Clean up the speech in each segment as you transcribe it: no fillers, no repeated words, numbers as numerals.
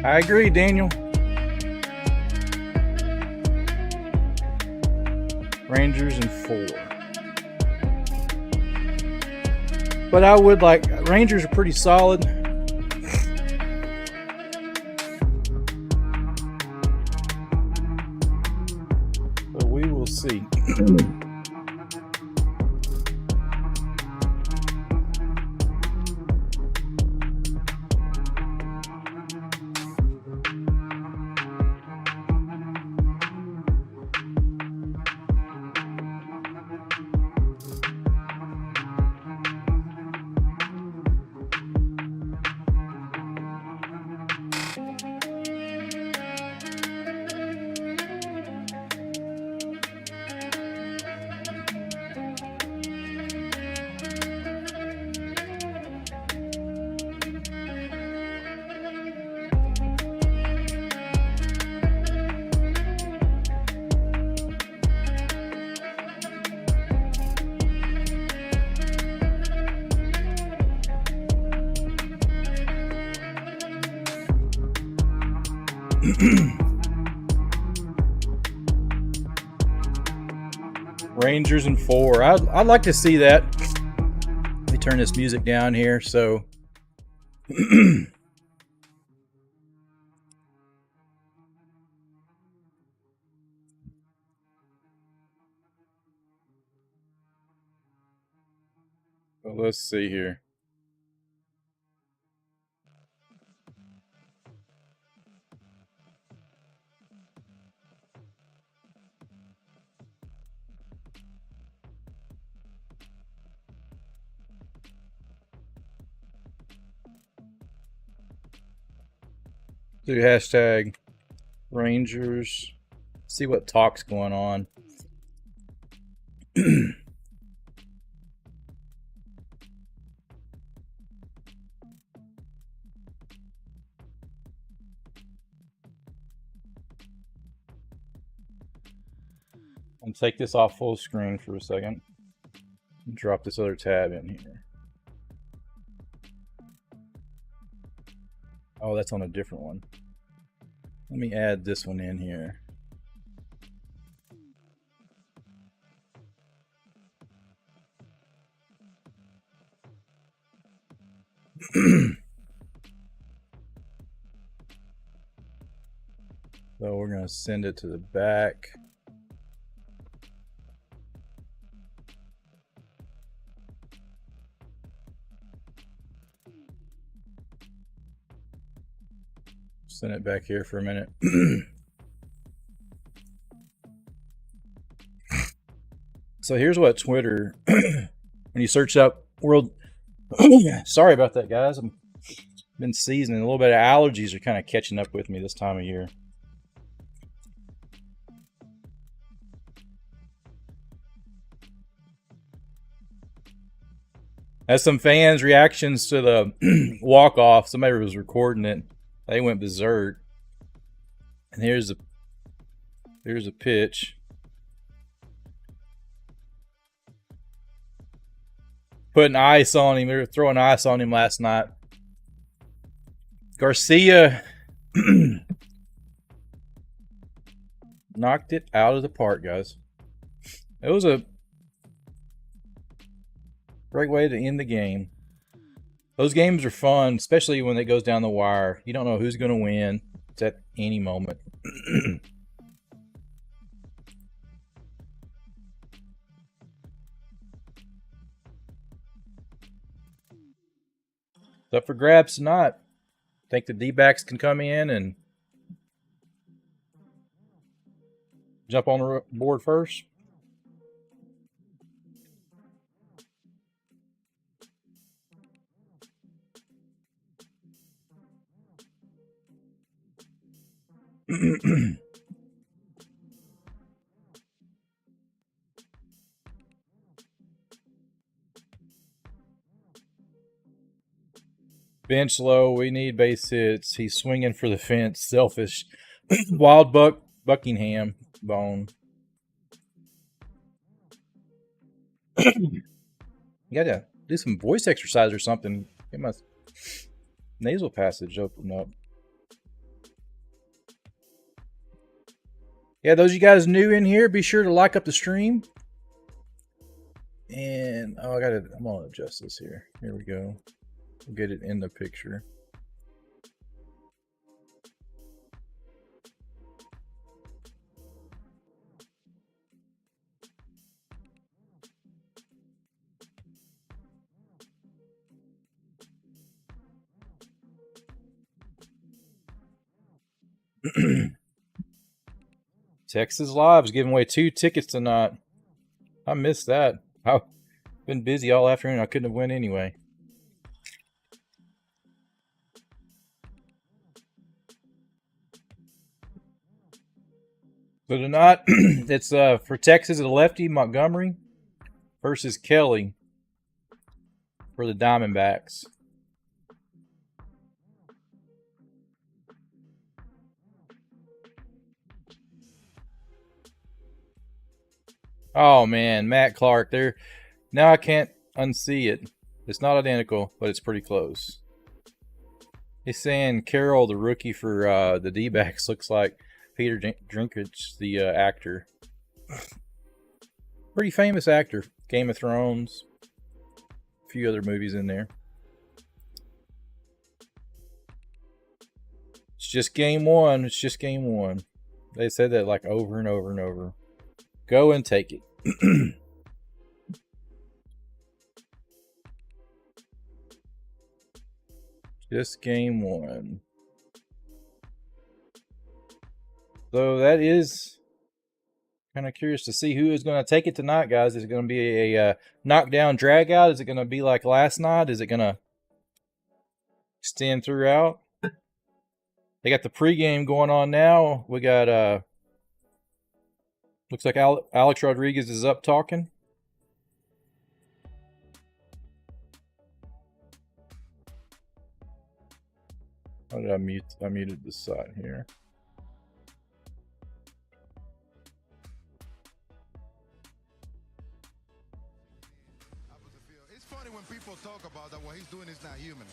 I agree, Daniel. Rangers in 4. But I would like, Rangers are pretty solid. So we will see. Rangers in 4. I'd like to see that. Let me turn this music down here. So, well, let's see here. Do hashtag Rangers. See what talk's going on. I'll take this off full screen for a second. Drop this other tab in here. Oh, that's on a different one. Let me add this one in here. So we're going to send it to the back. Send it back here for a minute. So here's what Twitter, when you search up world, sorry about that, guys. I've been seasoning. A little bit of allergies are kind of catching up with me this time of year. As some fans' reactions to the walk-off, somebody was recording it. They went berserk. And here's a pitch. Putting ice on him. They were throwing ice on him last night. Garcia knocked it out of the park, guys. It was a great way to end the game. Those games are fun, especially when it goes down the wire. You don't know who's going to win. It's at any moment. It's up for grabs tonight. Think the D-backs can come in and jump on the board first? Bench low. We need base hits. He's swinging for the fence. Selfish. Wild Buckingham bone. You gotta do some voice exercise or something. Get my nasal passage open up. Yeah, those of you guys new in here, be sure to like up the stream. And oh, I'm gonna adjust this here. Here we go. We'll get it in the picture. Texas Live is giving away 2 tickets tonight. I missed that. I've been busy all afternoon. I couldn't have went anyway. So tonight, it's for Texas, a lefty, Montgomery, versus Kelly for the Diamondbacks. Oh man, Matt Clark there. Now I can't unsee it. It's not identical, but it's pretty close. He's saying Carroll, the rookie for the Dbacks, looks like Peter Dinklage, the actor. Pretty famous actor. Game of Thrones. A few other movies in there. It's just game one. It's just game one. They said that like over and over and over. Go and take it. Just game one. So that is kind of curious to see who is going to take it tonight, guys. Is it going to be a knockdown drag out? Is it going to be like last night? Is it going to extend throughout? They got the pregame going on now. We got looks like Alex Rodriguez is up talking. How did I mute? I muted this side here. It's funny when people talk about that what he's doing is not human.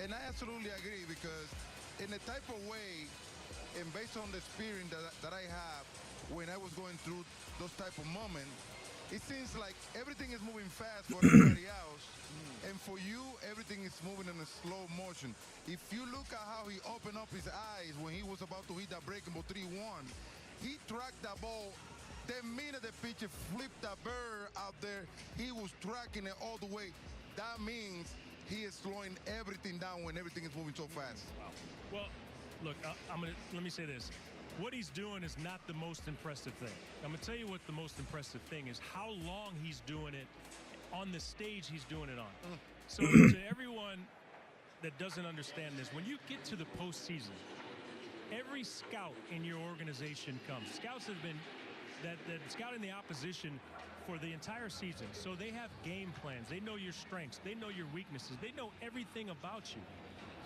And I absolutely agree, because in the type of way and based on the experience that I have when I was going through those type of moments, it seems like everything is moving fast for everybody else, and for you, everything is moving in a slow motion. If you look at how he opened up his eyes when he was about to hit that breaking ball 3-1, he tracked that ball. The minute the pitcher flipped that bird out there, he was tracking it all the way. That means he is slowing everything down when everything is moving so fast. Wow. Well, look, let me say this. What he's doing is not the most impressive thing. I'm going to tell you what the most impressive thing is, how long he's doing it on the stage he's doing it on. So to everyone that doesn't understand this, when you get to the postseason, every scout in your organization comes. Scouts have been that scouting the opposition for the entire season. So they have game plans. They know your strengths. They know your weaknesses. They know everything about you.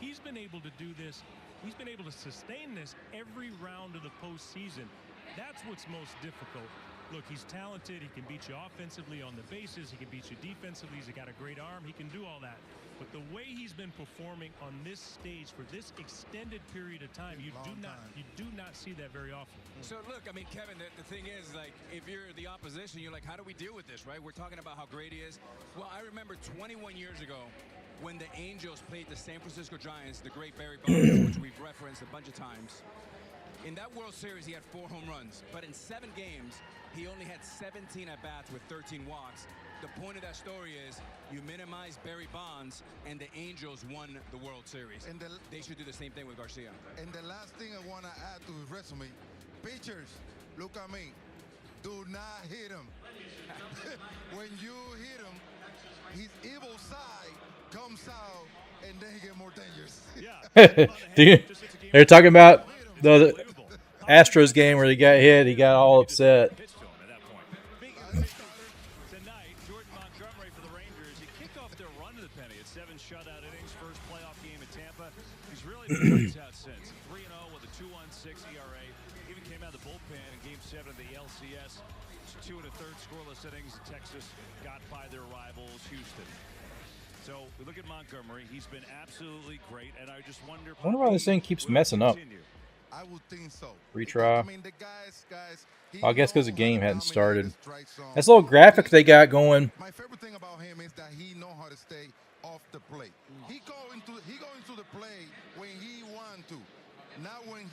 He's been able to do this. He's been able to sustain this every round of the postseason. That's what's most difficult. Look, he's talented. He can beat you offensively on the bases. He can beat you defensively. He's got a great arm. He can do all that. But the way he's been performing on this stage for this extended period of time, you do not see that very often. So look, I mean, Kevin, the thing is, like, if you're the opposition, you're like, how do we deal with this, right? We're talking about how great he is. Well, I remember 21 years ago when the Angels played the San Francisco Giants, the great Barry Bonds, which we've referenced a bunch of times. In that World Series, he had 4 home runs, but in 7 games, he only had 17 at-bats with 13 walks. The point of that story is you minimize Barry Bonds, and the Angels won the World Series. And they should do the same thing with Garcia. And the last thing I want to add to his resume, pitchers, look at me. Do not hit him. When you hit him, his evil side comes out, and then he gets more dangerous. They're talking about the Astros game where he got hit. He got all upset. Tonight, Jordan Montgomery for the Rangers. He kicked off their run to the penny at 7 shutout innings, first playoff game at Tampa. He's really been lights out since. 3-0 with a 2.16 ERA. Even came out of the bullpen in Game 7 of the LCS. 2 1/3 scoreless innings. Texas got by their rivals, Houston. So we look at Montgomery. He's been absolutely great, and I just wonder why this thing keeps messing up. I would think so. Retry. I mean, the guys, he I guess because the knows game how to hadn't dominate started. the strike zone. That's a little graphic they got going. My favorite thing about him is that he knows how to stay off the plate. He go into the plate when he want to, not when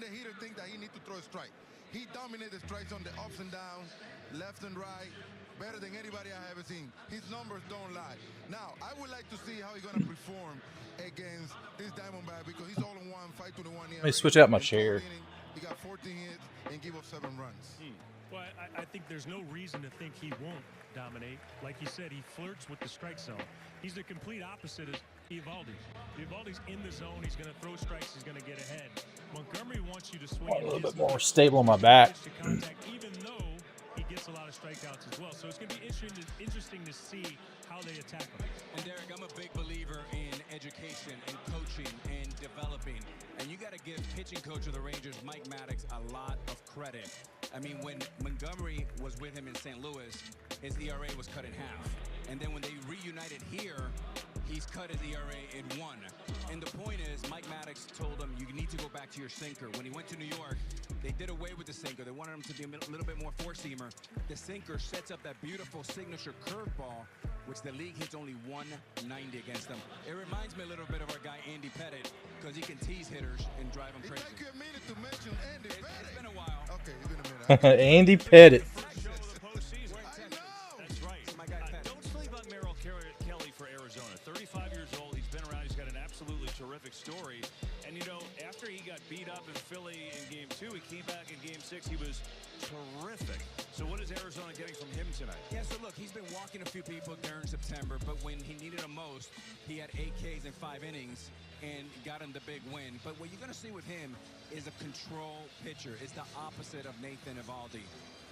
the hitter think that he need to throw a strike. He dominates the strikes on the ups and downs, left and right, better than anybody I ever seen. His numbers don't lie. Now, I would like to see how he's gonna perform against this Diamondback because he's all in one, 5.21. Let me switch out my chair. He got 14 hits and give up 7 runs. Well, I think there's no reason to think he won't dominate. Like you said, he flirts with the strike zone. He's the complete opposite of Eovaldi. Eovaldi's in the zone. He's going to throw strikes. He's going to get ahead. Montgomery wants you to swing A little bit more stable on my back. Even though he gets a lot of strikeouts as well. So it's going to be interesting to see how they attack him. And Derek, I'm a big believer in education and coaching and developing. And you got to give pitching coach of the Rangers, Mike Maddox, a lot of credit. I mean, when Montgomery was with him in St. Louis, his ERA was cut in half. And then when they reunited here, he's cut his ERA in 1. And the point is, Mike Maddox told him, you need to go back to your sinker. When he went to New York, they did away with the sinker. They wanted him to be a little bit more four-seamer. The sinker sets up that beautiful signature curveball, which the league hits only 190 against them. It reminds me a little bit of our guy Andy Pettit, because he can tease hitters and drive them crazy. It took you a minute to mention Andy Pettit. It's been a while. Okay, it's been a minute. Andy Pettit. That's right. Don't sleep on Merrill Kelly for Arizona. 35 years old. He's been around. He's got an absolutely terrific story. And, you know, after he got beat up in Philly in Game 2, he came back in Game 6. He was terrific. So what is Arizona getting from him tonight? Yeah, so look, he's been walking a few people during September, but when he needed him most, he had 8 Ks in 5 innings and got him the big win. But what you're going to see with him is a control pitcher. It's the opposite of Nathan Eovaldi.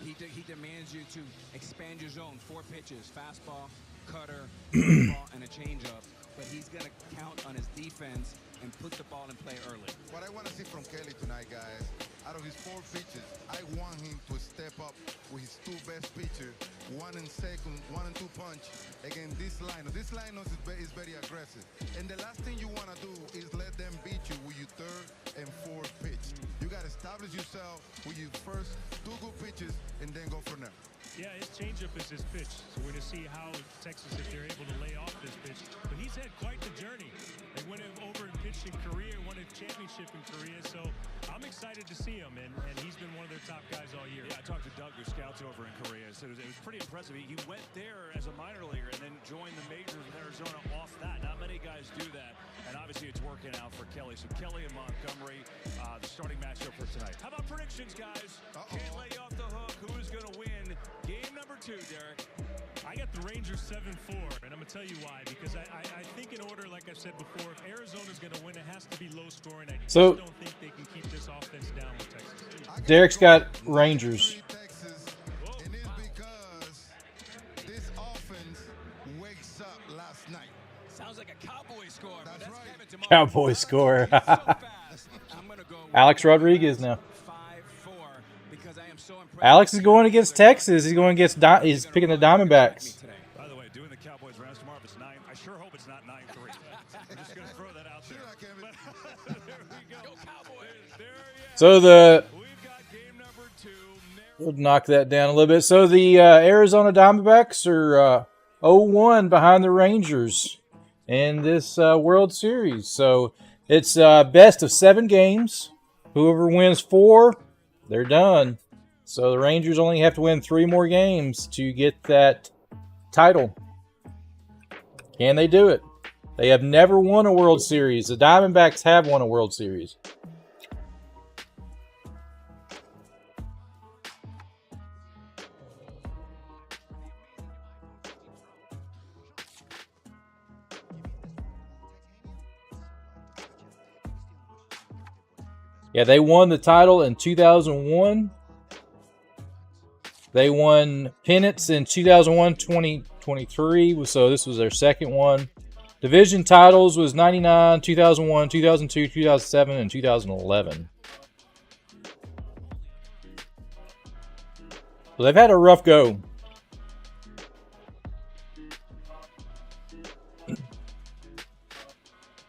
He demands you to expand your zone. 4 pitches, fastball, cutter, ball, and a changeup. But he's going to count on his defense and put the ball in play early. What I want to see from Kelly tonight, guys, out of his 4 pitches, I want him to step up with his 2 best pitchers, 1 and second, 1 and 2 punch against this lineup. This lineup is very aggressive. And the last thing you want to do is let them beat you with your 3rd and 4th pitch. You got to establish yourself with your first 2 good pitches and then go from there. Yeah, his changeup is his pitch. So we're going to see how Texas, if they're able to lay off this pitch. But he's had quite the journey. They went over and pitched in Korea, won a championship in Korea. So I'm excited to see him, and he's been one of their top guys all year. Yeah, I talked to Doug, who scouts over in Korea. So it was pretty impressive. He went there as a minor leaguer and then joined the majors with Arizona off that. Not many guys do that. And obviously it's working out for Kelly. So Kelly and Montgomery, the starting matchup for tonight. How about predictions, guys? Can't lay you off the hook. Who is going to win game number 2, Derek? I got the Rangers 7-4, and I'm going to tell you why. Because I think in order, like I've said before, if Arizona's going to win, it has to be low scoring. I just don't think they can keep this offense down with Texas. Derek's got Rangers. Texas, and it's because this offense wakes up last night. Sounds like a Cowboy score. That's But right. Kevin tomorrow. Cowboy score. So fast. I'm gonna go Alex Rodriguez now. 5-4 because I am so impressed. Alex is going against Texas. He's going against. He's picking the Diamondbacks. By the way, doing the Cowboys Rams tomorrow, if it's 9, I sure hope it's not 9-3. I'm just going to throw that out there. But there we go. Go Cowboys. There he is. So We've got game number 2. we'll knock that down a little bit. So the Arizona Diamondbacks are 0-1 behind the Rangers in this World Series. So it's best of 7 games. Whoever wins 4, they're done. So the Rangers only have to win 3 more games to get that title. Can they do it? They have never won a World Series. The Diamondbacks have won a World Series. Yeah, they won the title in 2001. They won pennants in 2001, 2023. So this was their second one. Division titles was 99, 2001, 2002, 2007, and 2011. So they've had a rough go.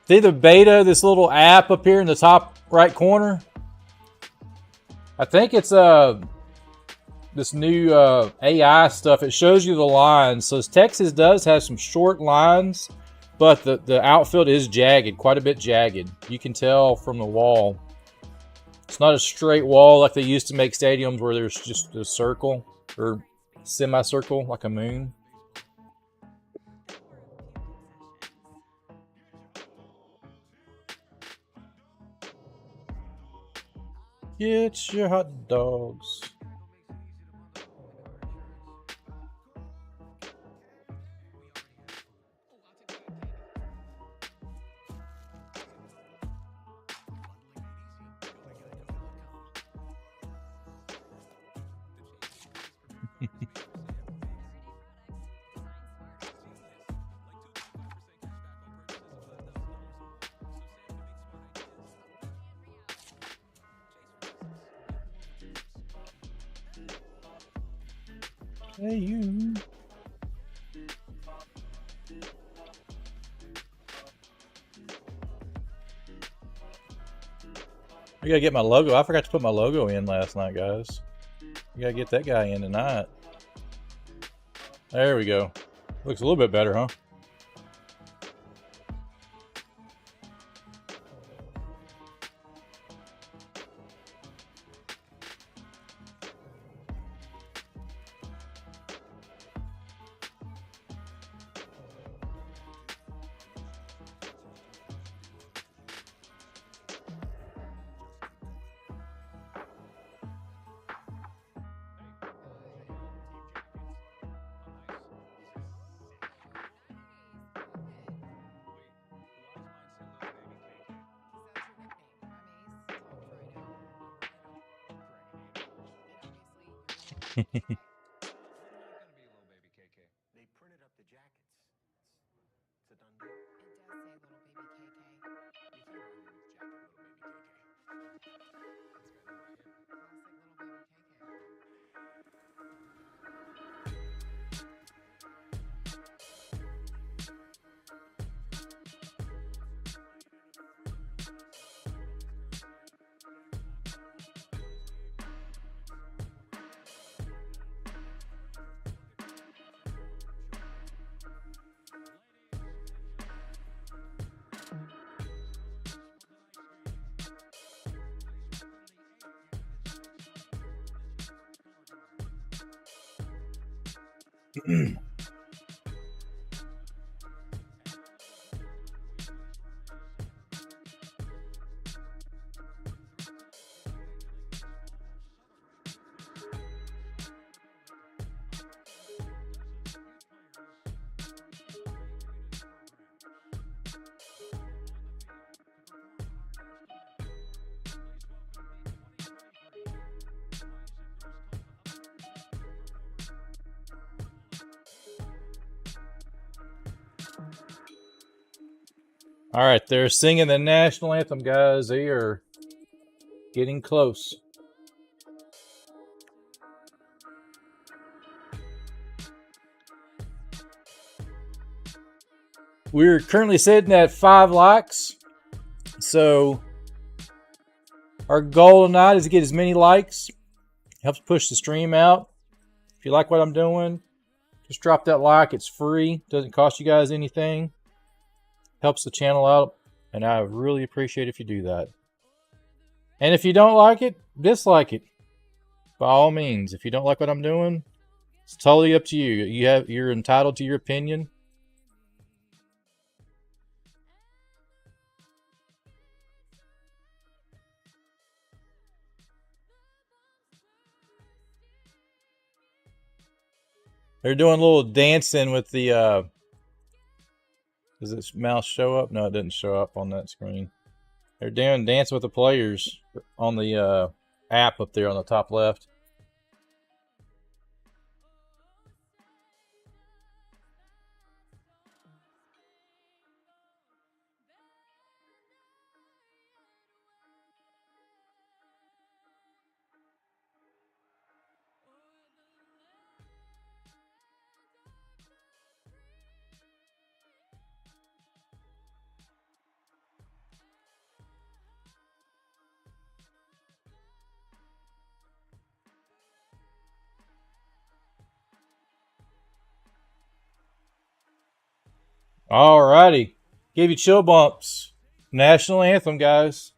See the beta, this little app up here in the top right corner? I think it's this new AI stuff. It shows you the lines. So Texas does have some short lines, but the outfield is jagged, quite a bit jagged. You can tell from the wall. It's not a straight wall like they used to make stadiums where there's just a circle or semicircle like a moon. Get your hot dogs. Hey, you. I gotta get my logo. I forgot to put my logo in last night, guys. You gotta get that guy in tonight. There we go. Looks a little bit better, huh? All right, they're singing the national anthem, guys. They are getting close. We're currently sitting at 5 likes. So our goal tonight is to get as many likes. Helps push the stream out. If you like what I'm doing, just drop that like. It's free. Doesn't cost you guys anything. Helps the channel out, and I really appreciate if you do that. And if you don't like it, dislike it. By all means, if you don't like what I'm doing, it's totally up to you. You're entitled to your opinion. They're doing a little dancing with the does this mouse show up? No, it didn't show up on that screen. They're doing dancing with the players on the app up there on the top left. All righty. Give you chill bumps. National anthem, guys.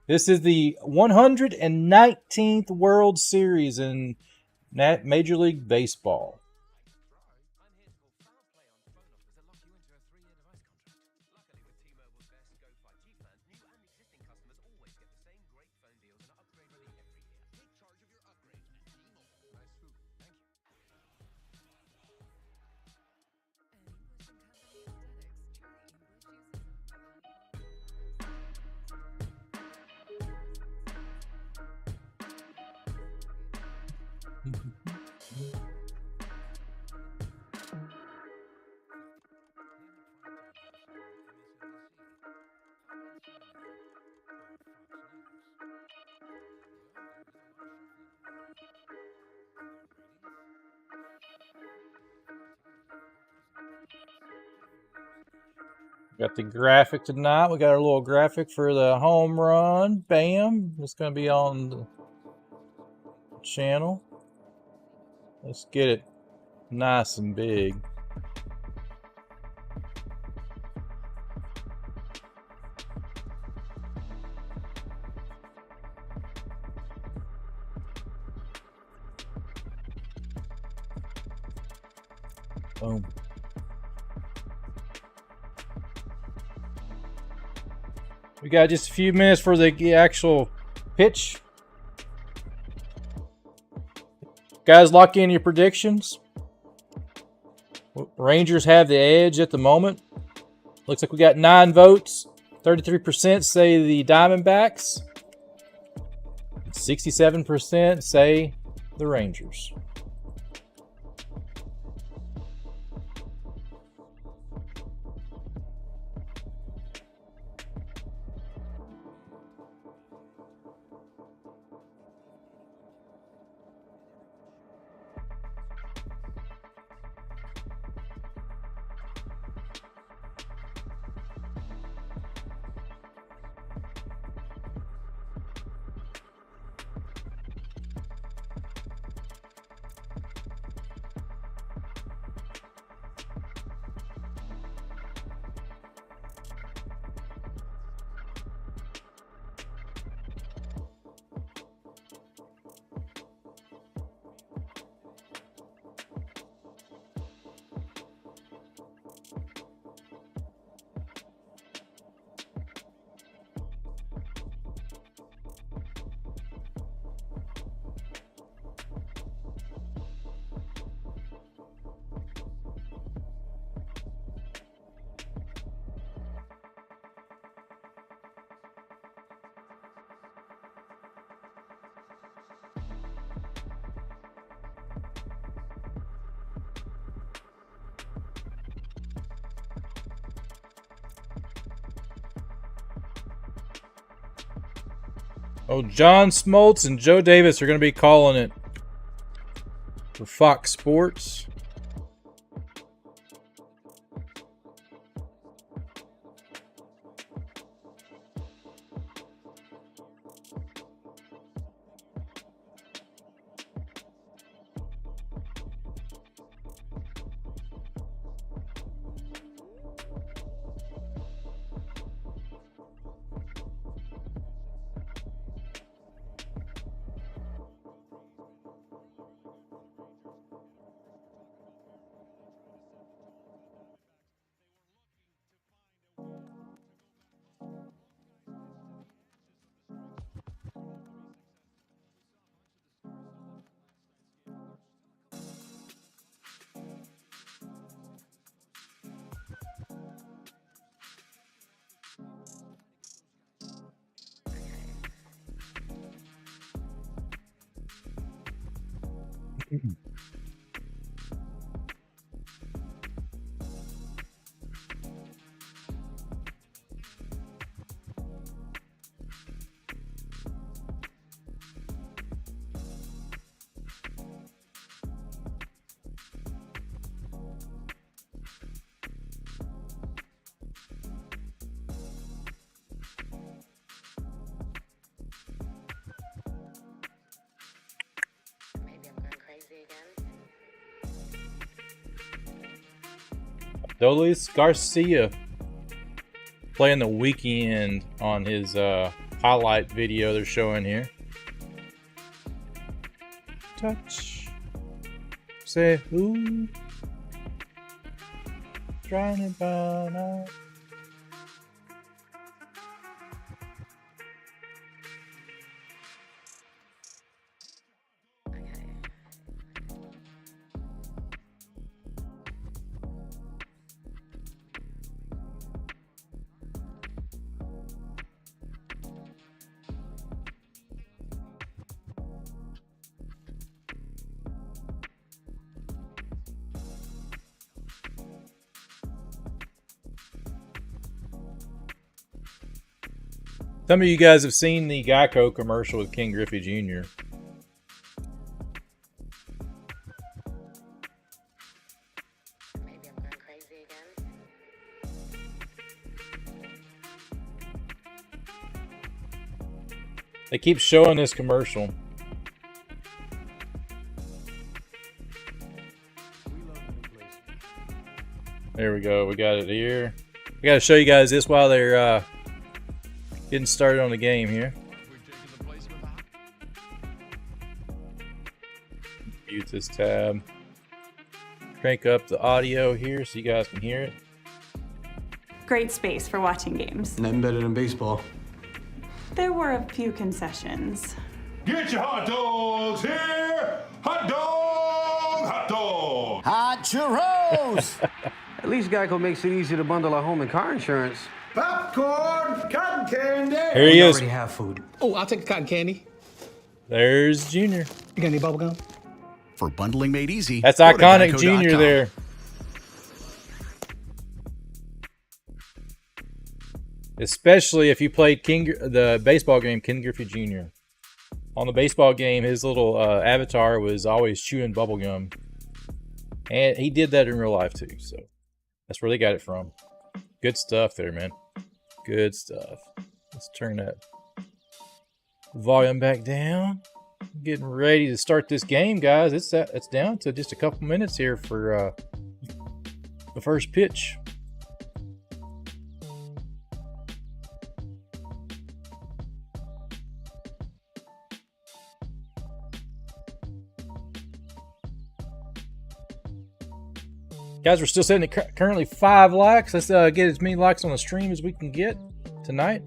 This is the 119th World Series in Major League Baseball. Got the graphic tonight. We got our little graphic for the home run. Bam. It's going to be on the channel. Let's get it nice and big. Boom. We got just a few minutes for the actual pitch. Guys, lock in your predictions. Rangers have the edge at the moment. Looks like we got 9 votes. 33% say the Diamondbacks. 67% say the Rangers. Oh, John Smoltz and Joe Davis are going to be calling it for Fox Sports. Maybe I'm going crazy again. Dolis Garcia playing the weekend on his highlight video they're showing here. Touch. Say who? Trying to burn out. Some of you guys have seen the Geico commercial with King Griffey Jr. Maybe I'm going crazy again. They keep showing this commercial. There we go. We got it here. We got to show you guys this while they're getting started on the game here. Mute this tab. Crank up the audio here so you guys can hear it. Great space for watching games. Nothing better than baseball. There were a few concessions. Get your hot dogs here! Hot dog! Hot dog! Hot churros! At least Geico makes it easy to bundle our home and car insurance. Popcorn! Cotton candy! Here he is. We already have food. Oh, I'll take a cotton candy. There's Junior. You got any bubble gum? For bundling made easy. That's go to iconic geico.com. Junior there. Especially if you played the baseball game King Griffey Jr. On the baseball game, his little avatar was always chewing bubble gum. And he did that in real life too, so that's where they got it from. Good stuff there, man. Good stuff. Let's turn that volume back down. Getting ready to start this game, guys. It's down to just a couple minutes here for the first pitch. Guys, we're still sitting at currently 5 likes. Let's get as many likes on the stream as we can get tonight.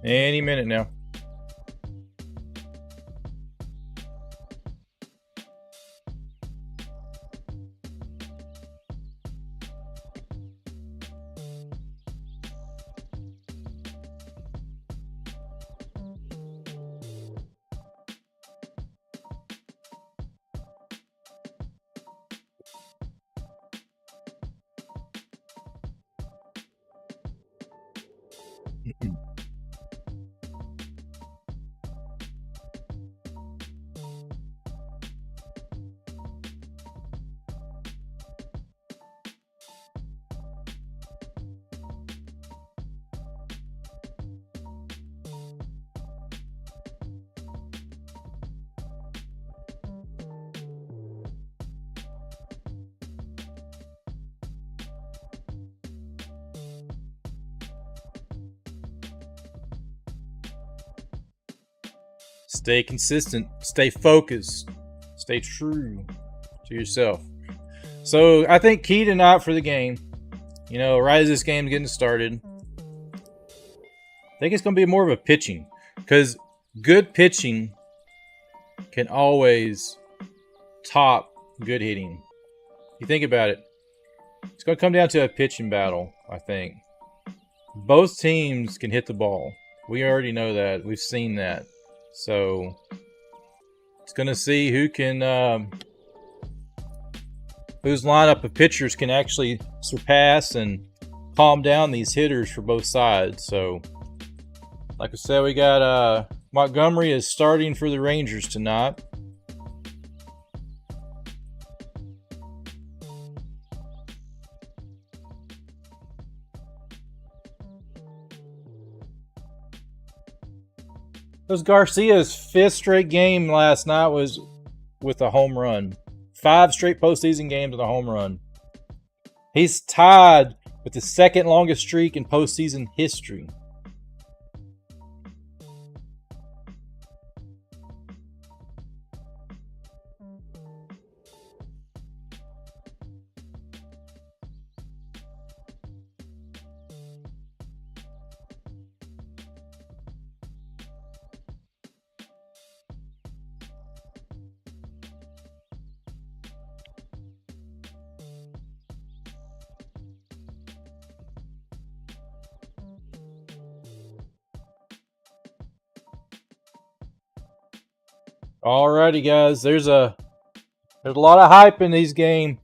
Any minute now. Stay consistent, stay focused, stay true to yourself. So I think key tonight for the game, you know, right as this game's getting started, I think it's going to be more of a pitching, because good pitching can always top good hitting. You think about it, it's going to come down to a pitching battle, I think. Both teams can hit the ball. We already know that. We've seen that. So it's going to see who can, whose lineup of pitchers can actually surpass and calm down these hitters for both sides. So, like I said, we got Montgomery is starting for the Rangers tonight. It was Garcia's 5th straight game last night was with a home run. 5 straight postseason games with a home run. He's tied with the 2nd longest streak in postseason history. Alrighty, guys. There's a lot of hype in these games.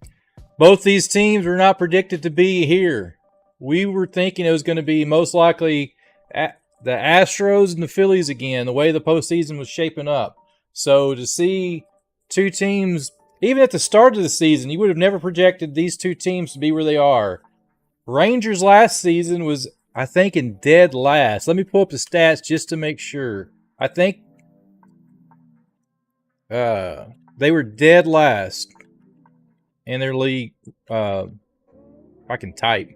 Both these teams were not predicted to be here. We were thinking it was going to be most likely the Astros and the Phillies again, the way the postseason was shaping up. So to see two teams, even at the start of the season, you would have never projected these two teams to be where they are. Rangers last season was, I think, in dead last. Let me pull up the stats just to make sure. I think they were dead last in their league. If I can type.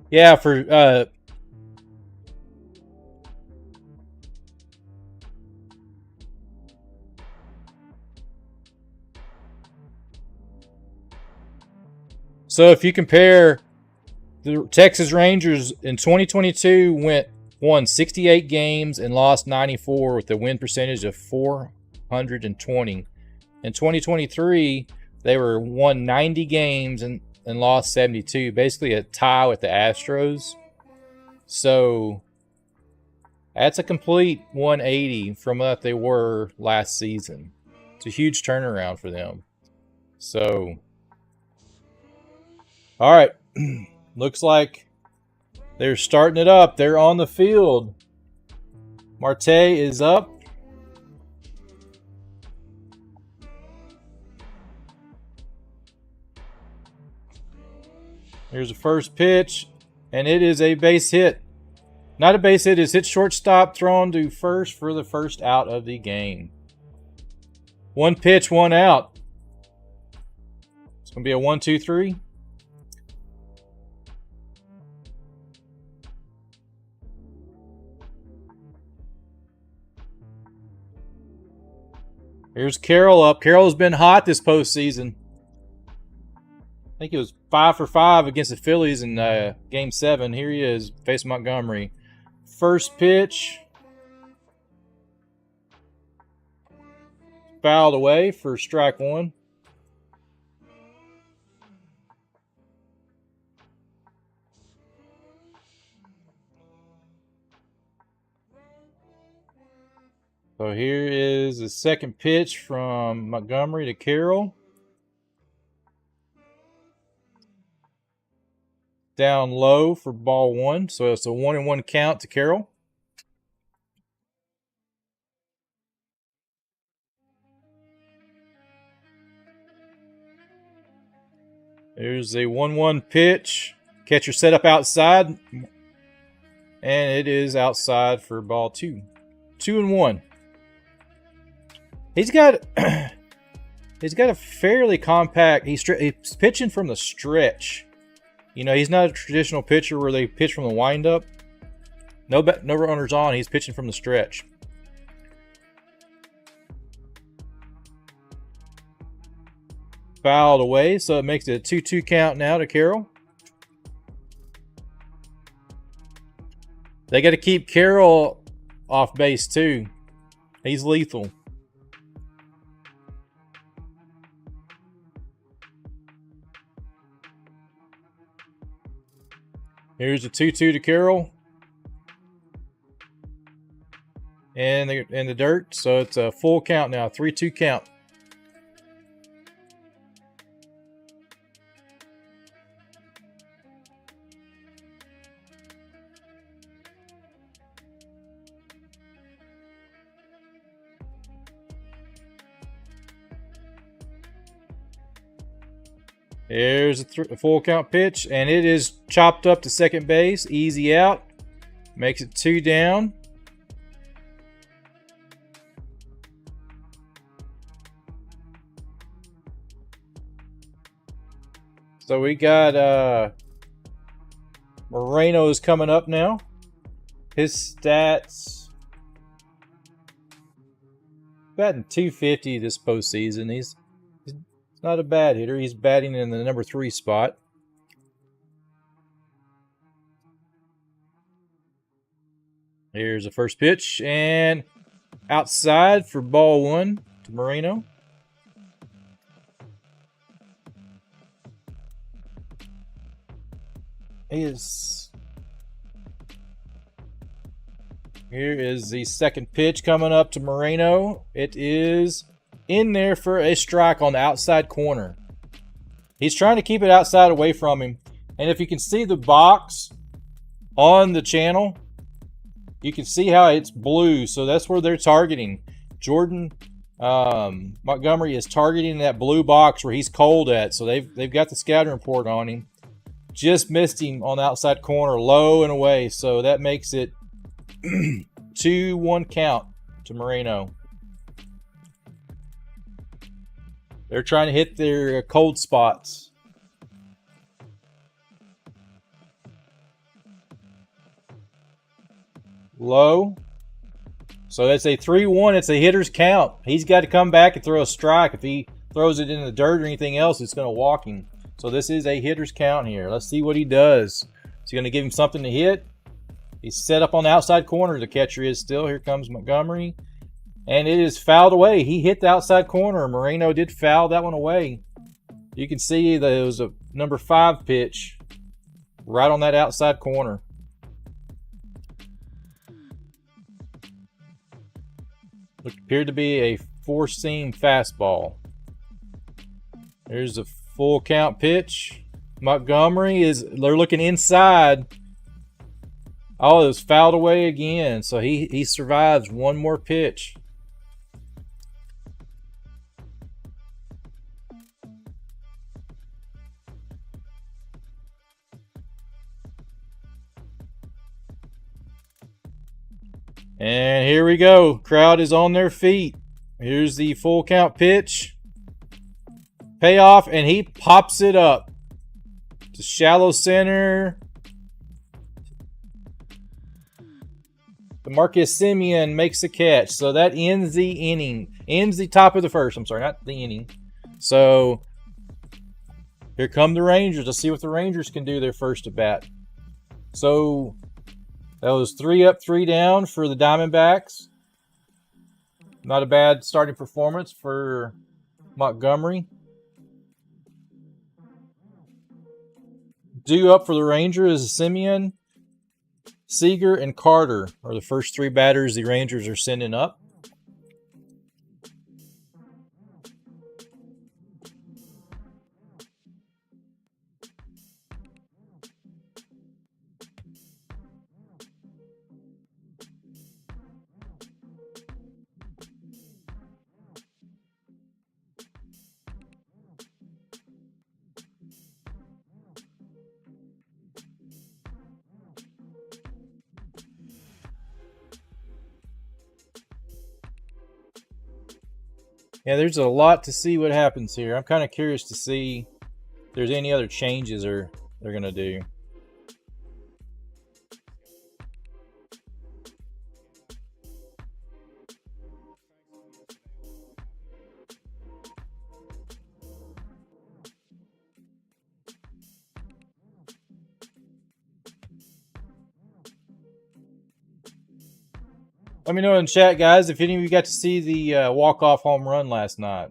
Yeah, for so if you compare the Texas Rangers in 2022 won 68 games and lost 94 with a win percentage of .420. In 2023, they won 90 games and lost 72, basically a tie with the Astros. So that's a complete 180 from what they were last season. It's a huge turnaround for them. So, all right, looks like they're starting it up. They're on the field. Marte is up. Here's the first pitch, and it is a base hit. Not a base hit, it's hit shortstop, thrown to first for the first out of the game. One pitch, one out. It's going to be a 1-2-3. Here's Carroll up. Carroll's been hot this postseason. I think it was 5 for 5 against the Phillies in Game 7. Here he is, facing Montgomery. First pitch. Fouled away for strike one. So here is the second pitch from Montgomery to Carroll. Down low for ball one. So it's a 1-1 count to Carroll. There's a 1-1 pitch. Catcher set up outside. And it is outside for ball two. 2-1. He's got a fairly compact. He's pitching from the stretch. You know, he's not a traditional pitcher where they pitch from the windup. No runners on. He's pitching from the stretch. Fouled away, so it makes it a 2-2 count now to Carroll. They got to keep Carroll off base too. He's lethal. Here's a 2-2 to Carroll. And in the dirt, so it's a full count now, 3-2 count. Here's a full count pitch, and it is chopped up to second base. Easy out. Makes it 2 down. So we got Moreno's coming up now. His stats, batting .250 this postseason. He's not a bad hitter. He's batting in the number 3 spot. Here's the first pitch, and outside for ball 1 to Moreno. Here is the second pitch coming up to Moreno. It is in there for a strike on the outside corner. He's trying to keep it outside away from him. And if you can see the box on the channel, you can see how it's blue. So that's where they're targeting. Jordan Montgomery is targeting that blue box where he's cold at. So they've got the scouting report on him. Just missed him on the outside corner, low and away. So that makes it 2-1 count to Moreno. They're trying to hit their cold spots. Low. So that's a 3-1. It's a hitter's count. He's got to come back and throw a strike. If he throws it in the dirt or anything else, it's going to walk him. So this is a hitter's count here. Let's see what he does. Is he going to give him something to hit? He's set up on the outside corner. The catcher is still. Here comes Montgomery. And it is fouled away. He hit the outside corner. Moreno did foul that one away. You can see that it was a number 5 pitch right on that outside corner. It appeared to be a 4-seam fastball. There's a full count pitch. Montgomery they're looking inside. Oh, it was fouled away again. So he survives one more pitch. And here we go. Crowd is on their feet. Here's the full count pitch. Payoff, and he pops it up to shallow center. Marcus Semien makes the catch. So that ends the inning. Ends the top of the first. I'm sorry, not the inning. So here come the Rangers. Let's see what the Rangers can do their first at bat. So that was 3 up, 3 down for the Diamondbacks. Not a bad starting performance for Montgomery. Due up for the Rangers is Semien, Seager, and Carter are the first 3 batters the Rangers are sending up. Yeah, there's a lot to see what happens here. I'm kind of curious to see if there's any other changes they're going to do. Let me know in chat, guys, if any of you got to see the walk-off home run last night.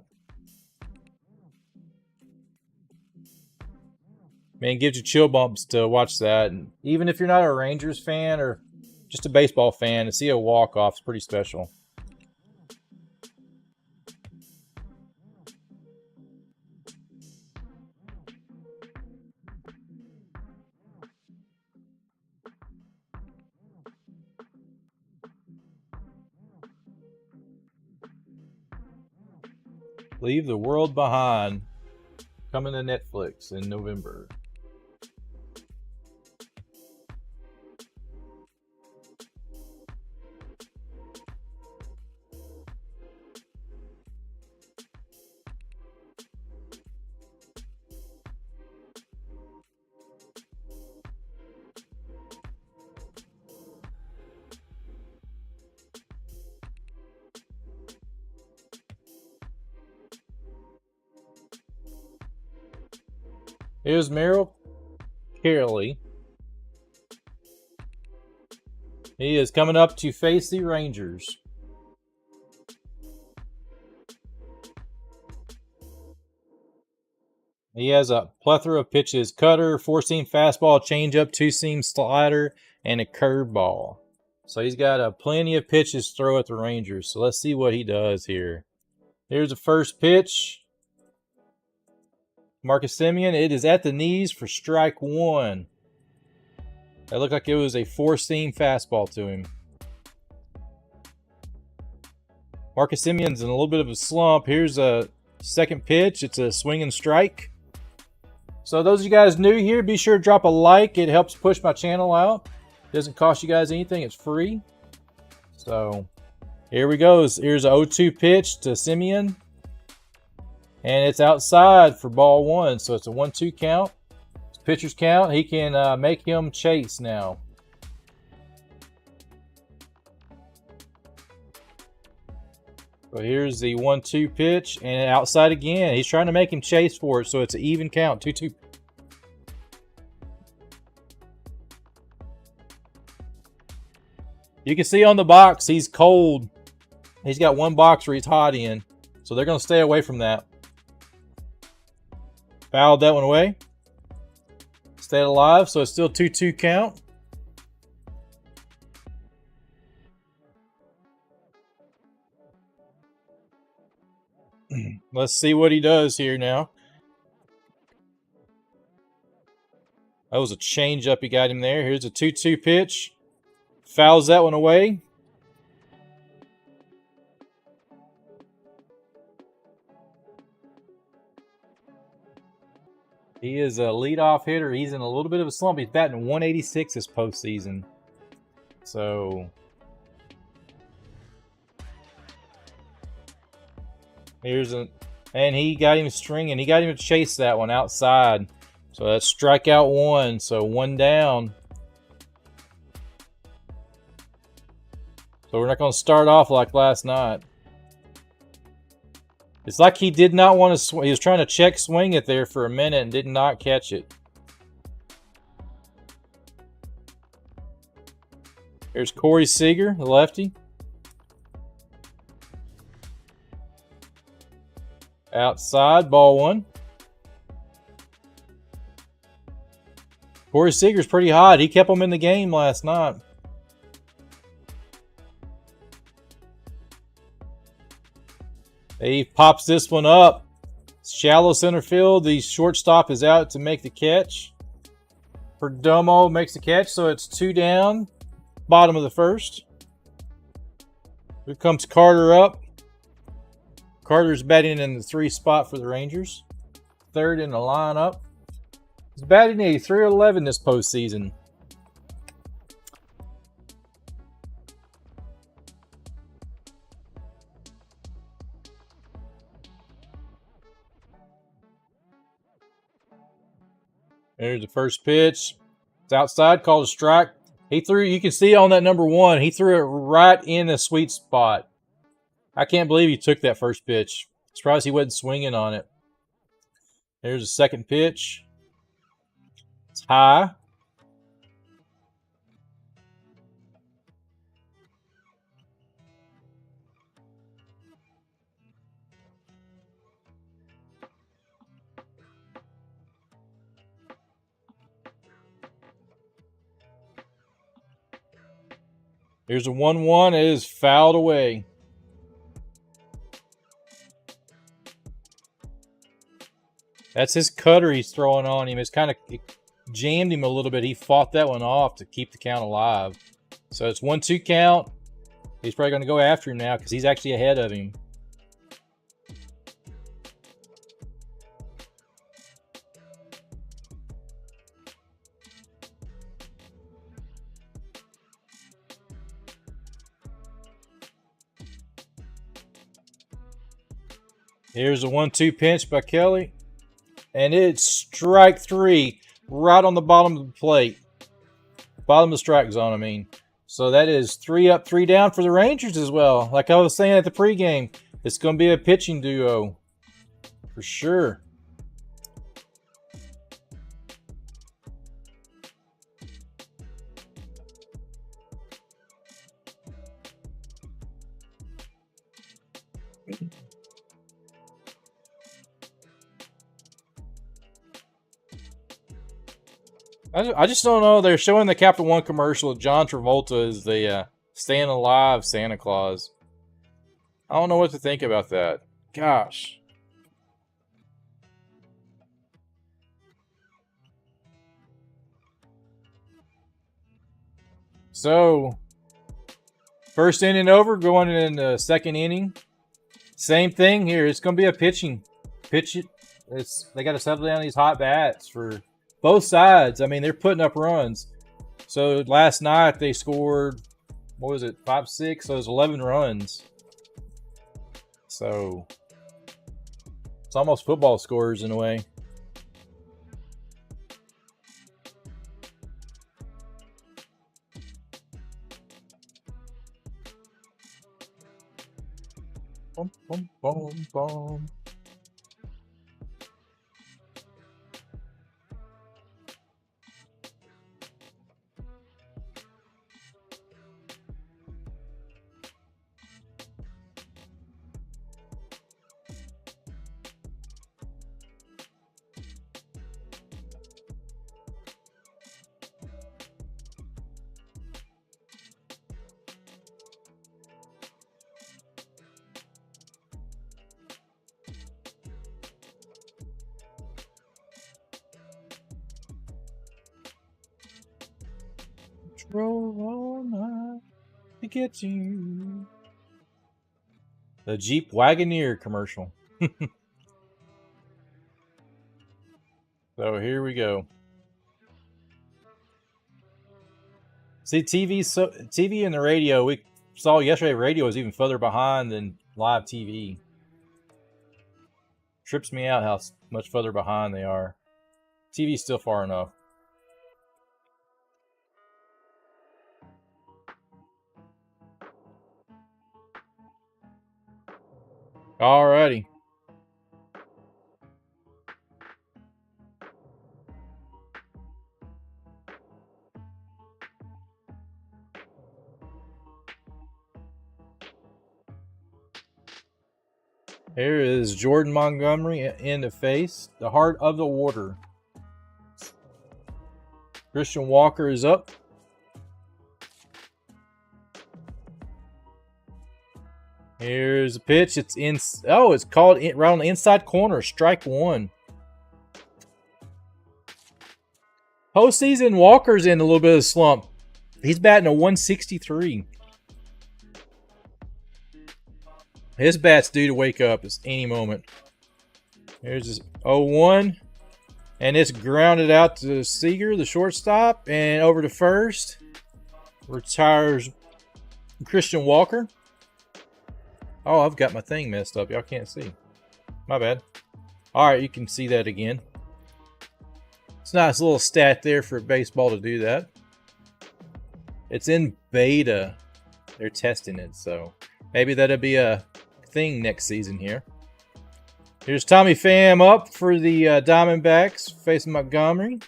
Man, it gives you chill bumps to watch that. And even if you're not a Rangers fan or just a baseball fan, to see a walk-off is pretty special. Leave the World Behind. Coming to Netflix in November. Here's Merrill Carey. He is coming up to face the Rangers. He has a plethora of pitches: cutter, four-seam fastball, changeup, two-seam slider, and a curveball. So he's got plenty of pitches to throw at the Rangers. So let's see what he does here. Here's the first pitch. Marcus Semien, it is at the knees for strike one. That looked like it was a four-seam fastball to him. Marcus Semien's in a little bit of a slump. Here's a second pitch. It's a swing and strike. So those of you guys new here, be sure to drop a like. It helps push my channel out. It doesn't cost you guys anything. It's free. So here we go. Here's a 0-2 pitch to Semien. And it's outside for ball one. So it's a 1-2 count. It's pitcher's count. He can make him chase now. So here's the 1-2 pitch. And outside again. He's trying to make him chase for it. So it's an even count. 2-2. You can see on the box he's cold. He's got one box where he's hot in. So they're going to stay away from that. Fouled that one away. Stayed alive, so it's still 2-2 count. Let's see what he does here now. That was a changeup he got him there. Here's a 2-2 pitch. Fouls that one away. He is a leadoff hitter. He's in a little bit of a slump. He's batting 186 this postseason. So and he got him stringing. He got him to chase that one outside. So that's strikeout one. So one down. So we're not going to start off like last night. It's like he did not want to he was trying to check swing it there for a minute and did not catch it. Here's Corey Seager, the lefty. Outside, ball one. Corey Seager's pretty hot. He kept him in the game last night. He pops this one up. Shallow center field. The shortstop is out to make the catch. Perdomo makes the catch, so it's two down. Bottom of the first. Here comes Carter up. Carter's batting in the 3 spot for the Rangers. Third in the lineup. He's batting a .311 this postseason. There's the first pitch. It's outside, called a strike. He threw, you can see on that number 1, he threw it right in the sweet spot. I can't believe he took that first pitch. Surprised he wasn't swinging on it. There's the second pitch. It's high. Here's a 1-1. It is fouled away. That's his cutter he's throwing on him. It's kind of jammed him a little bit. He fought that one off to keep the count alive. So it's 1-2 count. He's probably going to go after him now because he's actually ahead of him. Here's a 1-2 pinch by Kelly. And it's strike 3 right on the bottom of the plate. Bottom of the strike zone, I mean. So that is 3 up, 3 down for the Rangers as well. Like I was saying at the pregame, it's going to be a pitching duo. For sure. I just don't know. They're showing the Capital One commercial. John Travolta is the staying alive Santa Claus. I don't know what to think about that. Gosh. So, first inning over, going in the second inning. Same thing here. It's going to be a pitching. They got to settle down these hot bats for both sides. I mean, they're putting up runs. So last night they scored, what was it, 5-6? So it was 11 runs. So it's almost football scores in a way. Boom, boom, boom, boom. Drove all night to get you. The Jeep Wagoneer commercial. So here we go. See, TV and the radio. We saw yesterday. Radio was even further behind than live TV. Trips me out how much further behind they are. TV's still far enough. Alrighty. Here is Jordan Montgomery in the face. The heart of the water. Christian Walker is up. Here's a pitch. It's in. Oh, it's called right on the inside corner. Strike 1. Postseason, Walker's in a little bit of a slump. He's batting a 163. His bat's due to wake up at any moment. Here's his 0-1. And it's grounded out to Seager, the shortstop, and over to first. Retires Christian Walker. Oh, I've got my thing messed up. Y'all can't see. My bad. All right, you can see that again. It's a nice little stat there for baseball to do that. It's in beta. They're testing it, so maybe that'll be a thing next season here. Here's Tommy Pham up for the Diamondbacks facing Montgomery.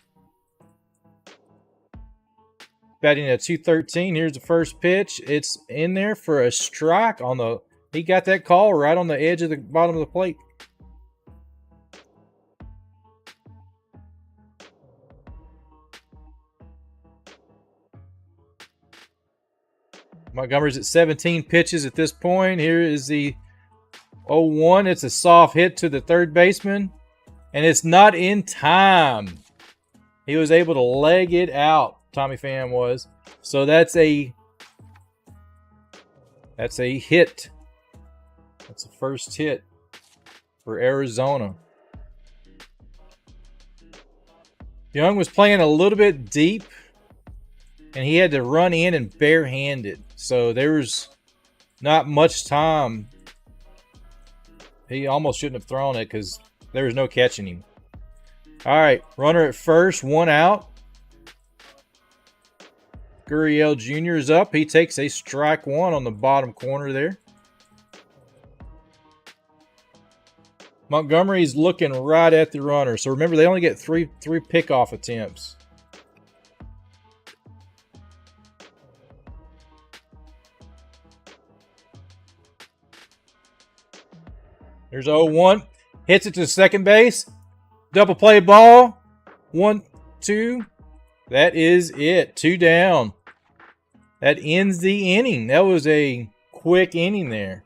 Batting at 213. Here's the first pitch. It's in there for a strike on the... He got that call right on the edge of the bottom of the plate. Montgomery's at 17 pitches at this point. Here is the 0-1. It's a soft hit to the third baseman. And it's not in time. He was able to leg it out. Tommy Pham was. So that's a hit. That's the first hit for Arizona. Young was playing a little bit deep, and he had to run in and barehand it. So there was not much time. He almost shouldn't have thrown it because there was no catching him. All right, runner at first, 1 out. Gurriel Jr. is up. He takes a strike 1 on the bottom corner there. Montgomery's looking right at the runner. So remember, they only get three pickoff attempts. There's 0-1. Hits it to second base. Double play ball. 1, 2. That is it. 2 down. That ends the inning. That was a quick inning there.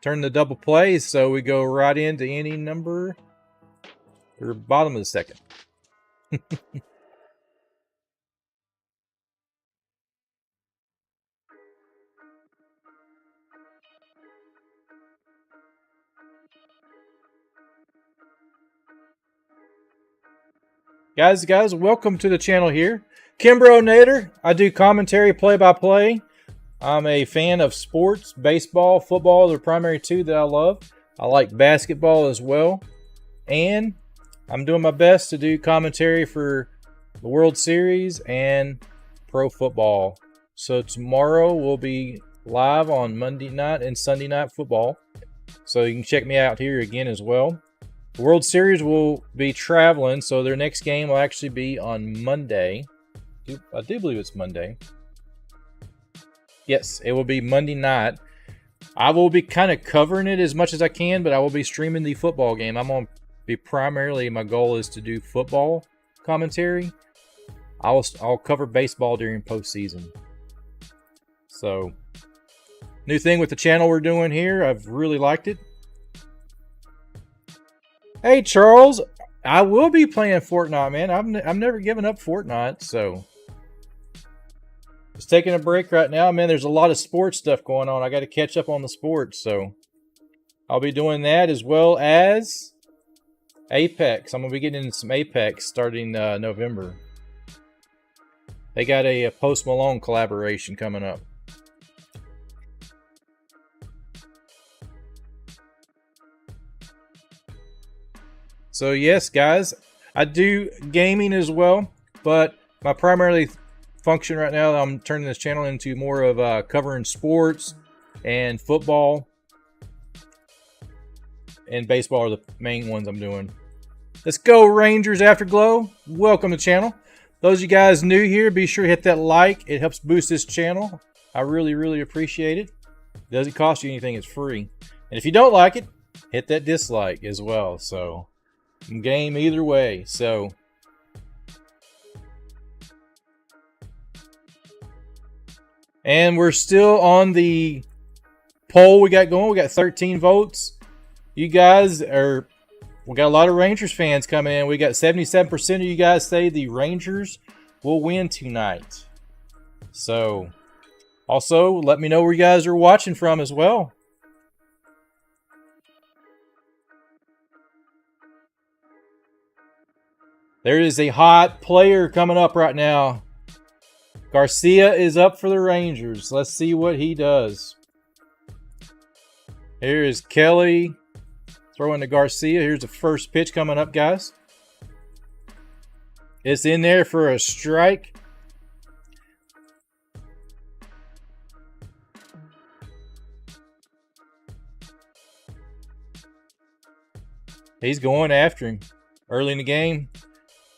Turn the double play, so we go right into inning number, or bottom of the second. Guys, welcome to the channel here. KimbroNator. I do commentary, play-by-play. I'm a fan of sports, baseball, football, the primary two that I love. I like basketball as well. And I'm doing my best to do commentary for the World Series and pro football. So tomorrow we'll be live on Monday night and Sunday night football. So you can check me out here again as well. The World Series will be traveling, so their next game will actually be on Monday. I do believe it's Monday. Yes, it will be Monday night. I will be kind of covering it as much as I can, but I will be streaming the football game. I'm going to be primarily, my goal is to do football commentary. I'll cover baseball during postseason. So, new thing with the channel we're doing here. I've really liked it. Hey, Charles. I will be playing Fortnite, man. I've never given up Fortnite, so... Just taking a break right now. Man, there's a lot of sports stuff going on. I got to catch up on the sports, so I'll be doing that as well as Apex. I'm going to be getting into some Apex starting November. They got a Post Malone collaboration coming up. So yes, guys, I do gaming as well, but my primary function right now, I'm turning this channel into more of covering sports and football and baseball are the main ones I'm doing. Let's go Rangers Afterglow. Welcome to the channel. Those of you guys new here, be sure to hit that like. It helps boost this channel. I really appreciate it. It doesn't cost you anything. It's free. And if you don't like it, hit that dislike as well. So, game either way. So, and we're still on the poll we got going. We got 13 votes. You guys are... We got a lot of Rangers fans coming in. We got 77% of you guys say the Rangers will win tonight. So, also, let me know where you guys are watching from as well. There is a hot player coming up right now. Garcia is up for the Rangers. Let's see what he does. Here is Kelly throwing to Garcia. Here's the first pitch coming up, guys. It's in there for a strike. He's going after him early in the game.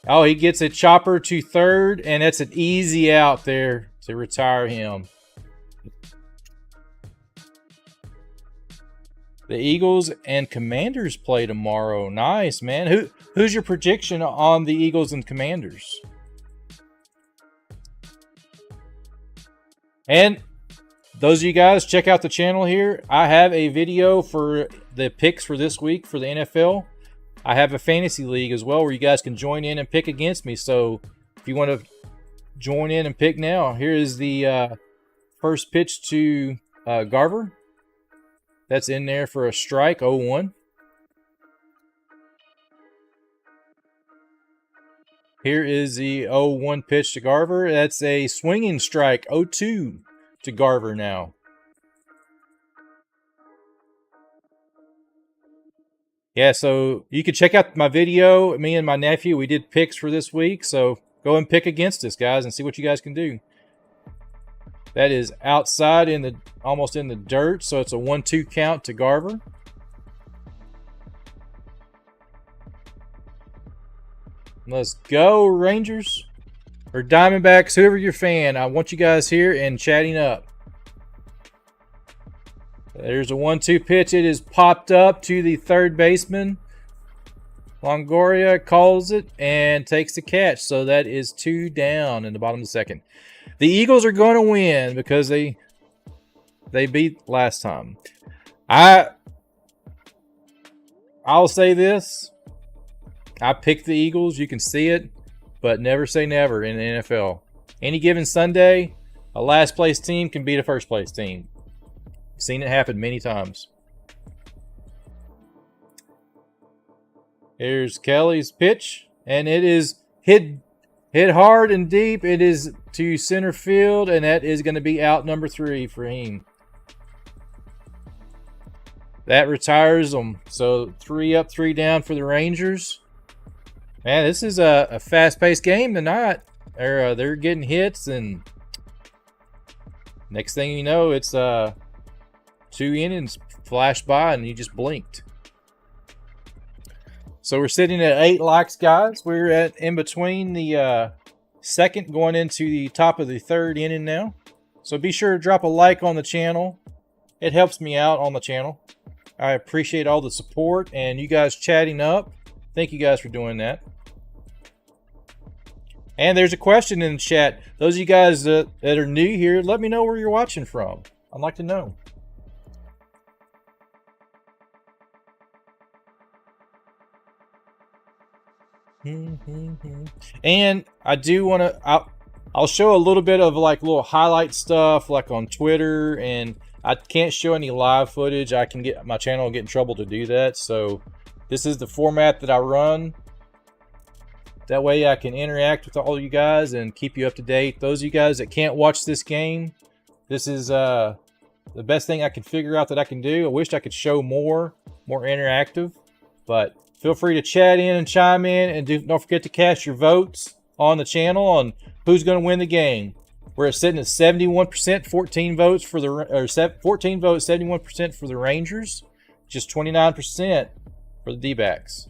Oh, he gets a chopper to third, and that's an easy out there to retire him. The Eagles and Commanders play tomorrow. Nice, man. Who's your prediction on the Eagles and Commanders? And those of you guys, check out the channel here. I have a video for the picks for this week for the NFL. I have a fantasy league as well where you guys can join in and pick against me. So if you want to join in and pick now, here is the first pitch to Garver. That's in there for a strike, 0-1. Here is the 0-1 pitch to Garver. That's a swinging strike, 0-2 to Garver now. Yeah, so you can check out my video. Me and my nephew, we did picks for this week. So go and pick against us, guys, and see what you guys can do. That is outside in the almost in the dirt, so it's a 1-2 count to Garver. Let's go, Rangers. Or Diamondbacks, whoever you're a fan. I want you guys here and chatting up. There's a 1-2 pitch. It is popped up to the third baseman. Longoria calls it and takes the catch. So that is 2 down in the bottom of the second. The Eagles are going to win because they beat last time. I'll say this. I picked the Eagles. You can see it, but never say never in the NFL. Any given Sunday, a last place team can beat a first place team. Seen it happen many times. Here's Kelly's pitch, and it is hit hard and deep. It is to center field, and that is going to be out number 3 for him. That retires them. So 3 up, 3 down for the Rangers. Man, this is a fast-paced game tonight. They're getting hits, and next thing you know, it's 2 innings flashed by, and you just blinked. So we're sitting at 8 likes, guys. We're at in between the second going into the top of the third inning now. So be sure to drop a like on the channel. It helps me out on the channel. I appreciate all the support and you guys chatting up. Thank you guys for doing that. And there's a question in the chat. Those of you guys that are new here, let me know where you're watching from. I'd like to know. And I do want to, I'll show a little bit of like little highlight stuff like on Twitter, and I can't show any live footage. I can get my channel get in trouble to do that. So this is the format that I run. That way I can interact with all you guys and keep you up to date. Those of you guys that can't watch this game, this is the best thing I can figure out that I can do. I wish I could show more interactive, but feel free to chat in and chime in, and don't forget to cast your votes on the channel on who's going to win the game. We're sitting at 71%, 14 votes for the 14 votes, 71% for the Rangers, just 29% for the Dbacks.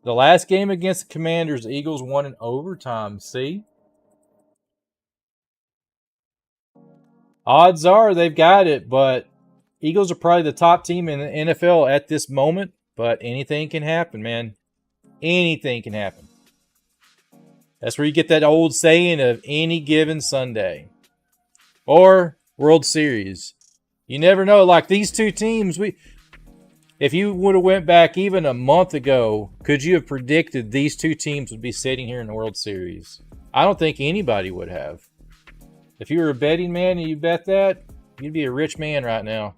The last game against the Commanders, the Eagles won in overtime. See? Odds are they've got it, but Eagles are probably the top team in the NFL at this moment, but anything can happen, man. Anything can happen. That's where you get that old saying of any given Sunday. Or World Series. You never know. Like these two teams, if you would have went back even a month ago, could you have predicted these two teams would be sitting here in the World Series? I don't think anybody would have. If you were a betting man and you bet that, you'd be a rich man right now.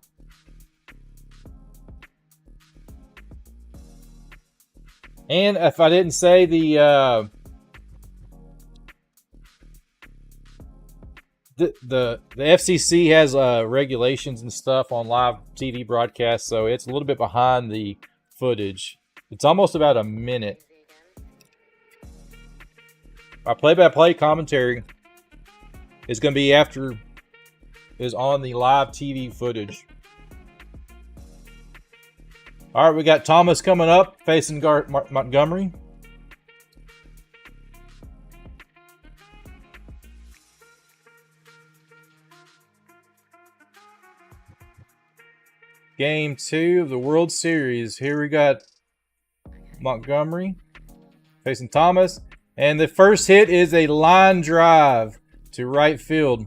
And if I didn't say the FCC has regulations and stuff on live TV broadcasts, so it's a little bit behind the footage. It's almost about a minute. Our play-by-play commentary is going to be on the live TV footage. All right, we got Thomas coming up facing Montgomery. Game 2 of the World Series. Here we got Montgomery facing Thomas. And the first hit is a line drive to right field.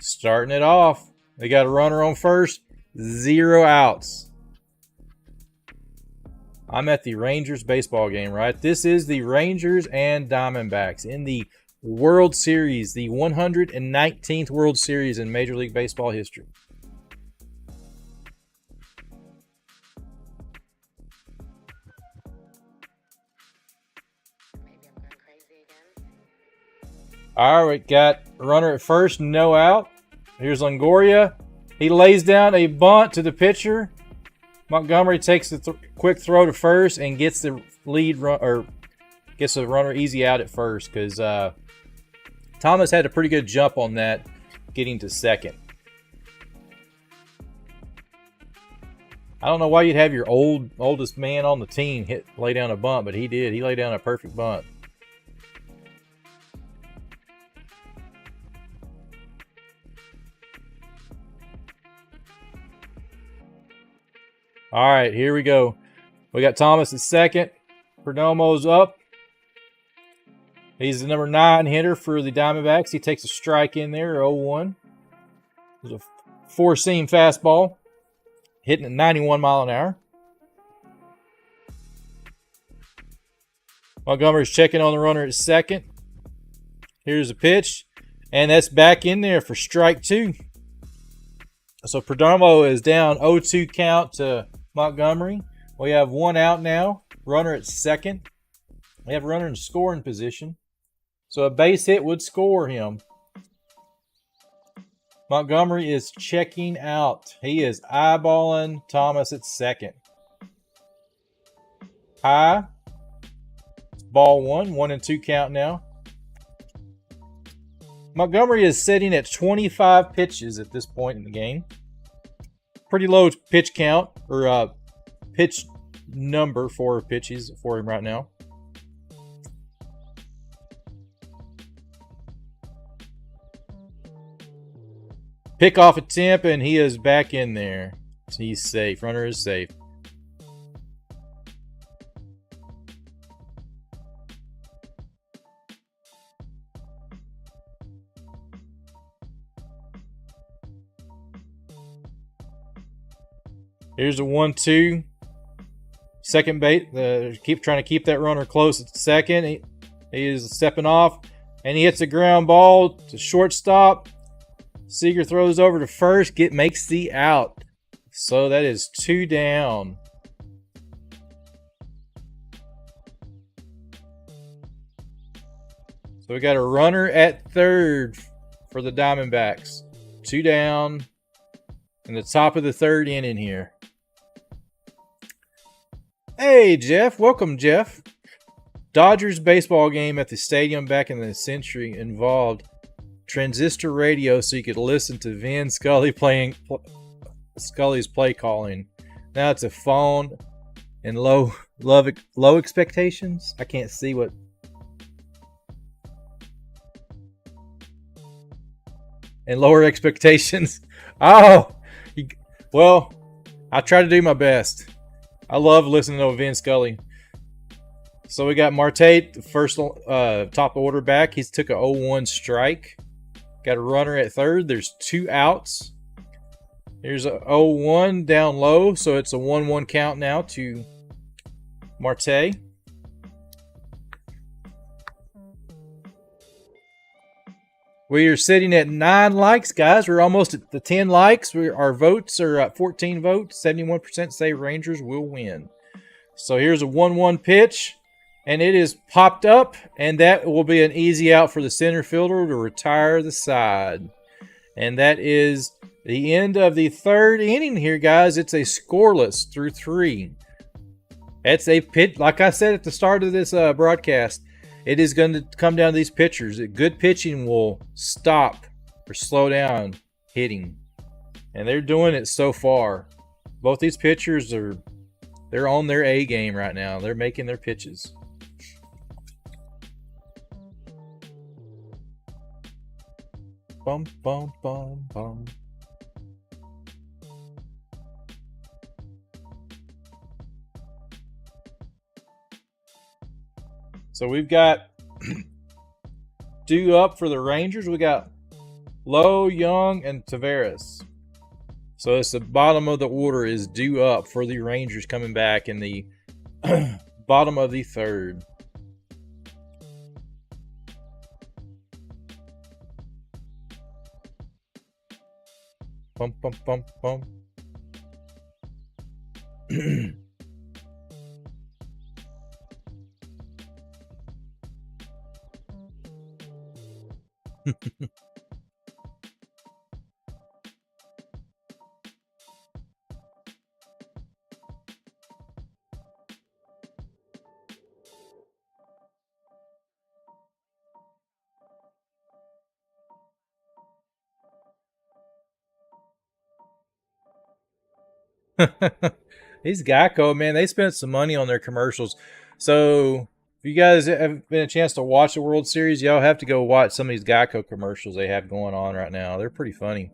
Starting it off. They got a runner on first. 0 outs. I'm at the Rangers baseball game, right? This is the Rangers and Diamondbacks in the World Series, the 119th World Series in Major League Baseball history. All right, got a runner at first, no out. Here's Longoria. He lays down a bunt to the pitcher. Montgomery takes the quick throw to first and gets the lead run, or gets the runner easy out at first, because Thomas had a pretty good jump on that, getting to second. I don't know why you'd have your oldest man on the team lay down a bunt, but he did. He laid down a perfect bunt. All right, here we go. We got Thomas at second. Perdomo's up. He's the number 9 hitter for the Diamondbacks. He takes a strike in there, 0-1. There's a 4-seam fastball, hitting at 91 mile an hour. Montgomery's checking on the runner at second. Here's a pitch, and that's back in there for strike 2. So Perdomo is down 0-2 count to Montgomery. We have 1 out now. Runner at second. We have a runner in scoring position. So a base hit would score him. Montgomery is checking out. He is eyeballing Thomas at second. High. Ball 1. 1-2 count now. Montgomery is sitting at 25 pitches at this point in the game. Pretty low pitch count, or pitch number for pitches for him right now. Pick off attempt, and he is back in there. So he's safe. Runner is safe. Here's a 1-2. Second bait. Keep trying to keep that runner close at second. He is stepping off, and he hits a ground ball to shortstop. Seager throws over to first. Makes the out. So that is 2 down. So we got a runner at third for the Diamondbacks. 2 down in the top of the 3rd inning here. Hey, Jeff. Welcome, Jeff. Dodgers baseball game at the stadium back in the century involved transistor radio so you could listen to Vin Scully playing Scully's play calling. Now it's a phone and low expectations. I can't see what. And lower expectations. Oh, well, I try to do my best. I love listening to Vin Scully. So we got Marte, the first top order back. He's took a 0-1 strike. Got a runner at third. There's 2 outs. Here's a 0-1 down low. So it's a 1-1 count now to Marte. We are sitting at 9 likes, guys. We're almost at the 10 likes. Our votes are at 14 votes. 71% say Rangers will win. So here's a 1-1 pitch, and it is popped up, and that will be an easy out for the center fielder to retire the side. And that is the end of the 3rd inning here, guys. It's a scoreless through 3. That's a pitch. Like I said at the start of this broadcast, it is going to come down to these pitchers. Good pitching will stop or slow down hitting. And they're doing it so far. Both these pitchers they're on their A game right now. They're making their pitches. Bum, bum, bum, bum. So we've got due up for the Rangers. We got Lowe, Young, and Tavares. So it's the bottom of the order is due up for the Rangers coming back in the bottom of the third. Bum, bum, bum, bum. These Geico, man, they spent some money on their commercials. So if you guys have been a chance to watch the World Series, y'all have to go watch some of these Geico commercials they have going on right now. They're pretty funny.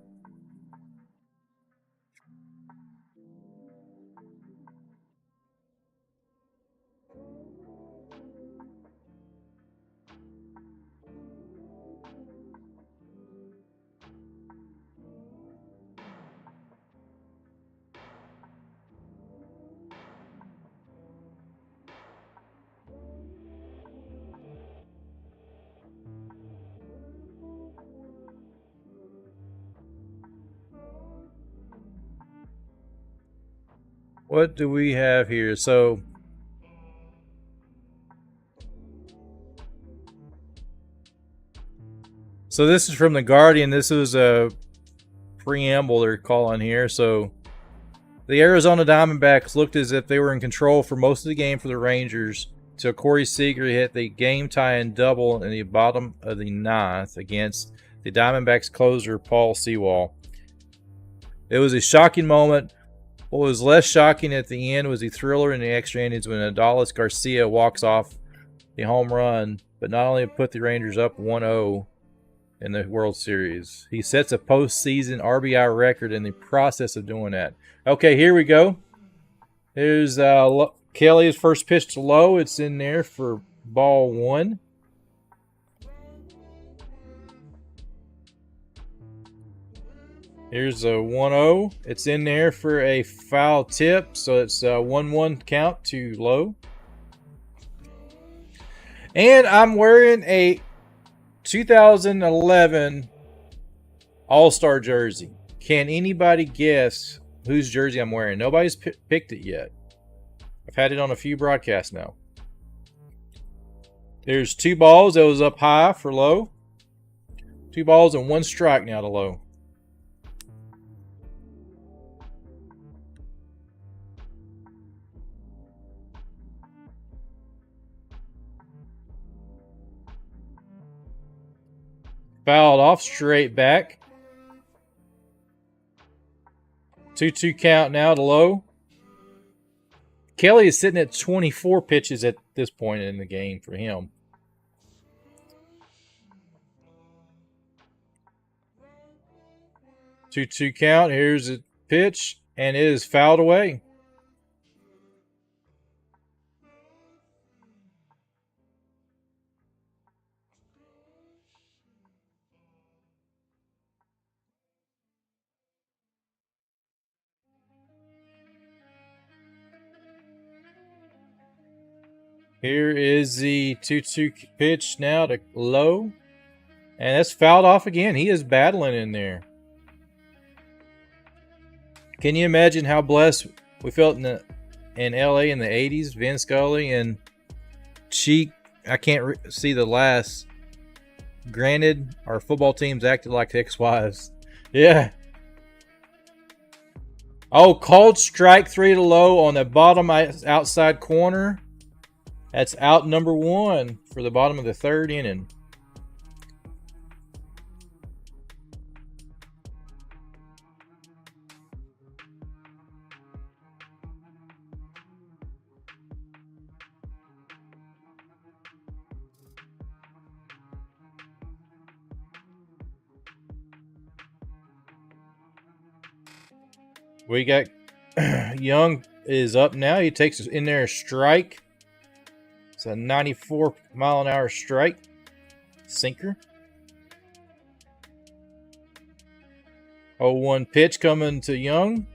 What do we have here? So this is from The Guardian. This is a preamble they're calling here. So the Arizona Diamondbacks looked as if they were in control for most of the game for the Rangers till Corey Seager hit the game-tying double in the bottom of the ninth against the Diamondbacks closer Paul Sewall. It was a shocking moment. What was less shocking at the end was the thriller in the extra innings when Adolis Garcia walks off the home run, but not only put the Rangers up 1-0 in the World Series, he sets a postseason RBI record in the process of doing that. Okay, here we go. Here's Kelly's first pitch to Lowe. It's in there for ball one. Here's a 1-0. It's in there for a foul tip, so it's a 1-1 count to Lowe. And I'm wearing a 2011 All-Star jersey. Can anybody guess whose jersey I'm wearing? Nobody's picked it yet. I've had it on a few broadcasts now. There's 2 balls. That was up high for Lowe. 2 balls and 1 strike now to Lowe. Fouled off, straight back. 2-2 count now to Lowe. Kelly is sitting at 24 pitches at this point in the game for him. Two count. Here's a pitch, and it is fouled away. Here is the 2-2 pitch now to Lowe. And that's fouled off again. He is battling in there. Can you imagine how blessed we felt in LA in the 80s? Vin Scully and Cheek. I can't see the last. Granted, our football teams acted like ex-wives. Yeah. Oh, called strike 3 to Lowe on the bottom outside corner. That's out number 1 for the bottom of the 3rd inning. We got Young is up now. He takes in there a strike. It's a 94-mile-an-hour strike. Sinker. 0-1 pitch coming to Young.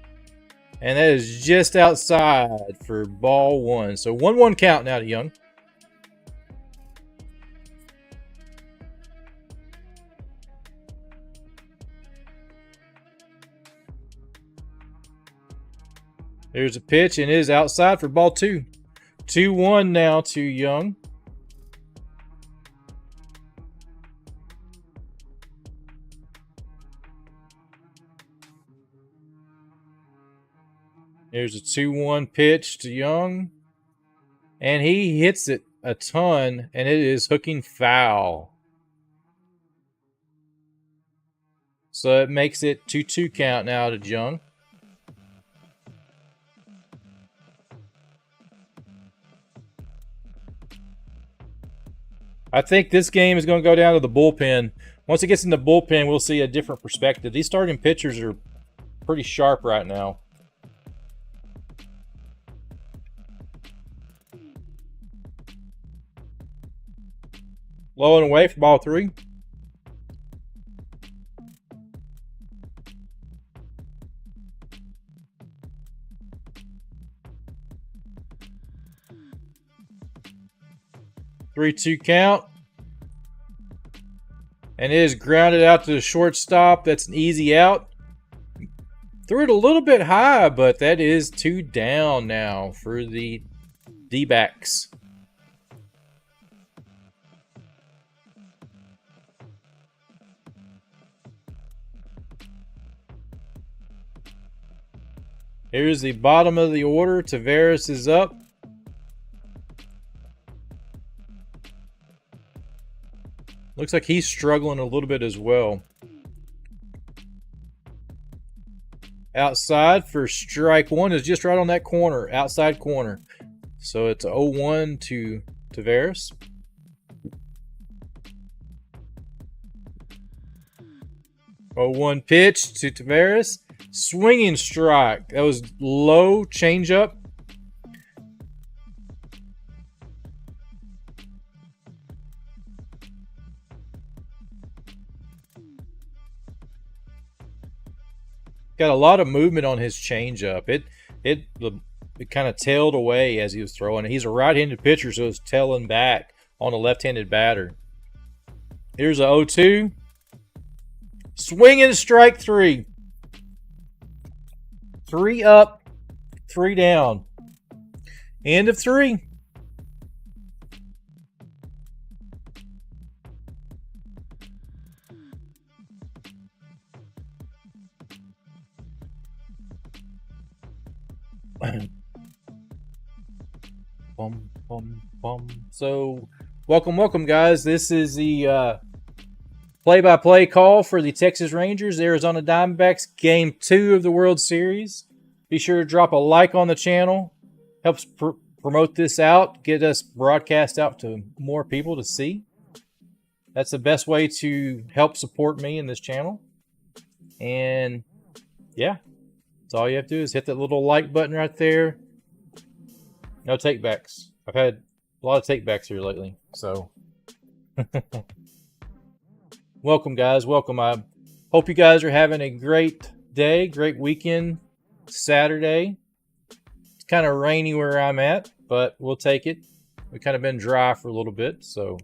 And that is just outside for ball 1. So 1-1 count now to Young. There's a pitch and it is outside for ball 2. 2-1 now to Young. There's a 2-1 pitch to Young. And he hits it a ton, and it is hooking foul. So it makes it 2-2 count now to Young. I think this game is going to go down to the bullpen. Once it gets in the bullpen, we'll see a different perspective. These starting pitchers are pretty sharp right now. Low and away for ball 3. Three-two count. And it is grounded out to the shortstop. That's an easy out. Threw it a little bit high, but that is 2 down now for the Dbacks. Here's the bottom of the order. Tavares is up. Looks like he's struggling a little bit as well. Outside for strike 1 is just right on that corner, outside corner. So it's 0-1 to Tavares. Oh, 1 pitch to Tavares. Swinging strike. That was low changeup. Got a lot of movement on his changeup. It kind of tailed away as he was throwing. He's a right-handed pitcher, so it's tailing back on a left-handed batter. Here's a 0-2. Swinging strike 3. 3 up, 3 down. End of 3. Bum, bum, bum. So, welcome, guys. This is the play-by-play call for the Texas Rangers, Arizona Diamondbacks, Game 2 of the World Series. Be sure to drop a like on the channel. Helps promote this out, get us broadcast out to more people to see. That's the best way to help support me in this channel. And, yeah. That's all you have to do is hit that little like button right there. No takebacks. I've had a lot of takebacks here lately, so. Welcome, guys. Welcome. I hope you guys are having a great day, great weekend. Saturday. It's kind of rainy where I'm at, but we'll take it. We've kind of been dry for a little bit, so.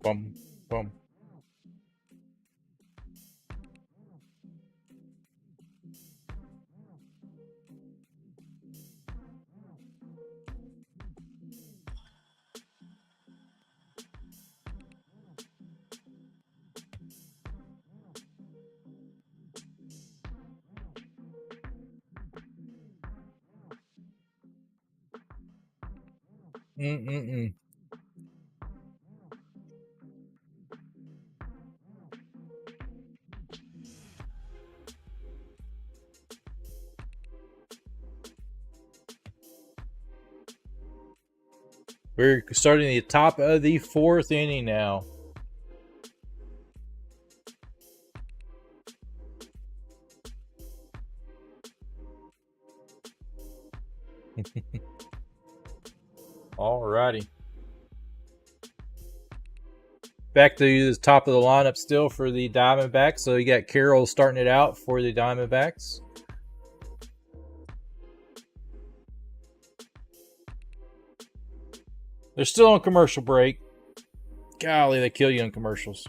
Bum, bum. We're starting the top of the 4th inning now. Alrighty. Back to the top of the lineup still for the Diamondbacks. So you got Carroll starting it out for the Diamondbacks. They're still on commercial break. Golly, they kill you on commercials.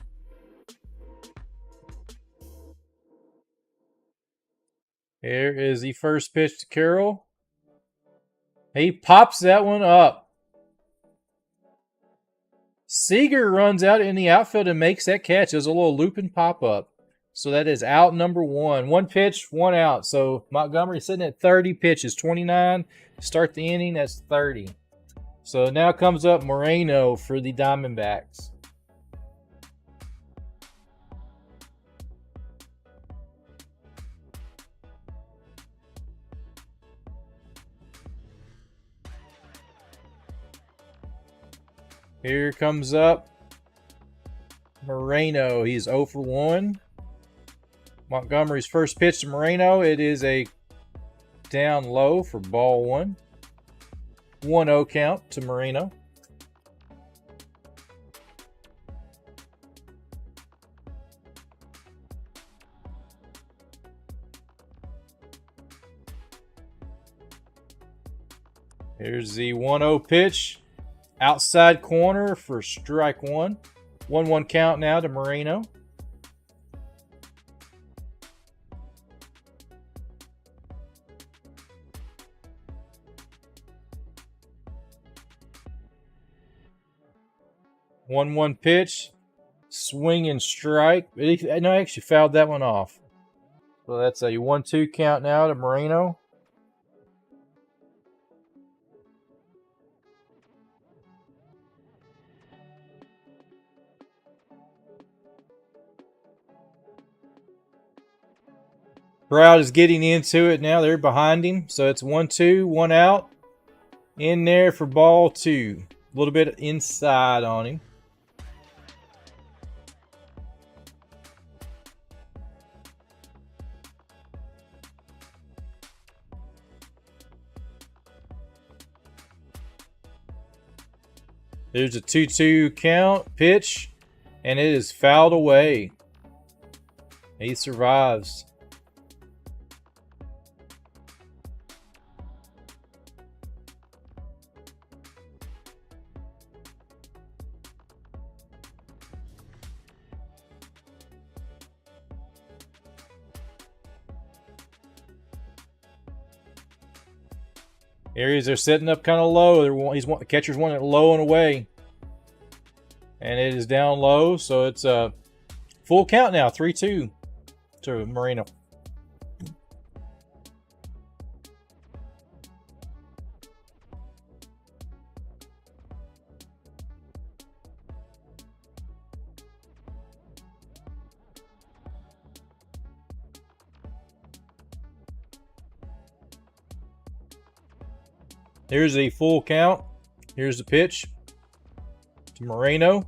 Here is the first pitch to Carroll. He pops that one up. Seager runs out in the outfield and makes that catch. There's a little looping pop-up. So that is out number 1. 1 pitch, 1 out. So Montgomery sitting at 30 pitches. 29. Start the inning, that's 30. So now comes up Moreno for the Diamondbacks. Here comes up Moreno. He's 0 for 1. Montgomery's first pitch to Moreno. It is a down low for ball 1. 1-0 count to Moreno. Here's the 1-0 pitch. Outside corner for strike 1. 1-1 count now to Moreno. One pitch, swing and strike. No, I actually fouled that one off. So that's a 1-2 count now to Moreno. Crowd is getting into it now. They're behind him. So it's 1-2, 1 out. In there for ball 2. A little bit inside on him. There's a 2-2 count, pitch, and it is fouled away. He survives. Areas are setting up kind of low. The catcher's wanting it low and away. And it is down low, so it's a full count now, 3-2 to Moreno. Here's a full count. Here's the pitch to Moreno.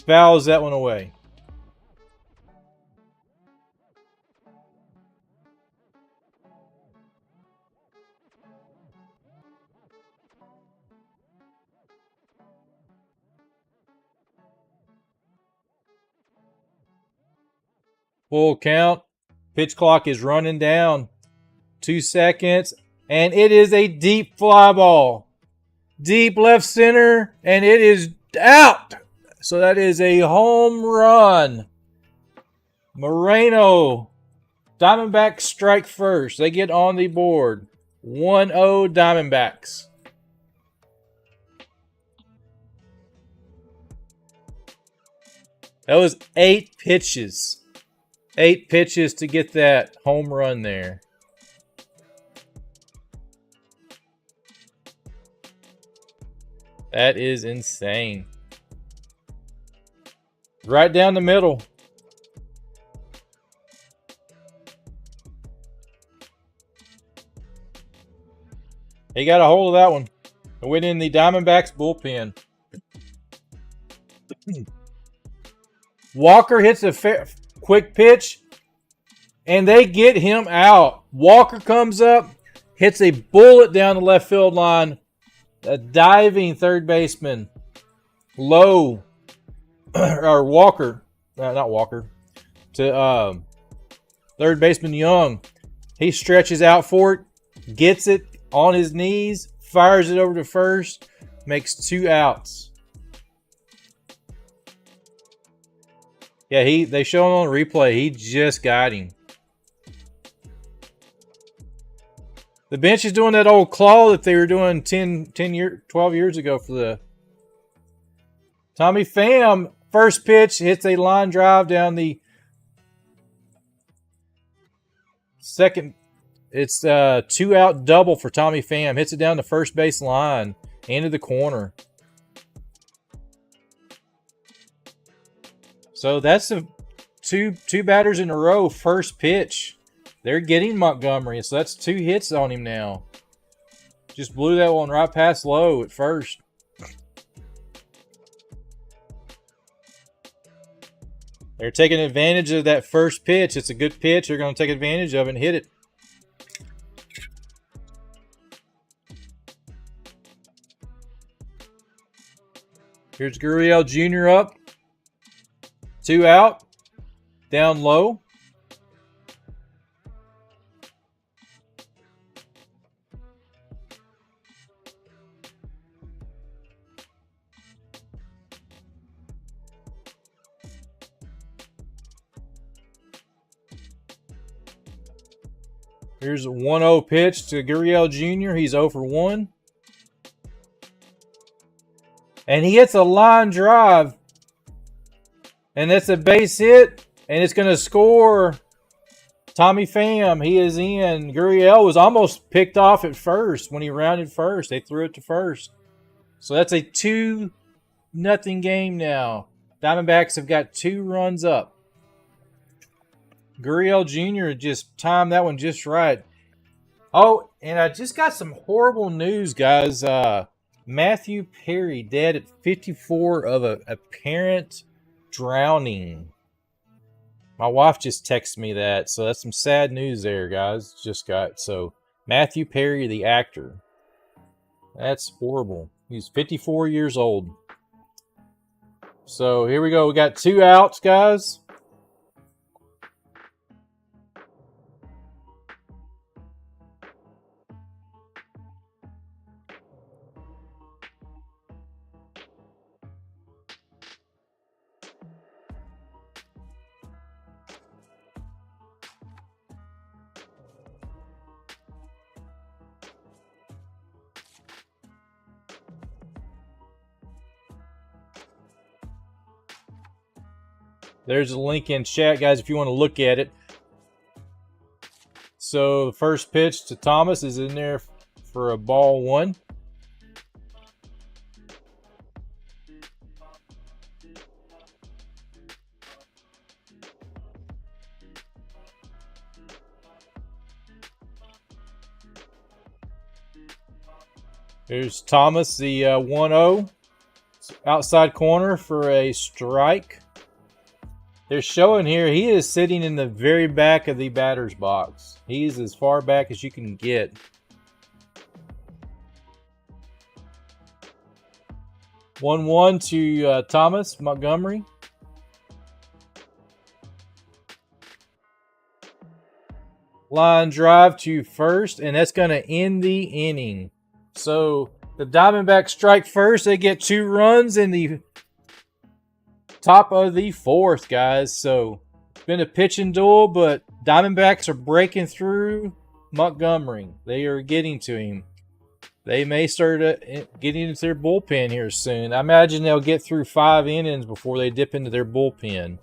Fouls that one away. Full count. Pitch clock is running down. 2 seconds. And it is a deep fly ball. Deep left center. And it is out. So that is a home run. Moreno. Diamondbacks strike first. They get on the board. 1-0 Diamondbacks. That was 8 pitches. 8 pitches to get that home run there. That is insane. Right down the middle. He got a hold of that one. It went in the Diamondbacks bullpen. Walker hits a quick pitch, and they get him out. Walker comes up, hits a bullet down the left field line. A diving third baseman, Lowe, or Walker, not Walker, to third baseman Young. He stretches out for it, gets it on his knees, fires it over to first, makes 2 outs. Yeah, they show him on replay. He just got him. The bench is doing that old claw that they were doing 12 years ago for the Tommy Pham. First pitch hits a line drive down the second. It's a 2-out double for Tommy Pham. Hits it down the first base line into the corner. So that's the two batters in a row. First pitch. They're getting Montgomery. So that's 2 hits on him now. Just blew that one right past Lowe at first. They're taking advantage of that first pitch. It's a good pitch. They're going to take advantage of it and hit it. Here's Gurriel Jr. up. 2 out. Down low. Here's a 1-0 pitch to Gurriel Jr. He's 0 for 1. And he hits a line drive. And that's a base hit. And it's going to score Tommy Pham. He is in. Gurriel was almost picked off at first when he rounded first. They threw it to first. So that's a 2-0 game now. Diamondbacks have got 2 runs up. Gurriel Jr. just timed that one just right. Oh, and I just got some horrible news, guys. Matthew Perry dead at 54 of a apparent drowning. My wife just texted me that, so that's some sad news there, guys. Just got so Matthew Perry, the actor. That's horrible. He's 54 years old. So here we go. We got 2 outs, guys. There's a link in chat, guys, if you want to look at it. So the first pitch to Thomas is in there for a ball 1. Here's Thomas, the 1-0. Outside corner for a strike. They're showing here he is sitting in the very back of the batter's box. He's as far back as you can get. One to Thomas Montgomery. Line drive to first, and that's going to end the inning. So the Diamondbacks strike first. They get 2 runs in the top of the 4th, guys. So it's been a pitching duel, but Diamondbacks are breaking through Montgomery. They are getting to him. They may start getting into their bullpen here soon. I imagine they'll get through 5 innings before they dip into their bullpen.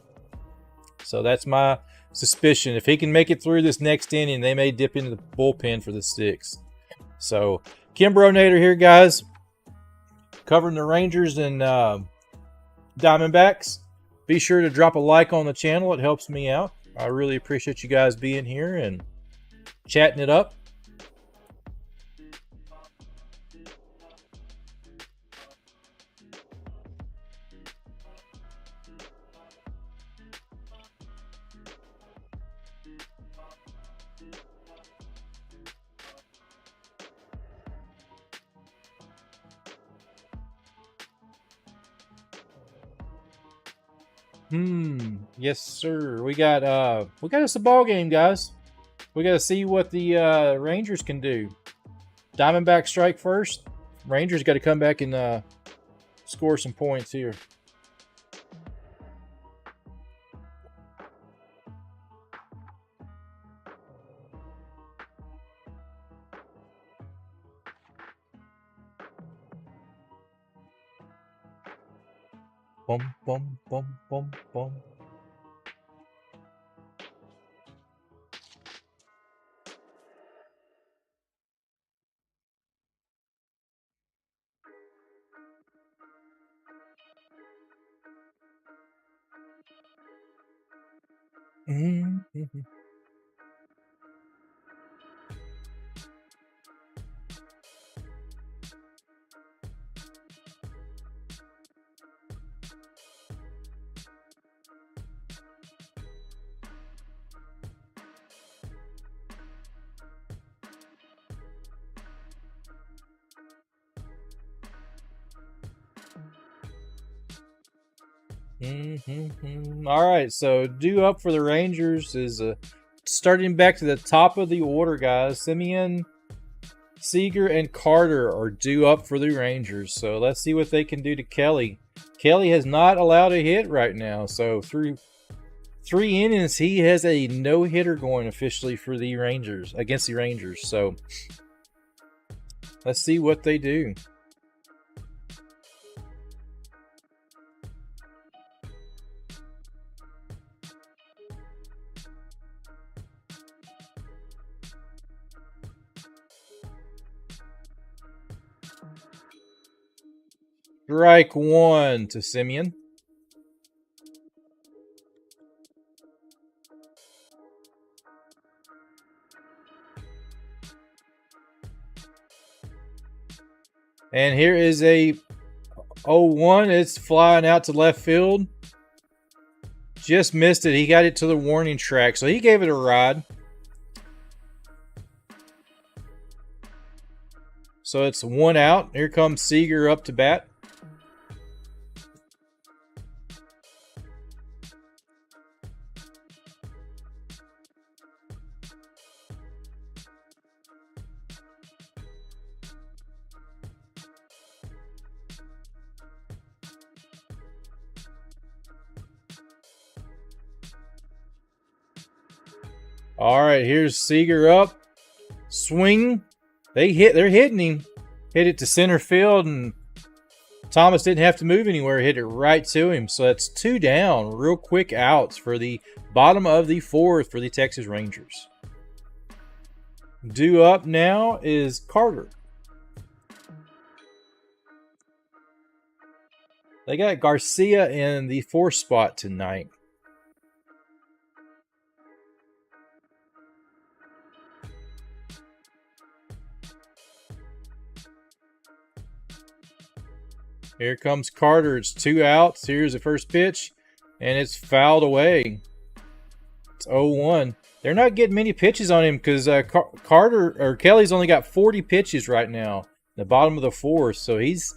So that's my suspicion. If he can make it through this next inning, they may dip into the bullpen for the 6th. So KimbroNator here, guys. covering the Rangers and Diamondbacks. Be sure to drop a like on the channel. It helps me out. I really appreciate you guys being here and chatting it up. Yes, sir. We got us a ball game, guys. We got to see what the Rangers can do. Diamondback strike first. Rangers got to come back and score some points here. Bum, bum, bum, bum, bum. Mm-hmm. All right, so due up for the Rangers is starting back to the top of the order, guys. Simeon, Seager, and Carter are due up for the Rangers. So let's see what they can do to Kelly. Kelly has not allowed a hit right now. So through 3 innings, he has a no-hitter going officially for the Rangers, against the Rangers. So let's see what they do. Strike 1 to Simeon. And here is a 0-1. It's flying out to left field. Just missed it. He got it to the warning track, so he gave it a ride. So it's 1 out. Here comes Seager up to bat. All right, here's Seager up. Swing. They're hitting him. Hit it to center field, and Thomas didn't have to move anywhere. Hit it right to him. So that's 2 down. Real quick outs for the bottom of the 4th for the Texas Rangers. Due up now is Carter. They got Garcia in the 4th spot tonight. Here comes Carter. It's 2 outs. Here's the first pitch, and it's fouled away. It's 0-1. They're not getting many pitches on him because Kelly's only got 40 pitches right now, the bottom of the 4th. So he's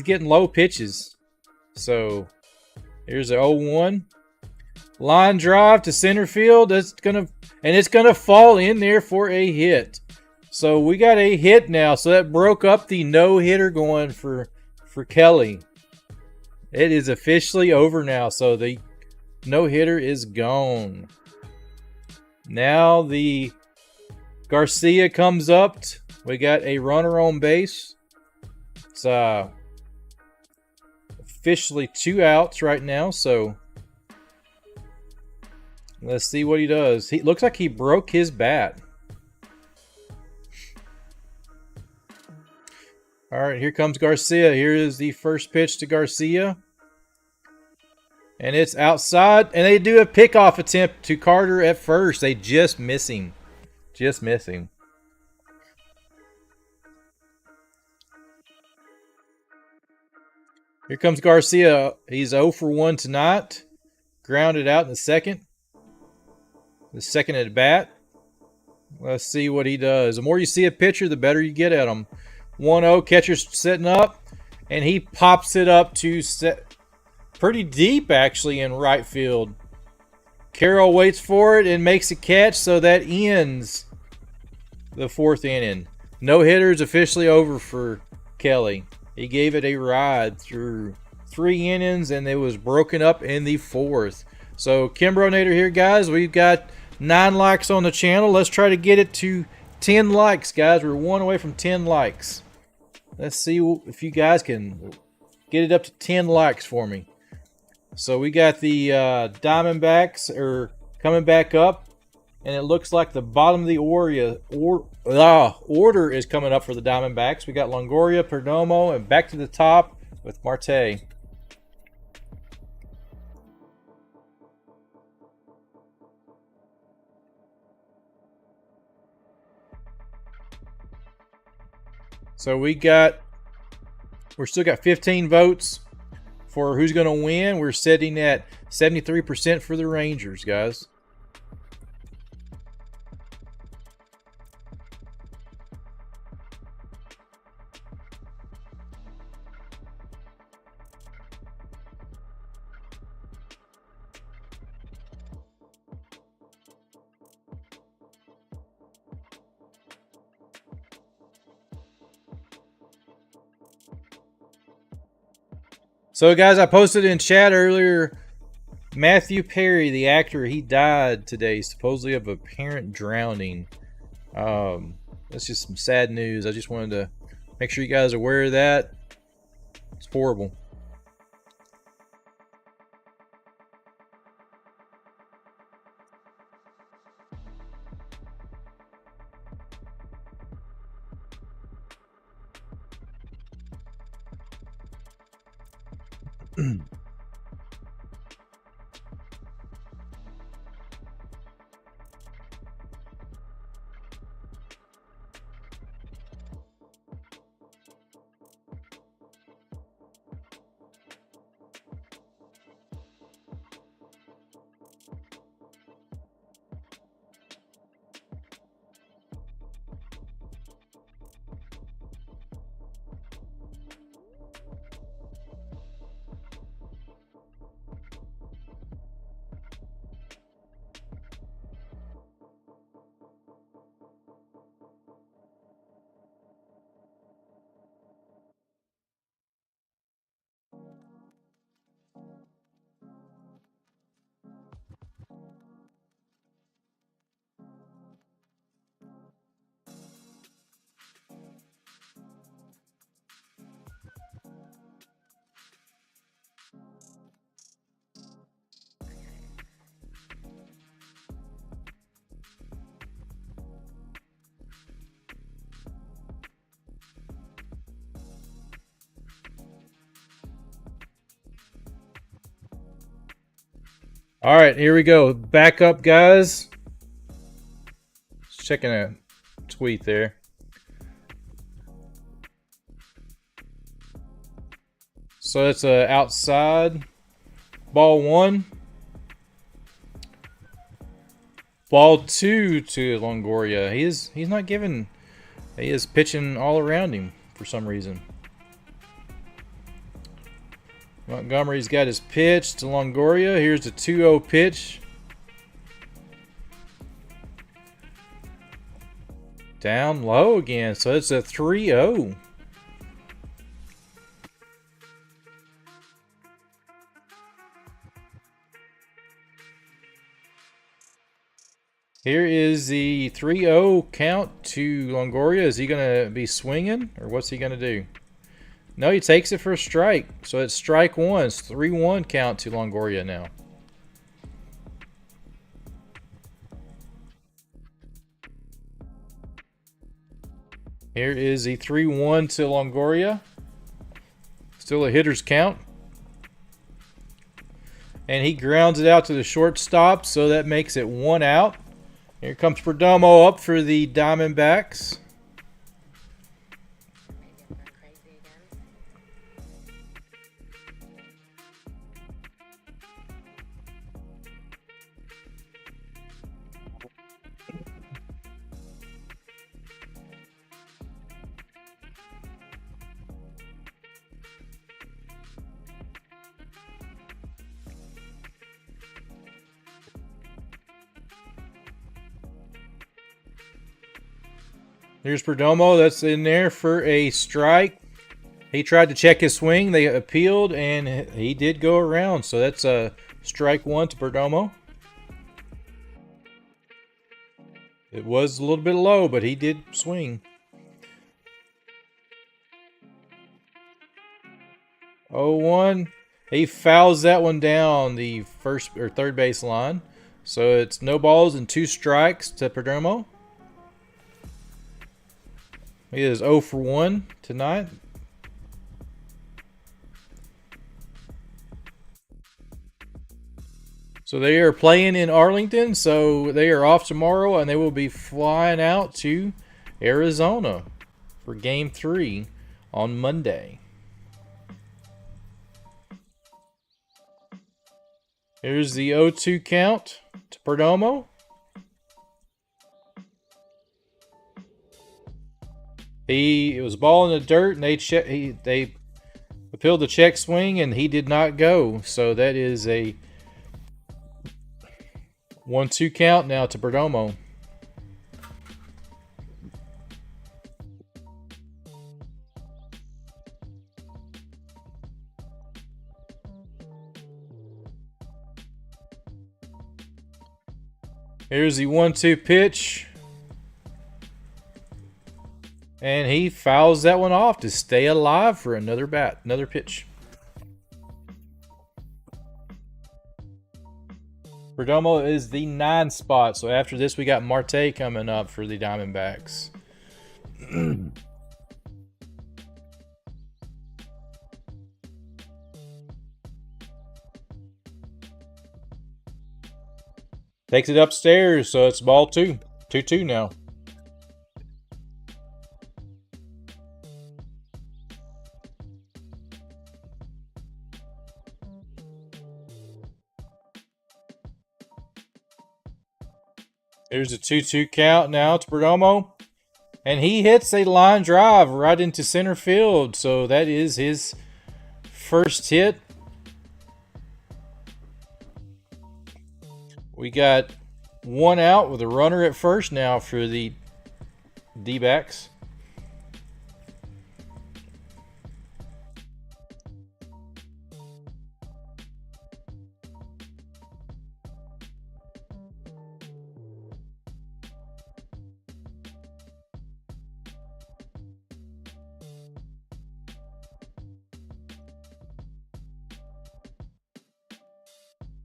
getting low pitches. So here's a 0-1. Line drive to center field. It's gonna fall in there for a hit. So we got a hit now. So that broke up the no-hitter going for Kelly. It is officially over now. So the no-hitter is gone. Now the Garcia comes up. We got a runner on base. It's officially 2 outs right now. So let's see what he does. He looks like he broke his bat. All right, here comes Garcia. Here is the first pitch to Garcia. And it's outside. And they do a pickoff attempt to Carter at first. They just miss him. Just miss him. Here comes Garcia. He's 0 for 1 tonight. Grounded out in the second. The second at bat. Let's see what he does. The more you see a pitcher, the better you get at him. 1-0, catcher's setting up. And he pops it up to pretty deep, actually, in right field. Carroll waits for it and makes a catch, so that ends the fourth inning. No hitters officially over for Kelly. He gave it a ride through 3 innings, and it was broken up in the fourth. So, KimbroNator here, guys. We've got 9 likes on the channel. Let's try to get it to 10 likes, guys. We're 1 away from 10 likes. Let's see if you guys can get it up to 10 likes for me. So we got the Diamondbacks are coming back up, and it looks like the bottom of the order is coming up for the Diamondbacks. We got Longoria, Perdomo, and back to the top with Marte. So we're still got 15 votes for who's going to win. We're sitting at 73% for the Rangers, guys. So, guys, I posted in chat earlier, Matthew Perry, the actor, he died today, supposedly of apparent drowning. That's just some sad news. I just wanted to make sure you guys are aware of that. It's horrible. All right, here we go. Back up, guys. Just checking a tweet there. So it's a outside. Ball 1. Ball 2 to Longoria. He's not giving. He is pitching all around him for some reason. Montgomery's got his pitch to Longoria. Here's the 2-0 pitch. Down low again. So it's a 3-0. Here is the 3-0 count to Longoria. Is he going to be swinging, or what's he going to do? No, he takes it for a strike. So it's strike 1. It's 3-1 count to Longoria now. Here is the 3-1 to Longoria. Still a hitter's count. And he grounds it out to the shortstop, so that makes it 1 out. Here comes Perdomo up for the Diamondbacks. Here's Perdomo. That's in there for a strike. He tried to check his swing. They appealed, and he did go around. So that's a strike 1 to Perdomo. It was a little bit low, but he did swing. 0-1. He fouls that one down the first or third base line. So it's no balls and 2 strikes to Perdomo. He is 0 for 1 tonight. So they are playing in Arlington, so they are off tomorrow, and they will be flying out to Arizona for Game 3 on Monday. Here's the 0-2 count to Perdomo. It was ball in the dirt, and they appealed the check swing, and he did not go. So that is a 1-2 count now to Perdomo. Here's the 1-2 pitch. And he fouls that one off to stay alive for another pitch. Perdomo is the 9 spot. So after this, we got Marte coming up for the Diamondbacks. Takes it upstairs, so it's ball 2. 2-2 now. There's a 2-2 count now to Perdomo. And he hits a line drive right into center field. So that is his first hit. We got 1 out with a runner at first now for the Dbacks.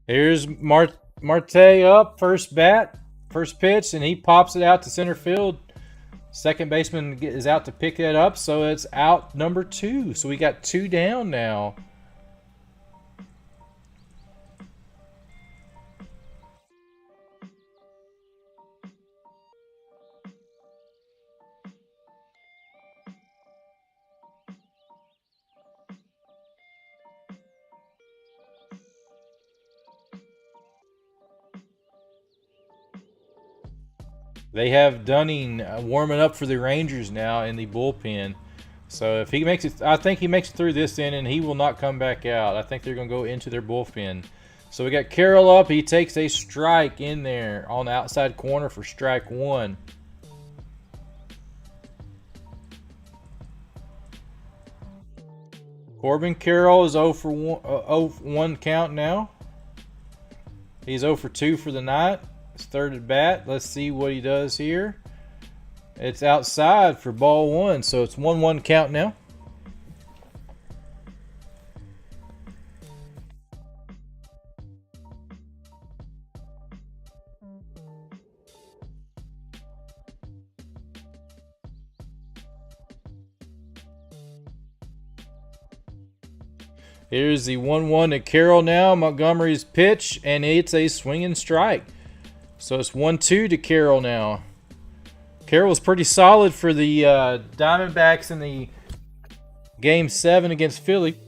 Here's Marte up, first pitch, and he pops it out to center field. Second baseman is out to pick that up, so it's out number 2. So we got 2 down now. They have Dunning warming up for the Rangers now in the bullpen. So if he makes it, I think he makes it through this inning, he will not come back out. I think they're going to go into their bullpen. So we got Carroll up. He takes a strike in there on the outside corner for strike 1. Corbin Carroll is 0 for 1 count now. He's 0 for 2 for the night. His third at bat. Let's see what he does here. It's outside for ball 1, so it's 1-1 count now. Here's the 1-1 to Carroll now. Montgomery's pitch, and it's a swinging strike. So it's 1-2 to Carroll now. Carroll was pretty solid for the Diamondbacks in the Game 7 against Philly.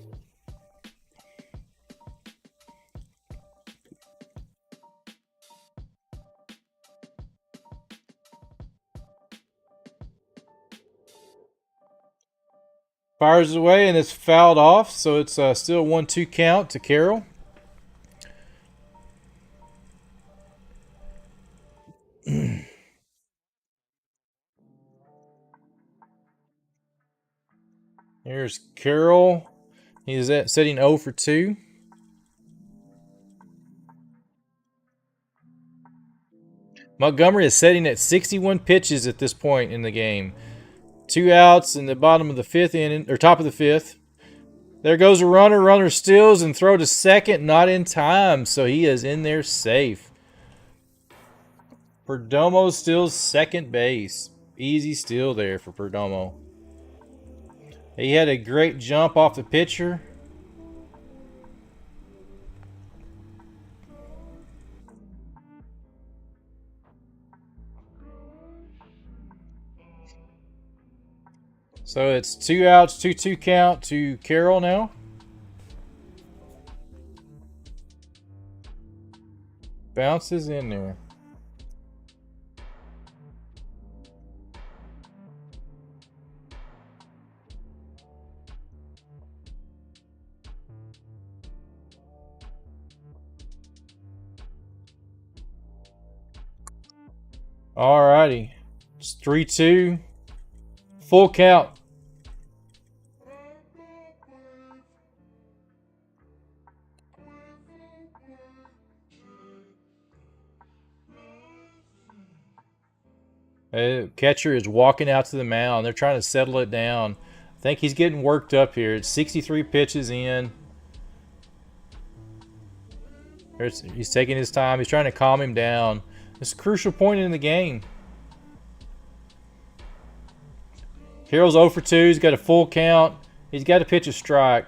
Fires away, and it's fouled off, so it's still a 1-2 count to Carroll. Here's Carroll. He's sitting 0 for 2. Montgomery is sitting at 61 pitches at this point in the game. 2 outs in the bottom of the 5th inning, or top of the 5th. There goes a runner. Runner steals and throw to second. Not in time, so he is in there safe. Perdomo steals second base. Easy steal there for Perdomo. He had a great jump off the pitcher. So it's 2 outs, 2-2 count to Carroll now. Bounces in there. Alrighty. It's 3-2. Full count. Catcher is walking out to the mound. They're trying to settle it down. I think he's getting worked up here. It's 63 pitches in. He's taking his time. He's trying to calm him down. It's a crucial point in the game. Carroll's 0 for 2. He's got a full count. He's got to pitch a strike.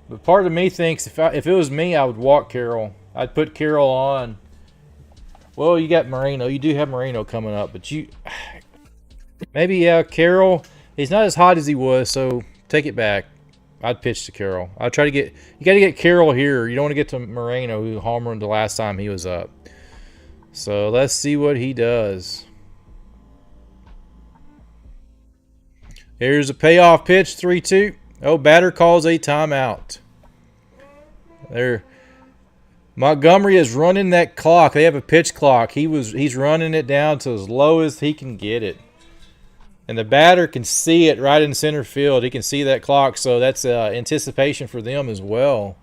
But part of me thinks if it was me, I would walk Carroll. I'd put Carroll on. Well, you got Moreno. You do have Moreno coming up, but maybe, yeah, Carroll. He's not as hot as he was, so take it back. I'd pitch to Carroll. I'd try to get. You got to get Carroll here. You don't want to get to Moreno, who homered the last time he was up. So let's see what he does. Here's a payoff pitch, 3-2. Oh, batter calls a timeout. There. Montgomery is running that clock. They have a pitch clock. He's running it down to as low as he can get it. And the batter can see it right in center field. He can see that clock, so that's anticipation for them as well.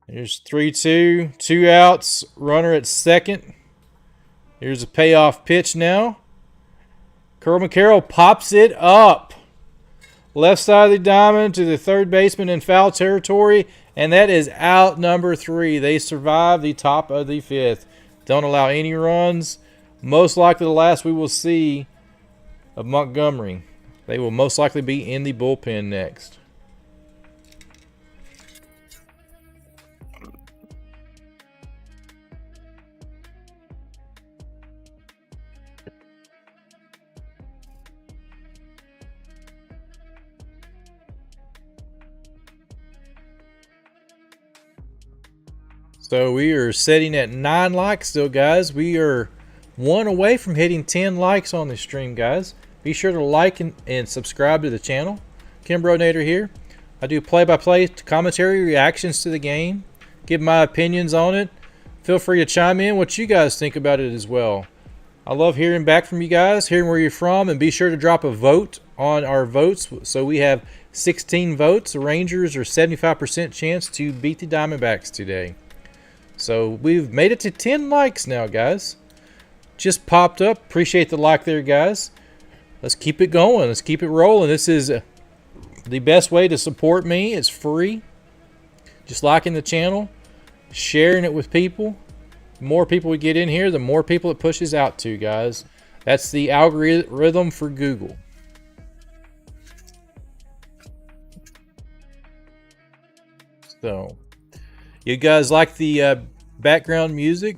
Here's 3-2. 2 outs. Runner at second. Here's a payoff pitch now. Corbin Carroll pops it up. Left side of the diamond to the third baseman in foul territory. And that is out number 3. They survive the top of the 5th. Don't allow any runs. Most likely the last we will see of Montgomery. They will most likely be in the bullpen next. So we are sitting at 9 likes still, guys. We are 1 away from hitting 10 likes on the stream, guys. Be sure to like and subscribe to the channel. KimbroNator here. I do play-by-play commentary, reactions to the game, give my opinions on it. Feel free to chime in what you guys think about it as well. I love hearing back from you guys, hearing where you're from, and be sure to drop a vote on our votes. So we have 16 votes. The Rangers are 75% chance to beat the Diamondbacks today. So we've made it to 10 likes now, guys. Just popped up. Appreciate the like there, guys. Let's keep it going. Let's keep it rolling. This is the best way to support me. It's free. Just liking the channel, sharing it with people. The more people we get in here, the more people it pushes out to, guys. That's the algorithm for Google. So, you guys like the background music?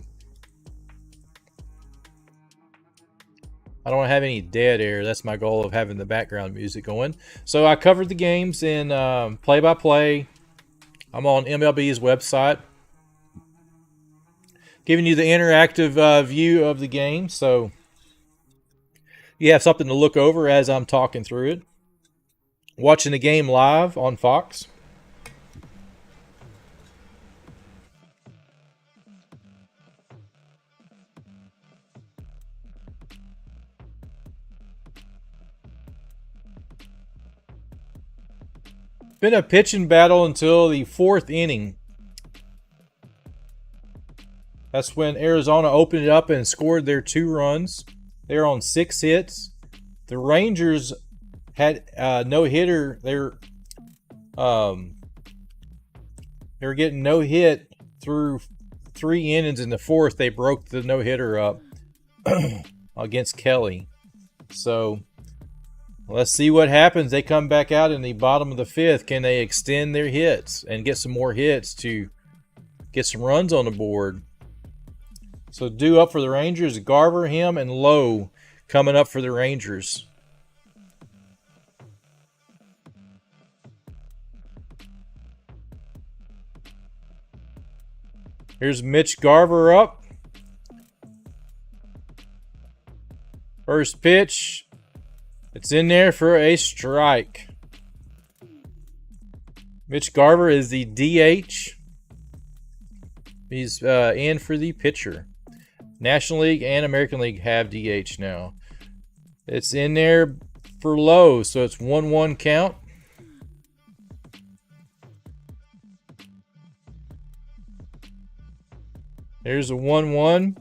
I don't have any dead air. That's my goal of having the background music going. So I covered the games in play-by-play. I'm on MLB's website, giving you the interactive view of the game. So you have something to look over as I'm talking through it. Watching the game live on Fox. Been a pitching battle until the 4th inning. That's when Arizona opened it up and scored their 2 runs. They're on 6 hits. The Rangers had no hitter. They were getting no hit through 3 innings. In the 4th, they broke the no hitter up against Kelly. So let's see what happens. They come back out in the bottom of the 5th. Can they extend their hits and get some more hits to get some runs on the board? So due up for the Rangers, Garver, him, and Lowe coming up for the Rangers. Here's Mitch Garver up. First pitch. It's in there for a strike. Mitch Garver is the DH. He's in for the pitcher. National League and American League have DH now. It's in there for Lowe, so it's 1-1 count. There's a 1-1.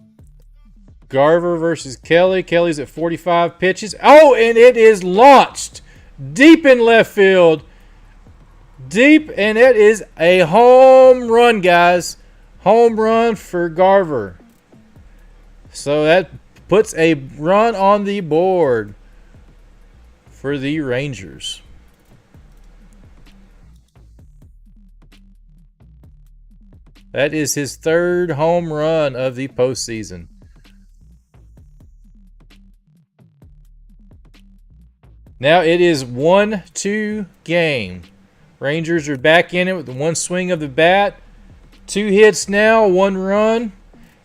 Garver versus Kelly. Kelly's at 45 pitches. Oh, and it is launched deep in left field. Deep, and it is a home run, guys. Home run for Garver. So that puts a run on the board for the Rangers. That is his 3rd home run of the postseason. Now it is 1-2 game. Rangers are back in it with the 1 swing of the bat. 2 hits now, 1 run.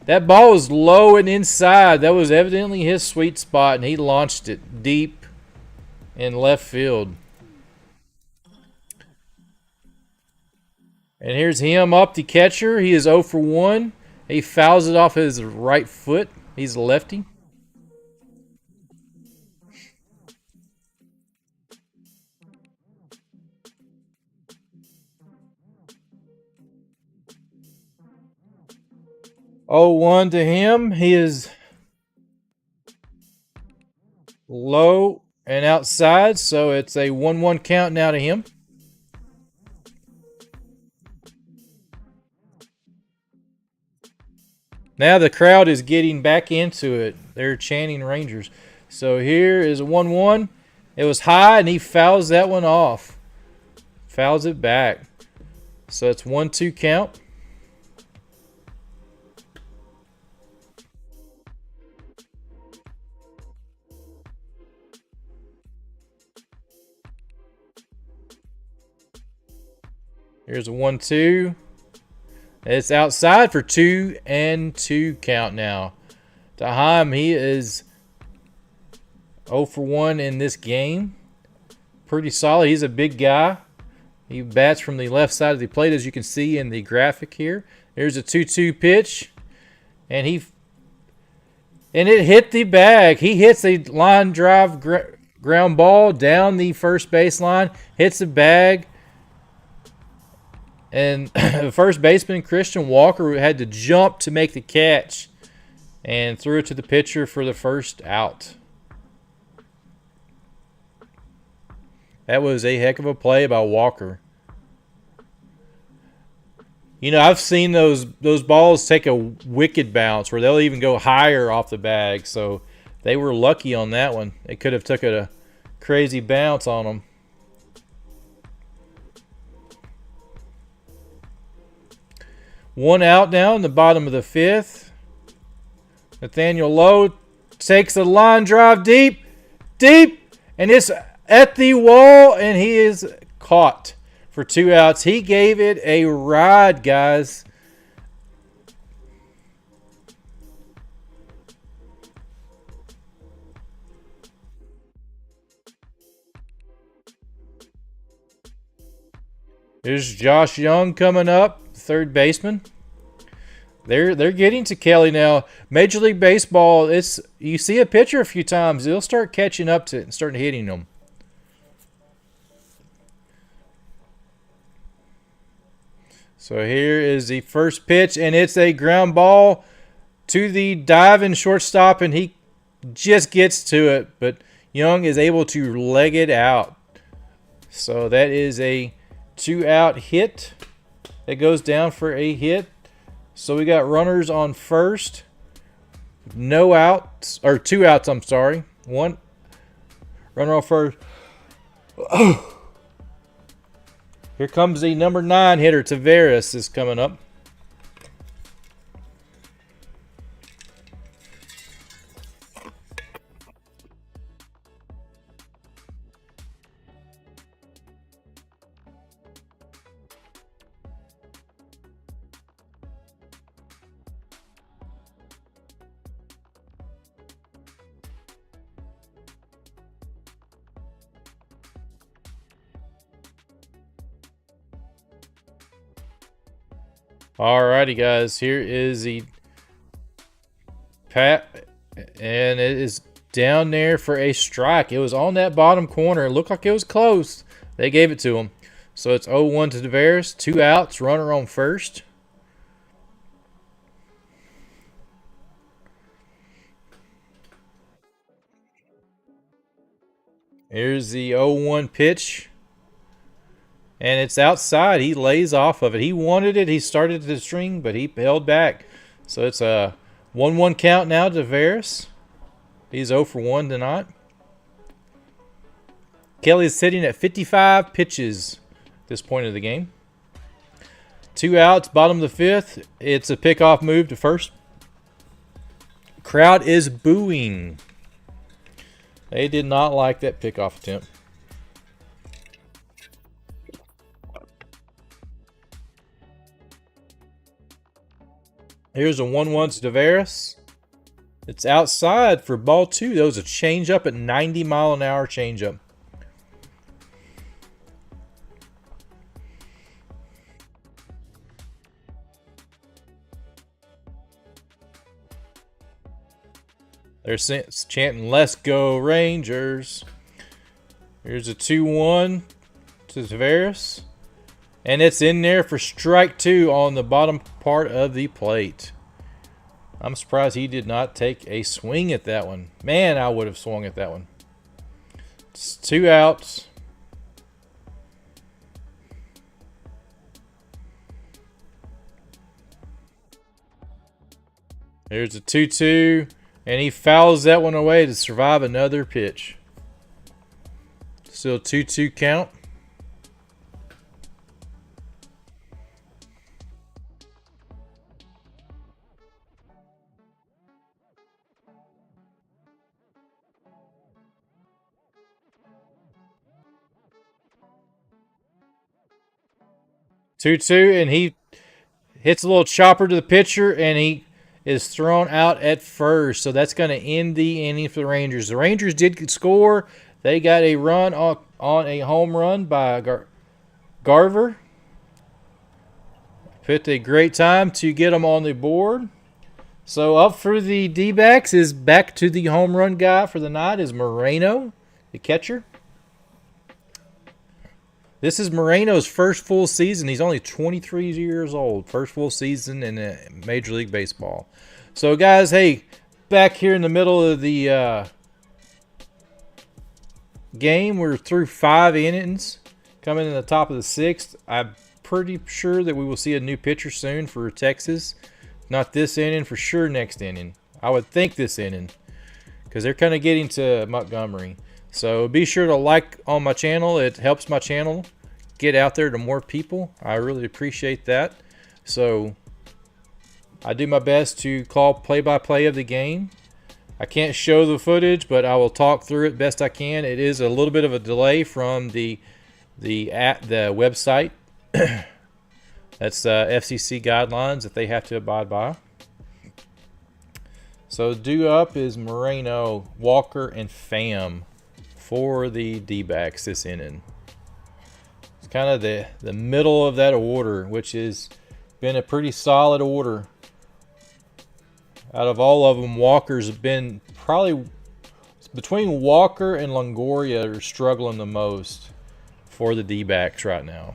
That ball was low and inside. That was evidently his sweet spot, and he launched it deep in left field. And here's him up, the catcher. He is 0 for 1. He fouls it off his right foot. He's a lefty. Oh, 1 to him. He is low and outside, so it's a 1-1 count now to him. Now the crowd is getting back into it. They're chanting Rangers. So here is a 1-1. It was high, and he fouls that one off. Fouls it back. So it's 1-2 count. Here's a 1-2. It's outside for 2-2 count now. To Heim, he is 0 for 1 in this game. Pretty solid. He's a big guy. He bats from the left side of the plate, as you can see in the graphic here. There's a 2-2 pitch. And it hit the bag. He hits a line drive ground ball down the first baseline. Hits the bag. And the first baseman, Christian Walker, had to jump to make the catch and threw it to the pitcher for the first out. That was a heck of a play by Walker. You know, I've seen those balls take a wicked bounce where they'll even go higher off the bag. So they were lucky on that one. They could have took a crazy bounce on them. One out now in the bottom of the 5th. Nathaniel Lowe takes a line drive deep, and it's at the wall, and he is caught for 2 outs. He gave it a ride, guys. Here's Josh Young coming up, third baseman. They're getting to Kelly now. Major League Baseball, you see a pitcher a few times, they'll start catching up to it and starting hitting them. So here is the first pitch, and it's a ground ball to the diving shortstop, and he just gets to it, but Young is able to leg it out. So that is a 2-out hit. That goes down for a hit. So we got runners on first. No outs, or 2 outs, I'm sorry. 1 runner on first. Here comes the number 9 hitter. Tavares is coming up. Alrighty, guys. Here is the pat, and it is down there for a strike. It was on that bottom corner. It looked like it was close. They gave it to him. So it's 0-1 to Tavares. 2 outs. Runner on first. Here's the 0-1 pitch. And it's outside. He lays off of it. He wanted it. He started the string, but he held back. So it's a 1-1 count now to Tavares. He's 0 for 1 tonight. Kelly is sitting at 55 pitches at this point of the game. 2 outs, bottom of the 5th. It's a pickoff move to first. Crowd is booing. They did not like that pickoff attempt. Here's a 1-1 to Tavares. It's outside for ball 2. That was a changeup at 90-mile-an-hour changeup. They're chanting, "Let's go Rangers." Here's a 2-1 to Tavares. And it's in there for strike 2 on the bottom part of the plate. I'm surprised he did not take a swing at that one. Man, I would have swung at that one. It's 2 outs. There's a 2-2. And he fouls that one away to survive another pitch. Still 2-2 count. And he hits a little chopper to the pitcher, and he is thrown out at first. So that's going to end the inning for the Rangers. The Rangers did score. They got a run on a home run by Garver. Picked a great time to get them on the board. So up for the D-backs is back to the home run guy for the night is Moreno, the catcher. This is Moreno's first full season. He's only 23 years old. First full season in Major League Baseball. So, guys, hey, back here in the middle of the game, we're through 5 innings. Coming in the top of the 6th. I'm pretty sure that we will see a new pitcher soon for Texas. Not this inning, for sure next inning. I would think this inning, because they're kind of getting to Montgomery. So be sure to like on my channel. It helps my channel get out there to more people. I really appreciate that. So I do my best to call play-by-play of the game. I can't show the footage, but I will talk through it best I can. It is a little bit of a delay from the website. That's FCC guidelines that they have to abide by. So due up is Moreno, Walker, and Pham for the D-backs this inning. It's kind of the middle of that order, which has been a pretty solid order. Out of all of them, Walker's been probably between Walker and Longoria are struggling the most for the D-backs right now.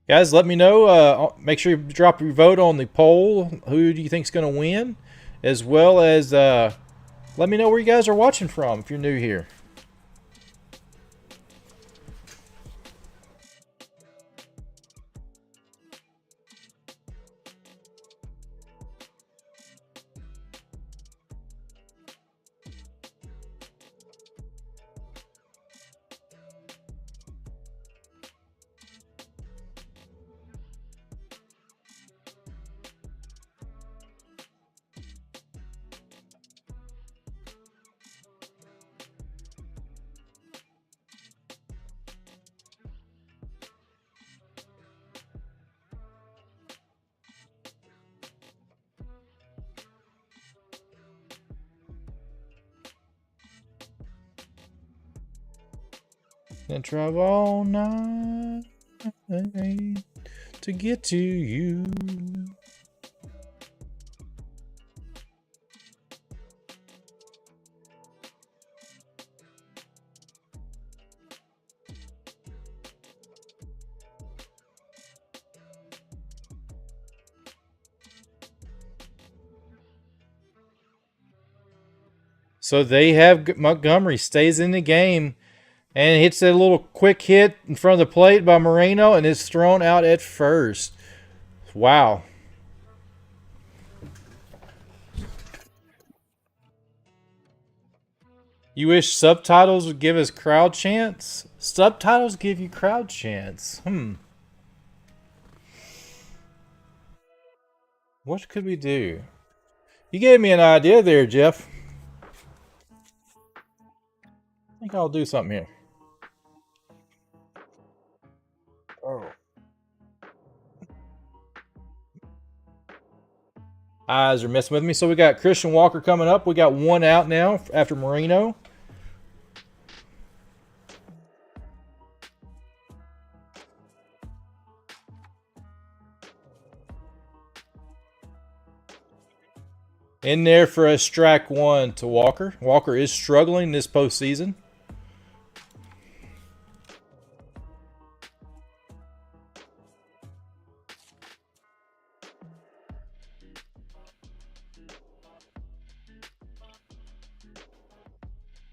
Guys, let me know. Make sure you drop your vote on the poll. Who do you think is going to win? As well as let me know where you guys are watching from if you're new here. And drive all night to get to you. So they have Montgomery stays in the game. And hits a little quick hit in front of the plate by Moreno and is thrown out at first. Wow. You wish subtitles would give us crowd chants? Subtitles give you crowd chants. What could we do? You gave me an idea there, Jeff. I think I'll do something here. Oh. Eyes are messing with me. So we got Christian Walker coming up. We got one out now after Moreno. In there for a strike one to Walker. Walker is struggling this postseason.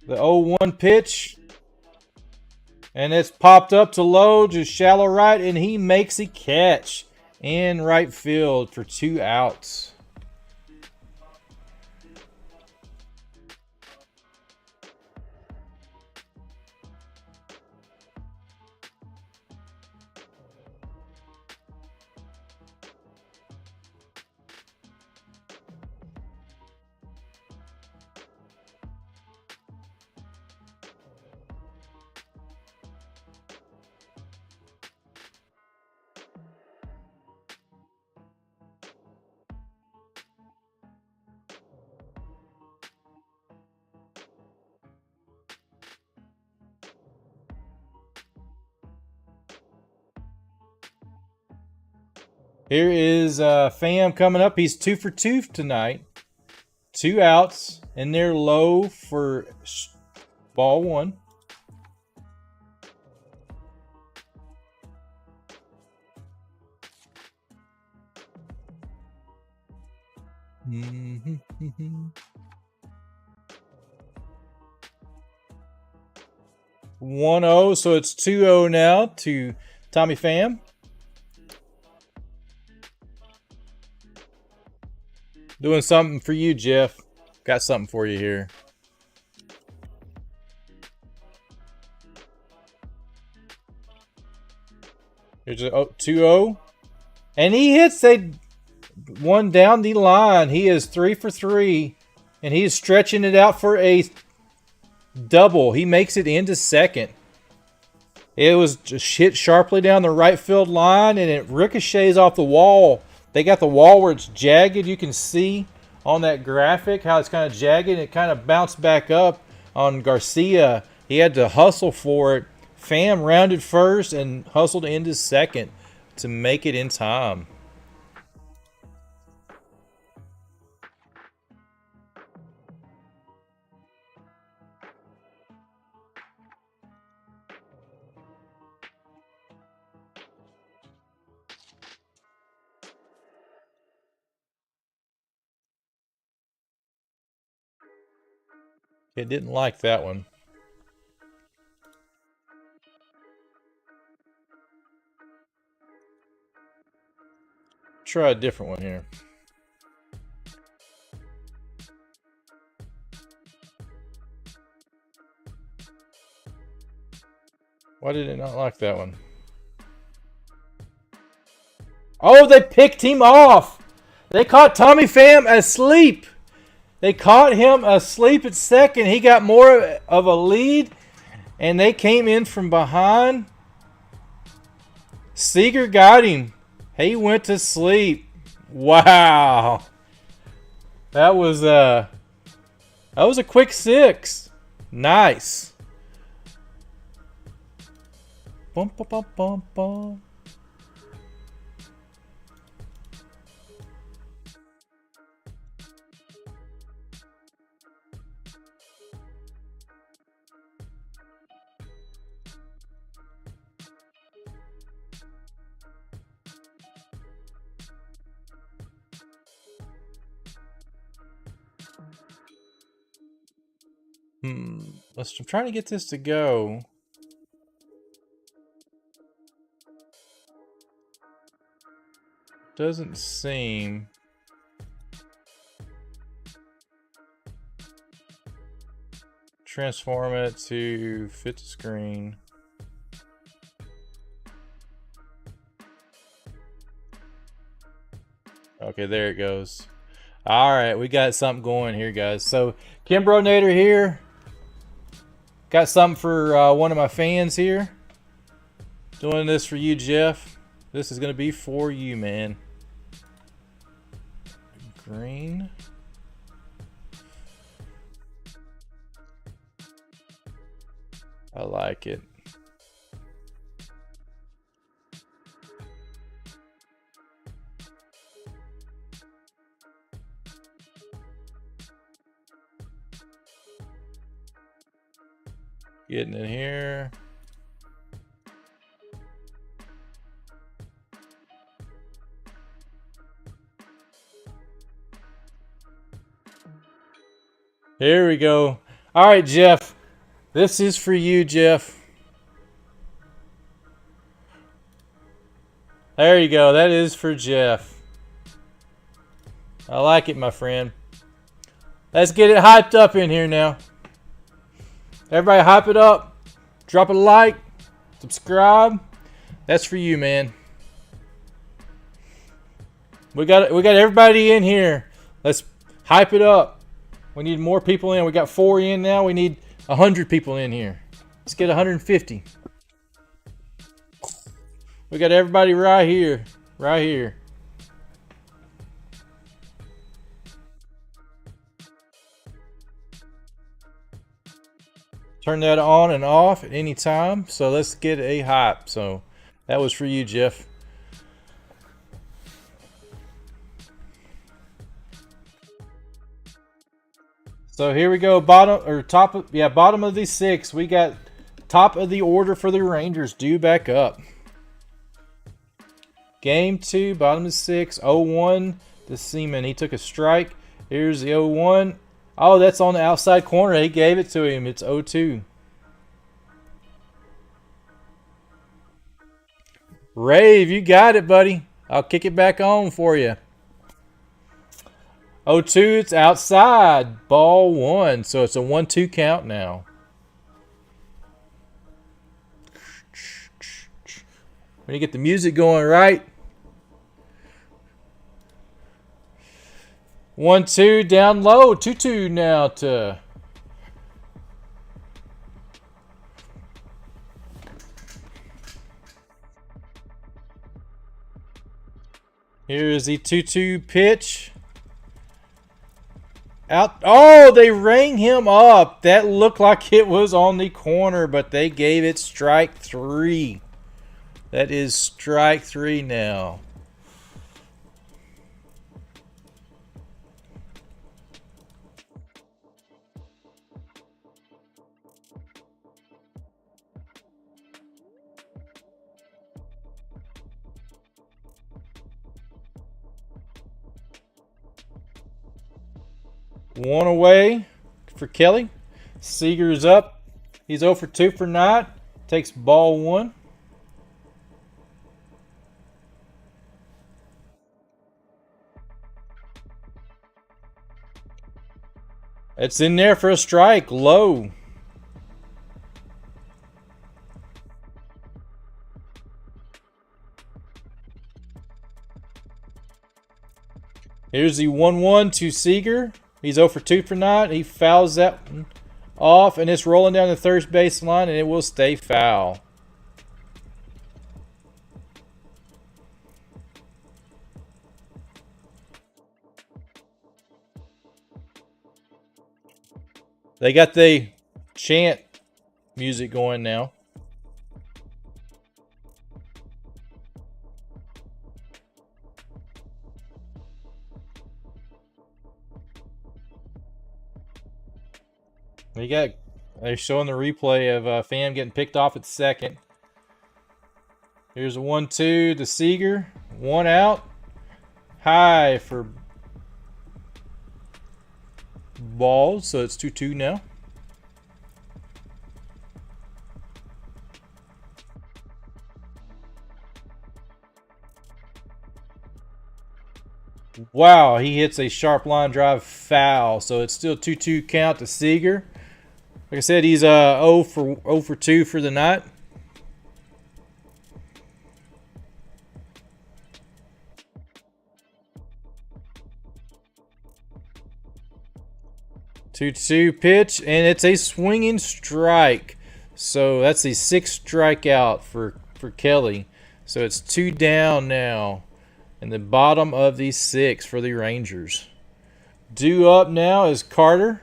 The 0-1 pitch. And it's popped up to low, just shallow right, and he makes a catch in right field for 2 outs. Here is Pham coming up. He's 2 for 2 tonight. 2 outs, and they're low for ball one. Mm-hmm. 1-0, so it's 2-0 now to Tommy Pham. Doing something for you, Jeff. Got something for you here. Here's a 2-0. And he hits a one down the line. He is 3 for 3. And he is stretching it out for a double. He makes it into second. It was just hit sharply down the right field line, and it ricochets off the wall. They got the wall where it's jagged. You can see on that graphic how it's kind of jagged. It kind of bounced back up on Garcia. He had to hustle for it. Pham rounded first and hustled into second to make it in time. It didn't like that one. Try a different one here. Why did it not like that one? Oh, they picked him off. They caught Tommy Pham asleep. They caught him asleep at second. He got more of a lead, and they came in from behind. Seager got him. He went to sleep. Wow. That was a quick 6. Nice. Bum, bum, bum, bum, bum. I'm trying to get this to go. Doesn't seem. Transform it to fit the screen. Okay, there it goes. All right, we got something going here, guys. So, KimbroNator here. Got something for one of my fans here. Doing this for you, Jeff. This is going to be for you, man. Green. I like it. Getting in here. Here we go. All right, Jeff. This is for you, Jeff. There you go. That is for Jeff. I like it, my friend. Let's get it hyped up in here now. Everybody hype it up. Drop a like. Subscribe. That's for you, man. We got everybody in here. Let's hype it up. We need more people in. We got 4 in now. We need 100 people in here. Let's get 150. We got everybody right here. Right here. Turn that on and off at any time. So let's get a hype. So that was for you, Jeff. So here we go. Bottom of the 6. We got top of the order for the Rangers due back up. Game 2, bottom of 6, 0-1. The Seaman, he took a strike. Here's the 0-1. Oh, that's on the outside corner. He gave it to him. It's 0-2. Rave, you got it, buddy. I'll kick it back on for you. 0-2, it's outside. Ball 1. So it's a 1-2 count now. When you get the music going right. 1-2 down low. 2-2 now to here is the 2-2 pitch. Out. Oh, they rang him up. That looked like it was on the corner, but they gave it strike 3. That is strike 3 now. One away for Kelly. Seager's up. He's 0 for 2 for Knott. Takes ball 1. It's in there for a strike. Low. Here's the 1-1 to Seager. He's 0 for 2 for Knott. He fouls that one off, and it's rolling down the third base line, and it will stay foul. They got the chant music going now. They're showing the replay of Pham getting picked off at second. Here's a 1-2 to Seager. 1 out. High for balls, so it's 2-2 now. Wow, he hits a sharp line drive foul, so it's still 2-2 count to Seager. Like I said, he's 0 for 2 for the night. Two pitch, and it's a swinging strike. So that's the 6th strikeout for Kelly. So it's 2 down now. In the bottom of the 6 for the Rangers. Due up now is Carter.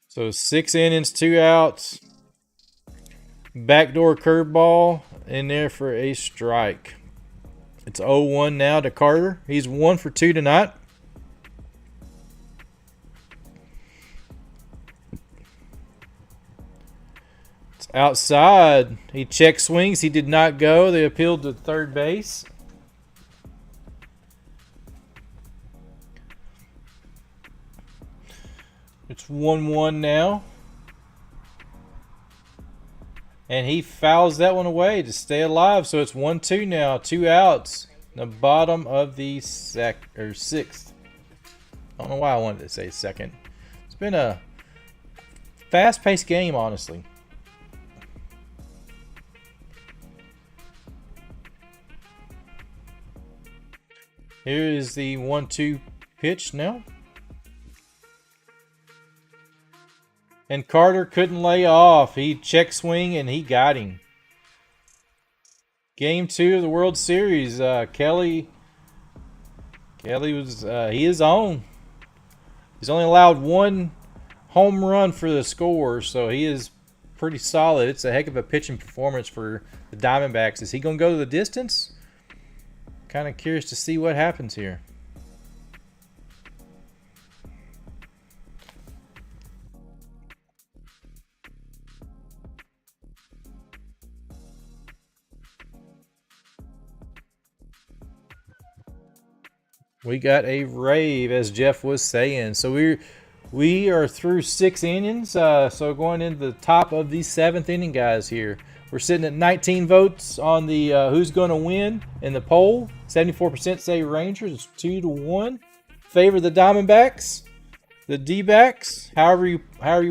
So 6 innings, 2 outs. Backdoor curveball in there for a strike. It's 0-1 now to Carter. He's 1 for 2 tonight. It's outside. He check swings. He did not go. They appealed to third base. It's 1-1 now. And he fouls that one away to stay alive. So it's 1-2 now. 2 outs. The bottom of the 6th. I don't know why I wanted to say second. It's been a fast-paced game, honestly. Here is the 1-2 pitch now. And Carter couldn't lay off. He check swing and he got him. Game 2 of the World Series. Kelly was he is on. He's only allowed 1 home run for the score, so he is pretty solid. It's a heck of a pitching performance for the Diamondbacks. Is he going to go to the distance? Kind of curious to see what happens here. We got a rave, as Jeff was saying. So we are through 6 innings. So going into the top of the 7th inning, guys. Here We're sitting at 19 votes on the who's going to win in the poll. 74% say Rangers. It's 2-1. Favor the Diamondbacks, the Dbacks, however you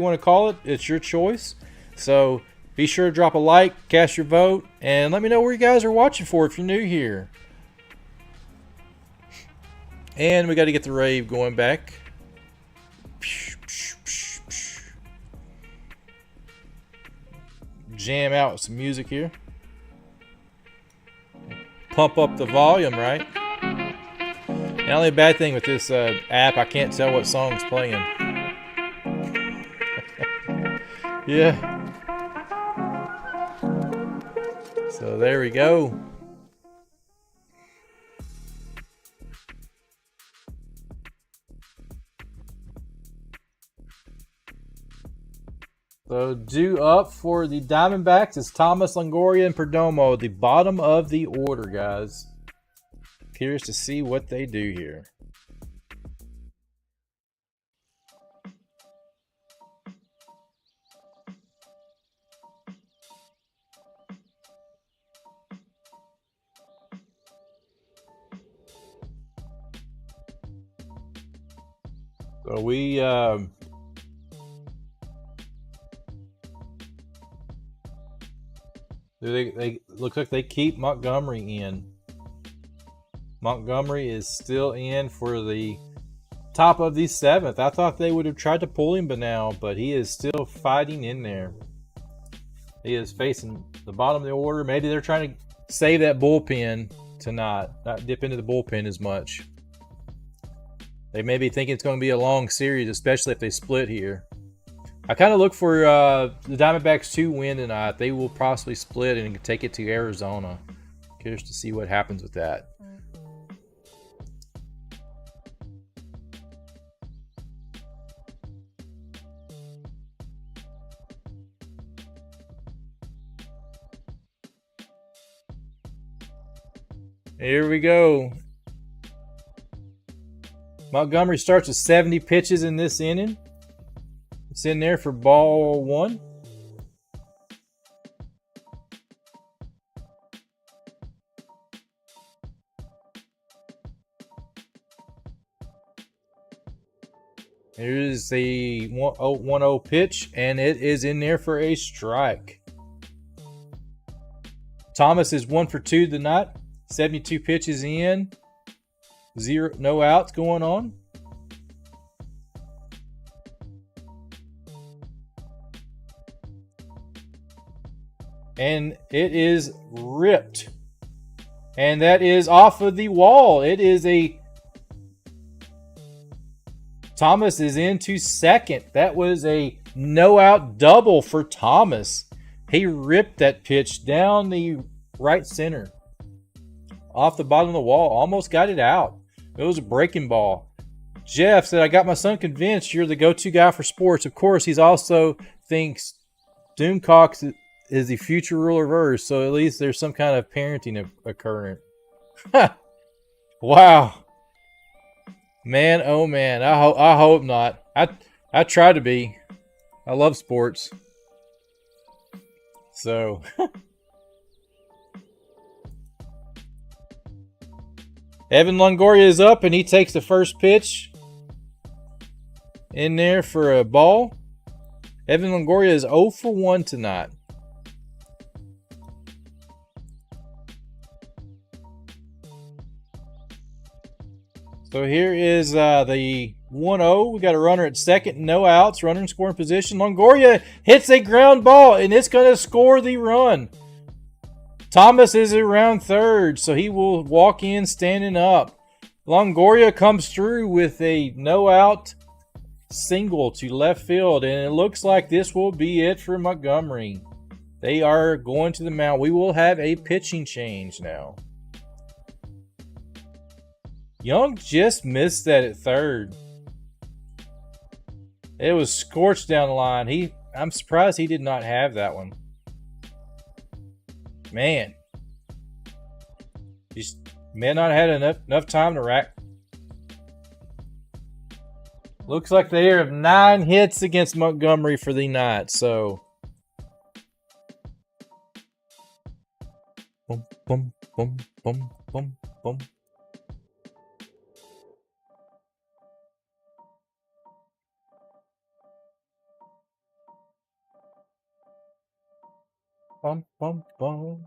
want to call it. It's your choice. So be sure to drop a like, cast your vote, and let me know where you guys are watching for if you're new here. And we got to get the rave going back. Jam out with some music here. Pump up the volume, right? The only bad thing with this app, I can't tell what song's playing. Yeah. So there we go. So due up for the Diamondbacks is Thomas, Longoria, and Perdomo, the bottom of the order, guys. Curious to see what they do here. So we they looks like they keep Montgomery in. Montgomery is still in for the top of the 7th. I thought they would have tried to pull him by now, but he is still fighting in there. He is facing the bottom of the order. Maybe they're trying to save that bullpen to not dip into the bullpen as much. They may be thinking it's going to be a long series, especially if they split here. I kind of look for the Diamondbacks to win tonight. They will possibly split and take it to Arizona. Curious to see what happens with that. Here we go. Montgomery starts with 70 pitches in this inning. It's in there for ball 1. Here's the 1-0 pitch, and it is in there for a strike. Thomas is 1 for 2 tonight. 72 pitches in. No outs going on. And it is ripped. And that is off of the wall. It is a... Thomas is into second. That was a no-out double for Thomas. He ripped that pitch down the right center. Off the bottom of the wall. Almost got it out. It was a breaking ball. Jeff said, I got my son convinced you're the go-to guy for sports. Of course, he's also thinks Doomcox is the future ruler of Earth, so at least there's some kind of parenting occurring. Wow. Man, oh man. I hope not. I try to be. I love sports. So... Evan Longoria is up, and he takes the first pitch in there for a ball. Evan Longoria is 0 for 1 tonight. So here is the 1-0. We got a runner at second, no outs, runner in scoring position. Longoria hits a ground ball, and it's going to score the run. Thomas is around third, so he will walk in standing up. Longoria comes through with a no-out single to left field, and it looks like this will be it for Montgomery. They are going to the mound. We will have a pitching change now. Young just missed that at third. It was scorched down the line. I'm surprised he did not have that one. Man. He may not have had enough time to rack. Looks like they have 9 hits against Montgomery for the night. So Boom, boom, boom, boom, boom, boom. Bum, bum, bum.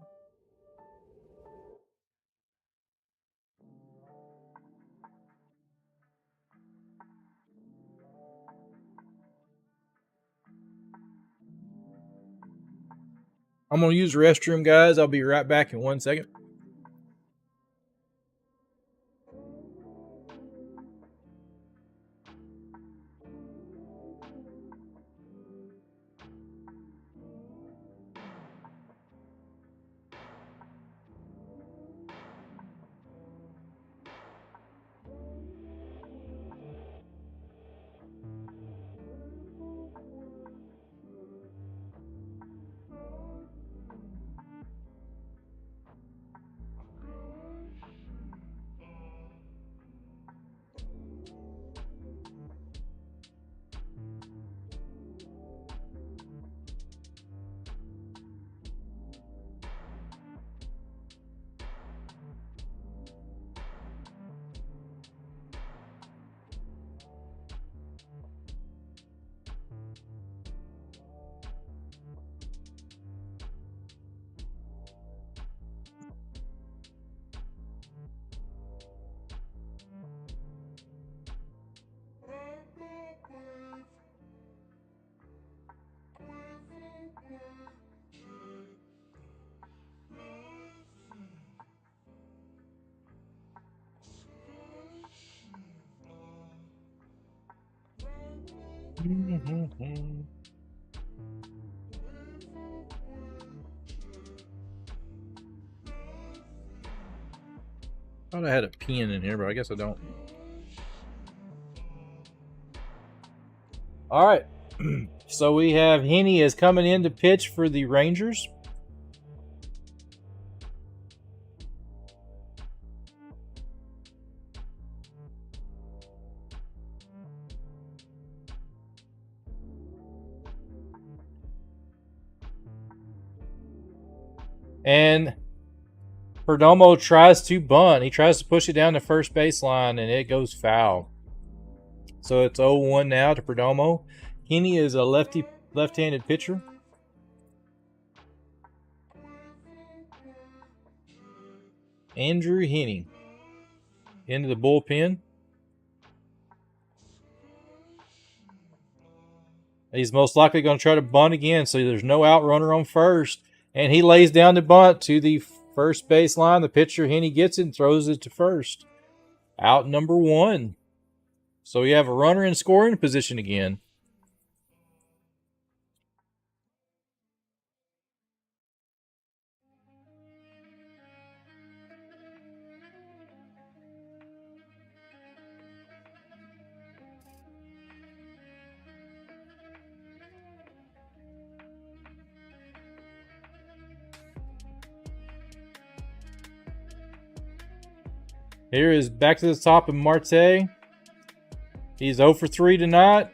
I'm going to use the restroom, guys. I'll be right back in 1 second. Thought I had a pen in here, but I guess I don't. All right. So we have Henny is coming in to pitch for the Rangers. And Perdomo tries to bunt. He tries to push it down the first baseline, and it goes foul. So it's 0-1 now to Perdomo. Henny is a left-handed pitcher. Andrew Henny into the bullpen. He's most likely going to try to bunt again, so there's no out runner on first. And he lays down the bunt to the first baseline. The pitcher, Henny, gets it and throws it to first. Out number 1. So we have a runner in scoring position again. Here is back to the top of Marte. He's 0 for 3 tonight.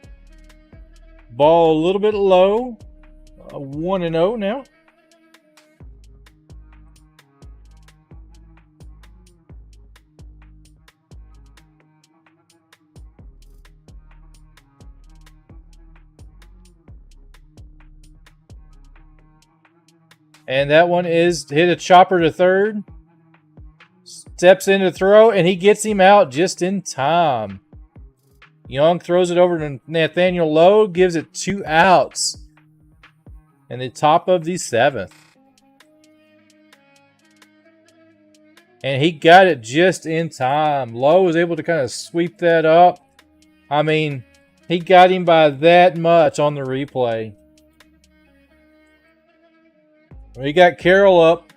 Ball a little bit low. 1-0 now. And that one is hit a chopper to third. Steps in to throw, and he gets him out just in time. Young throws it over to Nathaniel Lowe, gives it 2 outs. And the top of the 7th. And he got it just in time. Lowe was able to kind of sweep that up. I mean, he got him by that much on the replay. We got Carroll up.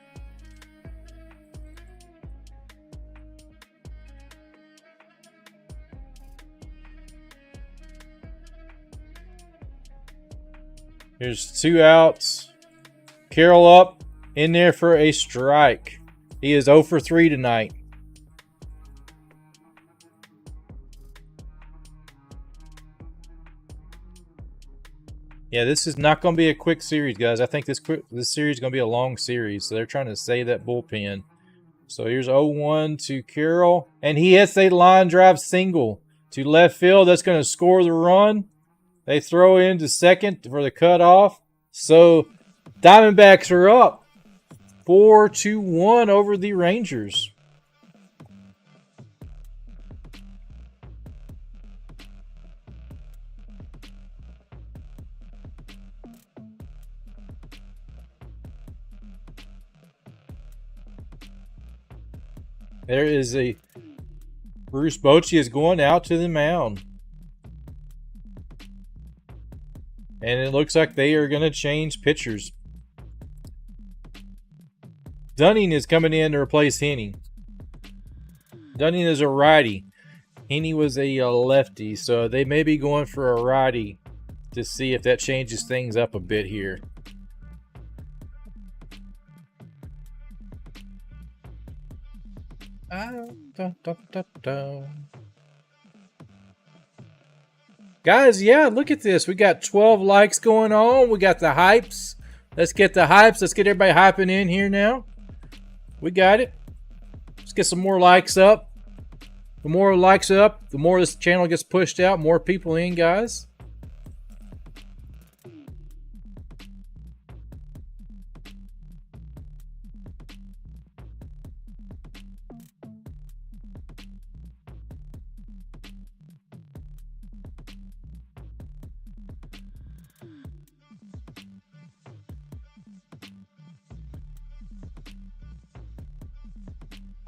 Here's 2 outs. Carroll up in there for a strike. He is 0 for 3 tonight. Yeah, this is not going to be a quick series, guys. I think this series is going to be a long series, so they're trying to save that bullpen. So here's 0-1 to Carroll, and he hits a line drive single to left field. That's going to score the run. They throw into second for the cutoff. So Diamondbacks are up 4-1 over the Rangers. There is a Bruce Bochy is going out to the mound. And it looks like they are going to change pitchers. Dunning is coming in to replace Henney. Dunning is a righty. Henney was a lefty, so they may be going for a righty to see if that changes things up a bit here. Guys, yeah, look at this. We got 12 likes going on. We got the hypes. Let's get the hypes. Let's get everybody hyping in here now. We got it. Let's get some more likes up. The more likes up, the more this channel gets pushed out. More people in, guys.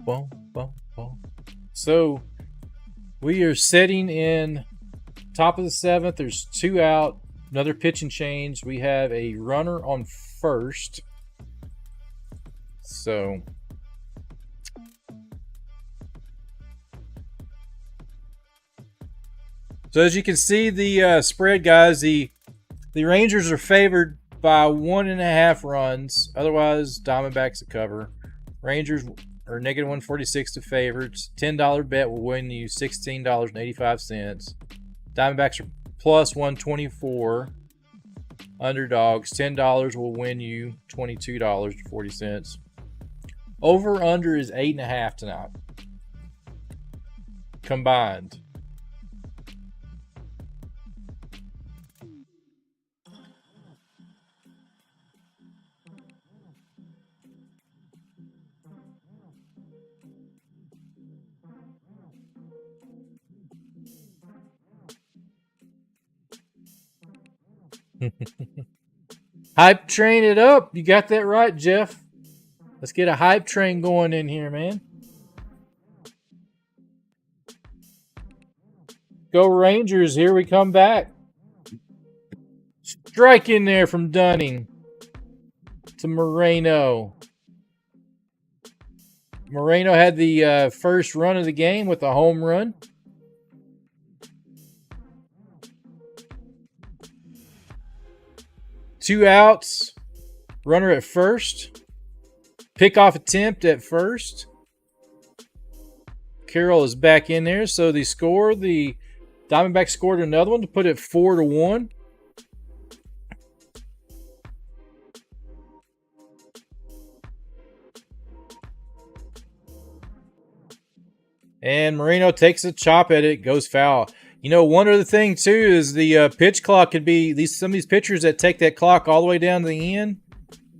Boom, boom, boom. So we are sitting in top of the 7th. There's 2 out. Another pitch and change. We have a runner on first. So as you can see, the spread, guys, the Rangers are favored by 1.5 runs. Otherwise, Diamondbacks to cover. Rangers are negative 146 to favorites. $10 bet will win you $16.85. Diamondbacks are plus 124. Underdogs, $10 will win you $22.40. Over under is 8.5 tonight. Combined. Hype train it up. You got that right, Jeff. Let's get a hype train going in here, man. Go Rangers. Here we come back. Strike in there from Dunning to Moreno. Moreno had the first run of the game with a home run. Two outs. Runner at first. Pickoff attempt at first. Carroll is back in there. So they score. The Diamondbacks scored another one to put it 4-1. And Moreno takes a chop at it. Goes foul. You know, one other thing, too, is the pitch clock could be some of these pitchers that take that clock all the way down to the end.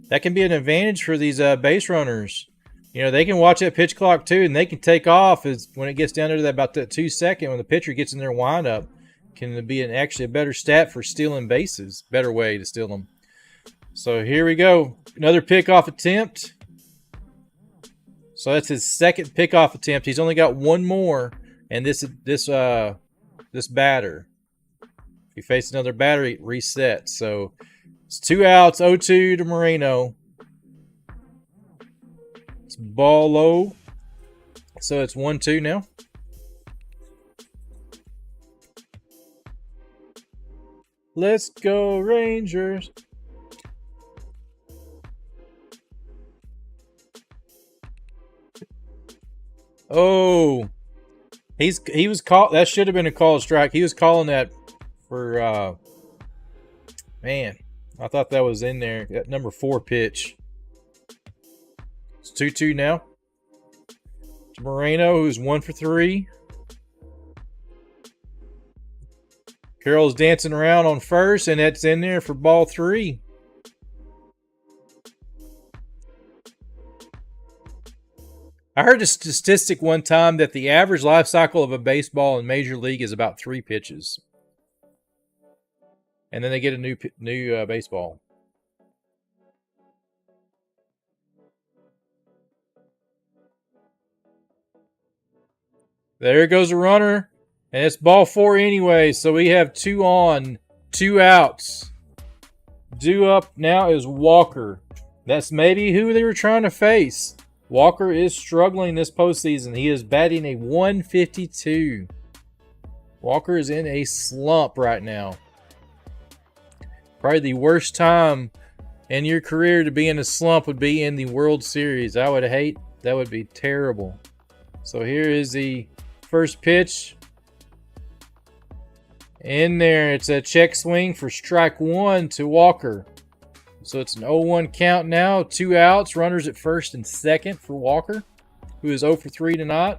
That can be an advantage for these base runners. You know, they can watch that pitch clock, too, and they can take off when it gets down to about that 2 second when the pitcher gets in their windup. Can be actually a better stat for stealing bases. Better way to steal them. So here we go. Another pickoff attempt. So that's his second pickoff attempt. He's only got one more, and this batter. If he faces another batter, it resets. So it's 2 outs, 0-2 to Moreno. It's ball low. So it's 1-2 now. Let's go Rangers. Oh. He was called. That should have been a called strike. He was calling that for Man, I thought that was in there. That number 4 pitch. It's 2-2 now. It's Moreno, who's 1 for 3. Carroll's dancing around on first, and that's in there for ball 3. I heard a statistic one time that the average life cycle of a baseball in Major League is about 3 pitches. And then they get a new baseball. There goes a runner. And it's ball 4 anyway, so we have 2 on, 2 outs. Due up now is Walker. That's maybe who they were trying to face. Walker is struggling this postseason. He is batting a 152. Walker is in a slump right now. Probably the worst time in your career to be in a slump would be in the World Series. I would hate. That would be terrible. So here is the first pitch. In there, it's a check swing for strike 1 to Walker. So it's an 0-1 count now. 2 outs, runners at first and second for Walker, who is 0 for 3 tonight.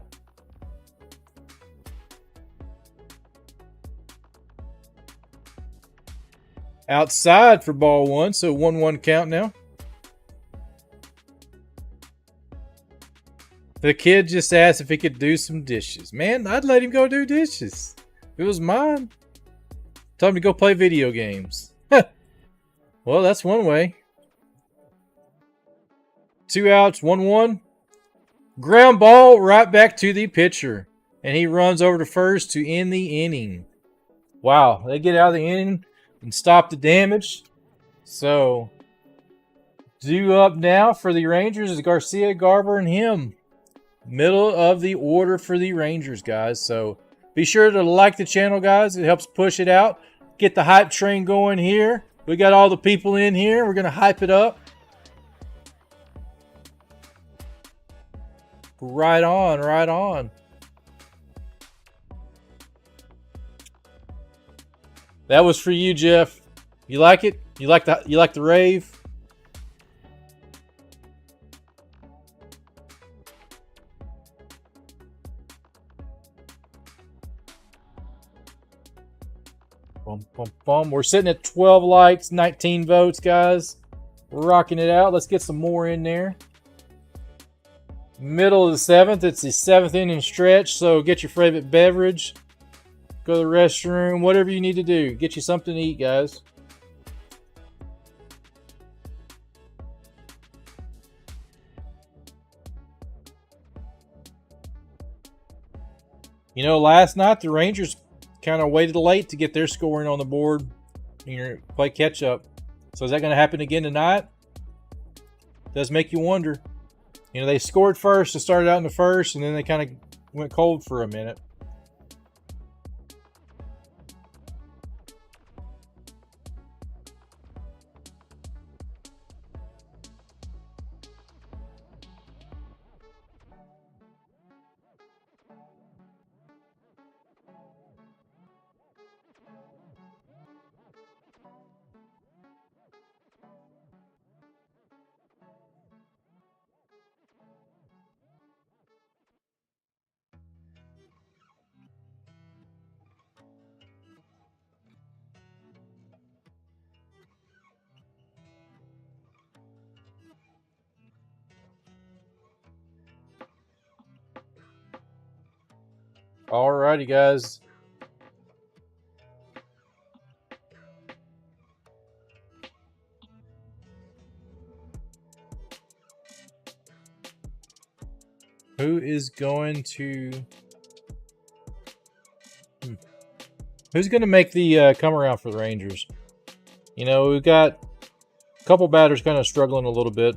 Outside for ball 1, so 1-1 count now. The kid just asked if he could do some dishes. Man, I'd let him go do dishes. If it was mine. Tell him to go play video games. Well, that's one way. 2 outs, 1-1. Ground ball right back to the pitcher. And he runs over to first to end the inning. Wow, they get out of the inning and stop the damage. So, due up now for the Rangers is Garcia, Garver, and him. Middle of the order for the Rangers, guys. So, be sure to like the channel, guys. It helps push it out. Get the hype train going here. We got all the people in here. We're going to hype it up. Right on, right on. That was for you, Jeff. You like it? You like the rave? Bum, bum, bum. We're sitting at 12 likes, 19 votes, guys. We're rocking it out. Let's get some more in there. Middle of the 7th. It's the 7th inning stretch, so get your favorite beverage. Go to the restroom, whatever you need to do. Get you something to eat, guys. You know, last night the Rangers kind of waited late to get their scoring on the board. Play catch up. So is that going to happen again tonight? Does make you wonder. You know, they scored first. They started out in the first, and then they kind of went cold for a minute. Alrighty, guys. Who is going to... Who's going to make the come around for the Rangers? You know, we've got a couple batters kind of struggling a little bit.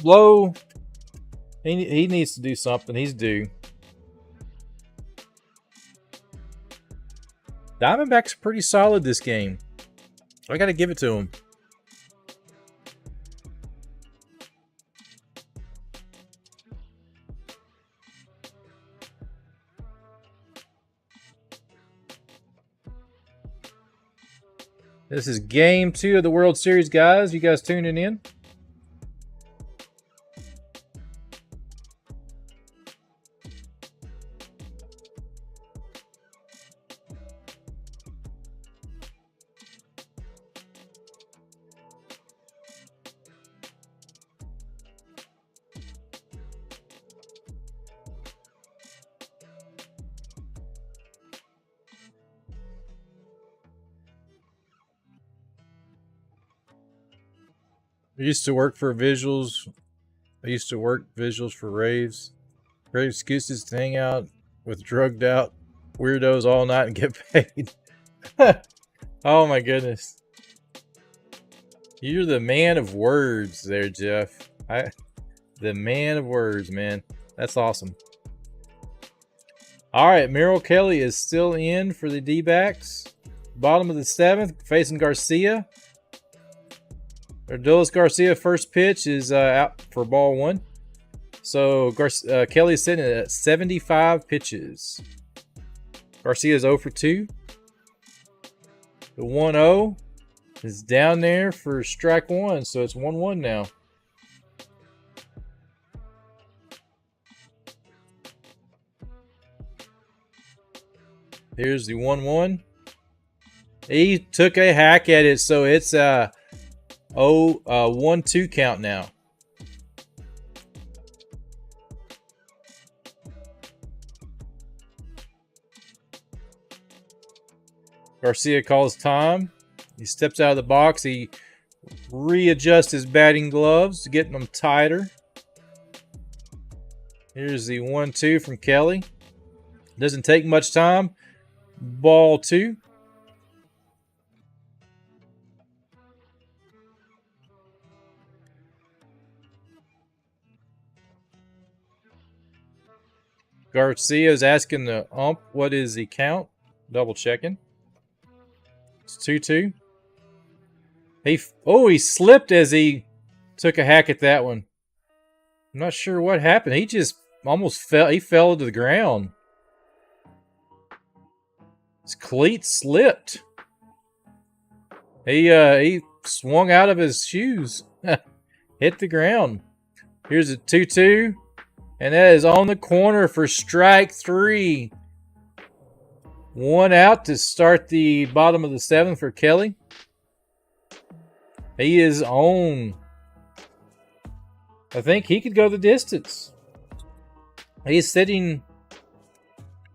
Lowe, he needs to do something. He's due. Diamondbacks are pretty solid this game. I got to give it to him. This is game 2 of the World Series, guys. You guys tuning in? I used to work for visuals. I used to work visuals for raves. Great excuses to hang out with drugged out weirdos all night and get paid. Oh my goodness. You're the man of words there, Jeff. The man of words, man. That's awesome. All right, Merrill Kelly is still in for the D-backs. Bottom of the 7th, facing Garcia. Adolis Garcia, first pitch is out for ball 1. So Kelly is sitting at 75 pitches. Garcia is 0 for 2. The 1-0 is down there for strike 1, so it's 1-1 now. Here's the 1-1. He took a hack at it, so it's 1-2 count now. Garcia calls time. He steps out of the box. He readjusts his batting gloves, getting them tighter. Here's the 1-2 from Kelly. Doesn't take much time. Ball 2. Garcia's asking the ump what is the count. Double checking. It's 2-2. He slipped as he took a hack at that one. I'm not sure what happened. He just almost fell. He fell to the ground. His cleat slipped. He swung out of his shoes. Hit the ground. Here's a 2-2. And that is on the corner for strike 3. 1 out to start the bottom of the 7th for Kelly. He is on. I think he could go the distance. He's sitting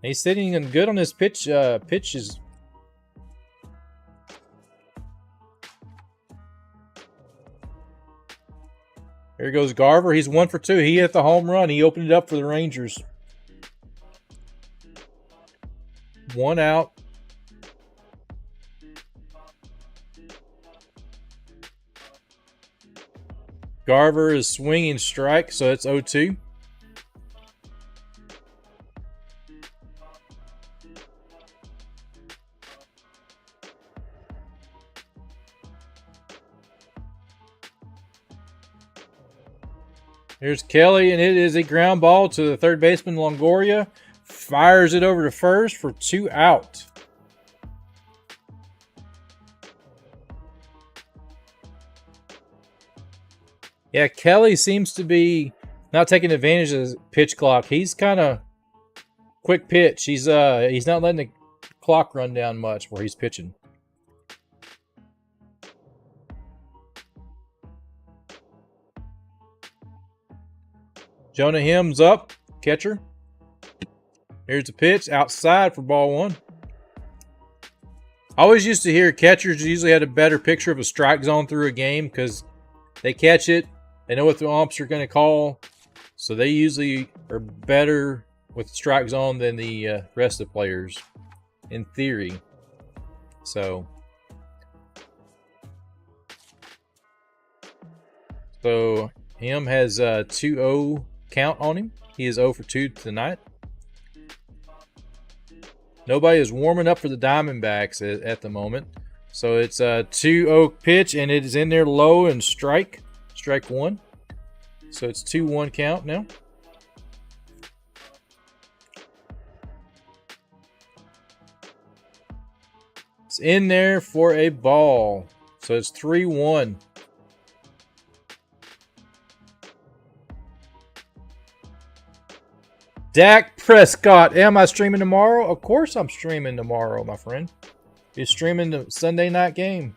good on his pitches. Here goes Garver. He's 1 for 2. He hit the home run. He opened it up for the Rangers. 1 out. Garver is swinging strike, so it's 0-2. Here's Kelly, and it is a ground ball to the third baseman, Longoria. Fires it over to first for 2 out. Yeah, Kelly seems to be not taking advantage of the pitch clock. He's kind of quick pitch. He's not letting the clock run down much where he's pitching. Jonah Him's up, catcher. Here's the pitch outside for ball 1. I always used to hear catchers usually had a better picture of a strike zone through a game because they catch it, they know what the umps are going to call, so they usually are better with the strike zone than the rest of the players, in theory. So Him has a 2-0 count on him. He is 0 for 2 tonight. Nobody is warming up for the Diamondbacks at the moment. So it's a 2-0 pitch, and it is in there low and strike 1. So it's 2-1 count now. It's in there for a ball. So it's 3-1. Dak Prescott. Am I streaming tomorrow? Of course I'm streaming tomorrow, my friend. You're streaming the Sunday night game.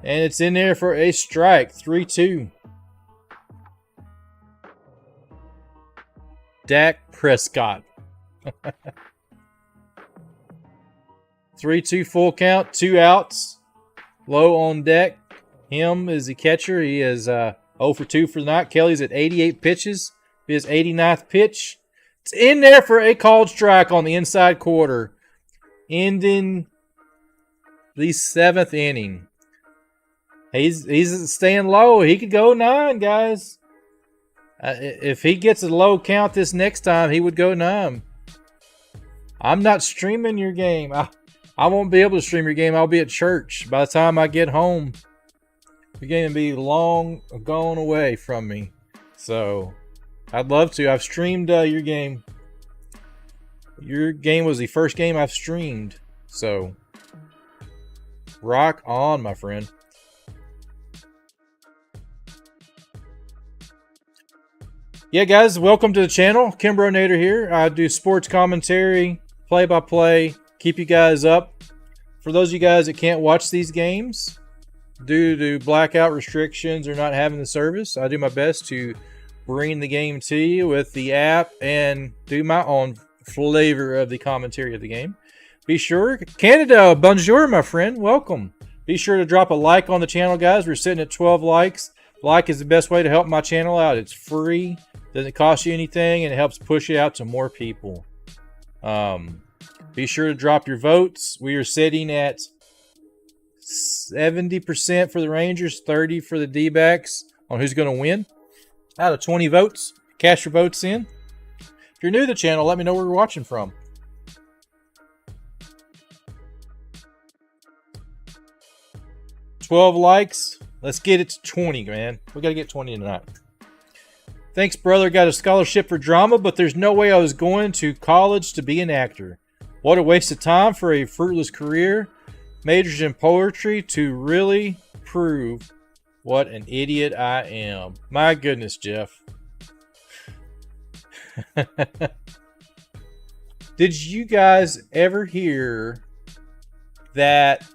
And it's in there for a strike. 3-2. Dak Prescott. 3-2 full count. 2 outs. Low on deck. Him is the catcher. He is 0 for 2 for the night. Kelly's at 88 pitches. His 89th pitch. It's in there for a called strike on the inside quarter. Ending the 7th inning. He's staying low. He could go 9, guys. If he gets a low count this next time, he would go 9. I'm not streaming your game. I won't be able to stream your game. I'll be at church. By the time I get home, the game will be long gone away from me. So, I'd love to. I've streamed your game. Your game was the first game I've streamed. So, rock on, my friend. Yeah, guys, welcome to the channel. KimbroNator here. I do sports commentary, play-by-play, keep you guys up. For those of you guys that can't watch these games due to blackout restrictions or not having the service, I do my best to bring the game to you with the app and do my own flavor of the commentary of the game. Be sure, Canada, bonjour, my friend, welcome. Be sure to drop a like on the channel, guys. We're sitting at 12 likes. Like is the best way to help my channel out. It's free, doesn't cost you anything, and it helps push it out to more people. Be sure to drop your votes. We are sitting at 70% for the Rangers, 30% for the Dbacks on who's going to win. Out of 20 votes, cash your votes in. If you're new to the channel, let me know where you're watching from. $12 likes. Let's get it to 20, man. We got to get 20 tonight. Thanks, brother. Got a scholarship for drama, but there's no way I was going to college to be an actor. What a waste of time for a fruitless career. Majors in poetry to really prove what an idiot I am. My goodness, Jeff. Did you guys ever hear that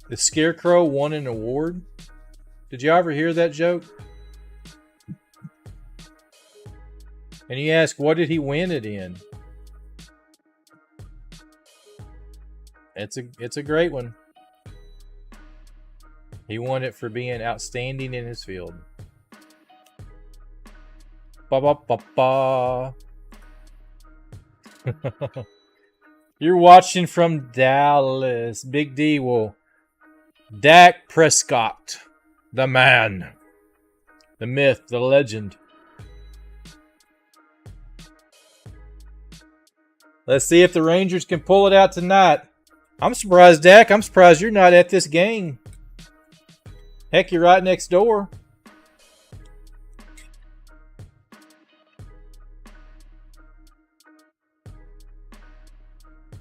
the Scarecrow won an award? Did you ever hear that joke? And you ask, what did he win it in? It's a great one. He won it for being outstanding in his field. Ba ba ba ba. You're watching from Dallas. Big D. Well, Dak Prescott, the man, the myth, the legend. Let's see if the Rangers can pull it out tonight. I'm surprised, Dak. I'm surprised you're not at this game. Heck, you're right next door.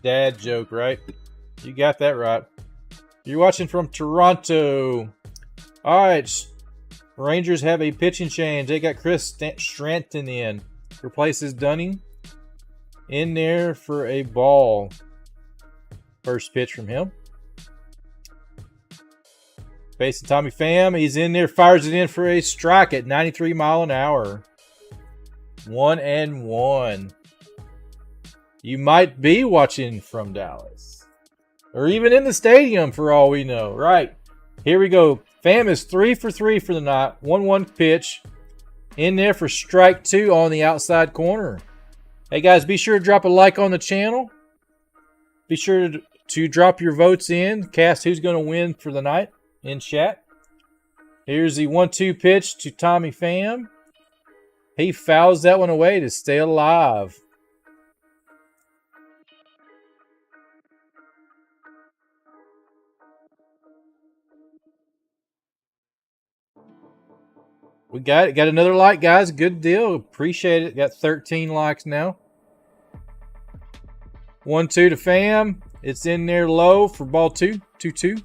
Dad joke, right? You got that right. You're watching from Toronto. All right. Rangers have a pitching change. They got Chris Stranton in. Replaces Dunning. In there for a ball. First pitch from him. Facing Tommy Pham. He's in there. Fires it in for a strike at 93 miles an hour. 1-1. You might be watching from Dallas. Or even in the stadium for all we know. Right. Here we go. Pham is 3 for 3 for the night. 1-1 pitch. In there for strike 2 on the outside corner. Hey guys, be sure to drop a like on the channel. Be sure to drop your votes in. Cast who's going to win for the night in chat. Here's the 1-2 pitch to Tommy Pham. He fouls that one away to stay alive. We got it. Got another like, guys. Good deal. Appreciate it. Got 13 likes now. 1-2 to Pham. It's in there low for ball 2. 2-2.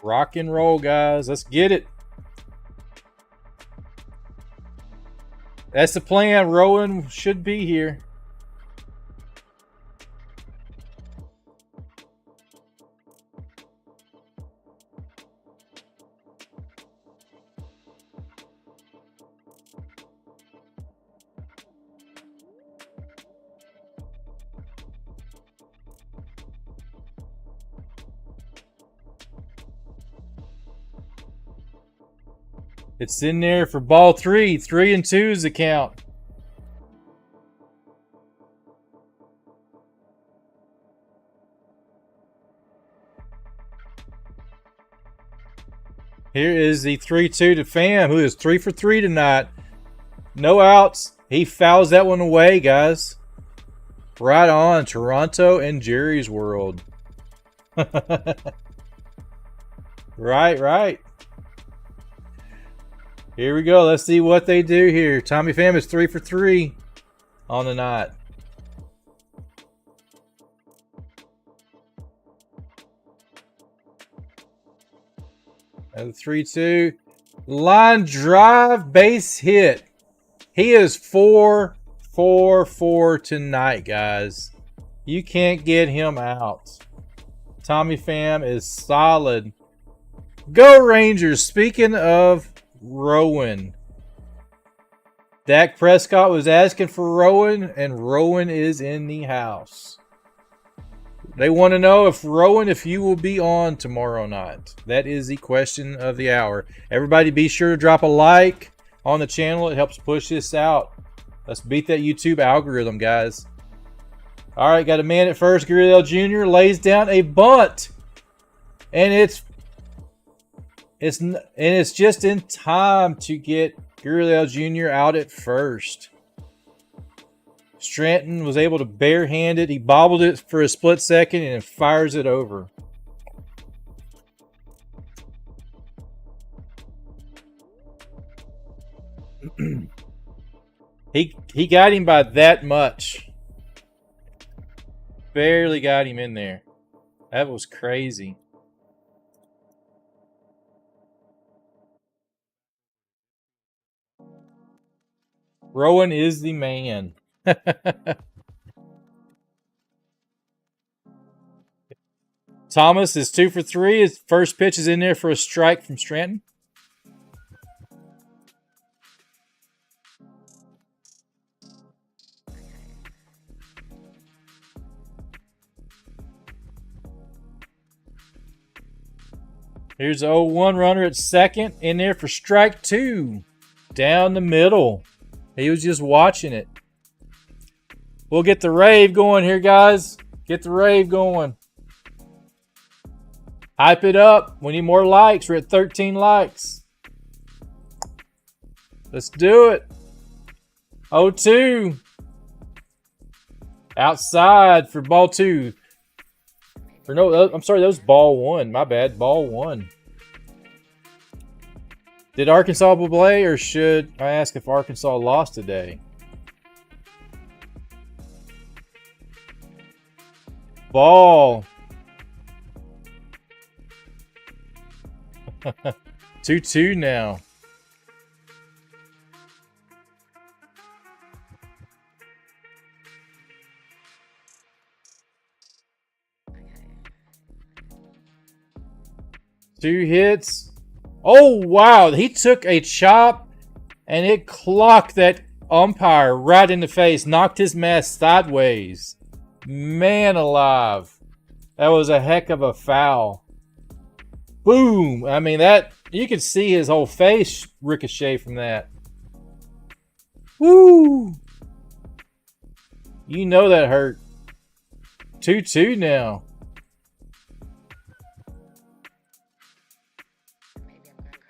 Rock and roll, guys. Let's get it. That's the plan. Rowan should be here. It's in there for ball 3. 3 and 2 is the count. Here is the 3-2 to Pham, who is 3 for 3 tonight. No outs. He fouls that one away, guys. Right on. Toronto and Jerry's world. Right. Here we go. Let's see what they do here. Tommy Pham is 3 for 3 on the night. Another 3-2. Line drive, base hit. He is 4 for 4 tonight, guys. You can't get him out. Tommy Pham is solid. Go Rangers. Speaking of Rowan, Dak Prescott was asking for Rowan, and Rowan is in the house. They want to know if Rowan, if you will be on tomorrow night. That is the question of the hour. Everybody be sure to drop a like on the channel. It helps push this out. Let's beat that YouTube algorithm, guys. All right, got a man at first. Gurriel Jr. lays down a bunt, and it's just in time to get Gurriel Jr. out at first. Stanton was able to barehand it. He bobbled it for a split second and fires it over. He got him by that much. Barely got him in there. That was crazy. Rowan is the man. Thomas is 2 for 3. His first pitch is in there for a strike from Stanton. Here's the 0-1 runner at second, in there for strike 2. Down the middle. He was just watching it. We'll get the rave going here, guys. Get the rave going. Hype it up. We need more likes. We're at 13 likes. Let's do it. 0-2. Outside for ball 2. Or no, I'm sorry, that was ball 1. My bad, ball 1. Did Arkansas play, or should I ask if Arkansas lost today? Ball. 2-2 now. Two hits. Oh, wow. He took a chop and it clocked that umpire right in the face. Knocked his mask sideways. Man alive. That was a heck of a foul. Boom. I mean, that you could see his whole face ricochet from that. Woo. You know that hurt. 2-2 now.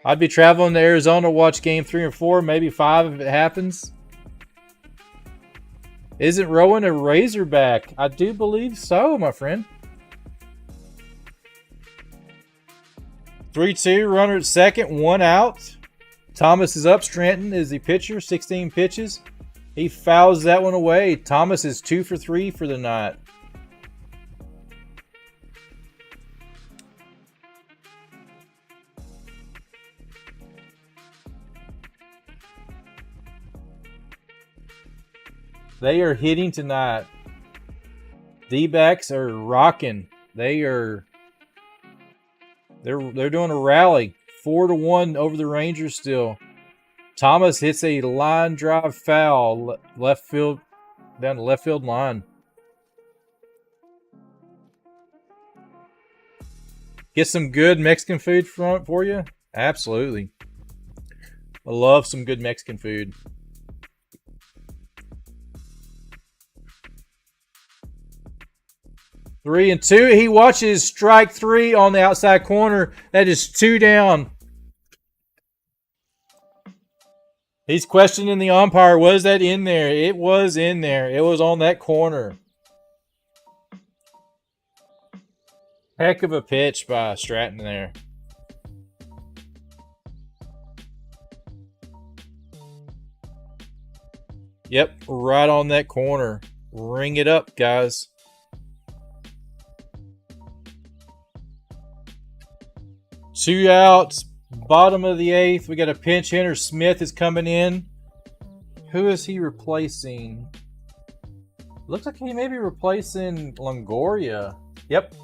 I'd be traveling to Arizona to watch game 3 or 4, maybe 5 if it happens. Isn't Rowan a Razorback? I do believe so, my friend. 3-2, runner at second, 1 out. Thomas is up. Stranton is the pitcher. 16 pitches. He fouls that one away. Thomas is 2 for 3 for the night. They are hitting tonight. Dbacks are rocking. They're doing a rally. 4-1 over the Rangers still. Thomas hits a line drive foul left field, down the left field line. Get some good Mexican food for you? Absolutely. I love some good Mexican food. 3-2. He watches strike 3 on the outside corner. That is 2 down. He's questioning the umpire. Was that in there? It was in there. It was on that corner. Heck of a pitch by Stratton there. Yep, right on that corner. Ring it up, guys. Two outs, bottom of the 8th. We got a pinch hitter. Smith is coming in. Who is he replacing? Looks like he may be replacing Longoria. Yep.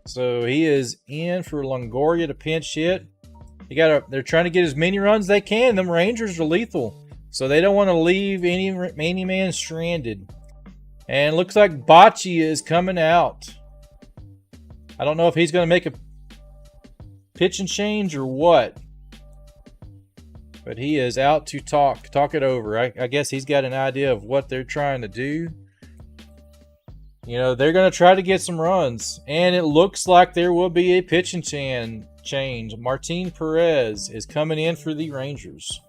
So he is in for Longoria to pinch hit. They're trying to get as many runs as they can. Them Rangers are lethal, so they don't want to leave any man stranded. And looks like Bocce is coming out. I don't know if he's going to make a pitch and change or what. But he is out to talk it over. I guess he's got an idea of what they're trying to do. You know, they're going to try to get some runs. And it looks like there will be a pitch and change. Martin Perez is coming in for the Rangers.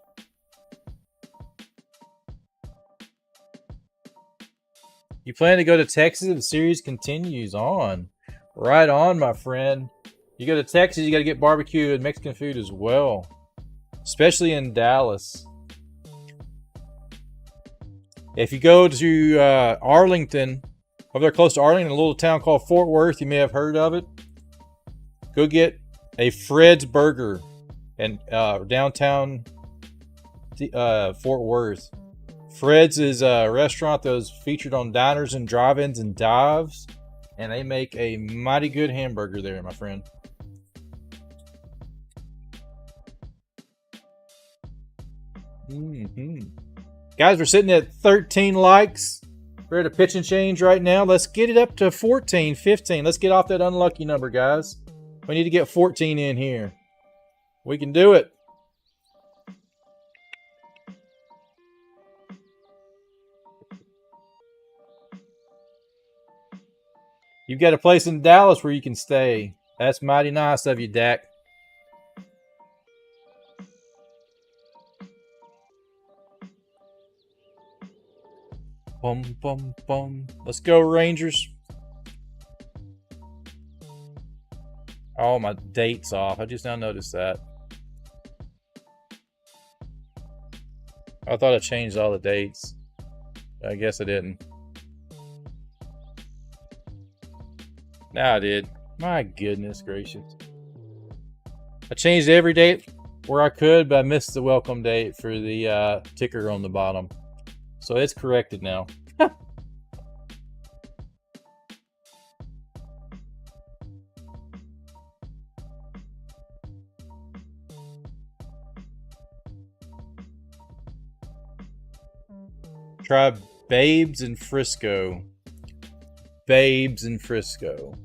You plan to go to Texas if the series continues on? Right on, my friend. You go to Texas, you got to get barbecue and Mexican food as well. Especially in Dallas. If you go to Arlington, over there close to Arlington, a little town called Fort Worth, you may have heard of it. Go get a Fred's Burger in downtown Fort Worth. Fred's is a restaurant that was featured on Diners and Drive-Ins and Dives. And they make a mighty good hamburger there, my friend. Guys, we're sitting at 13 likes. We're at a pitch and change right now. Let's get it up to 14, 15. Let's get off that unlucky number, guys. We need to get 14 in here. We can do it. You've got a place in Dallas where you can stay. That's mighty nice of you, Dak. Bum, bum, bum. Let's go, Rangers. Oh, my date's off. I just now noticed that. I thought I changed all the dates. I guess I didn't. Now I did. My goodness gracious. I changed every date where I could, but I missed the welcome date for the ticker on the bottom. So it's corrected now. Try Babes in Frisco. Babes in Frisco.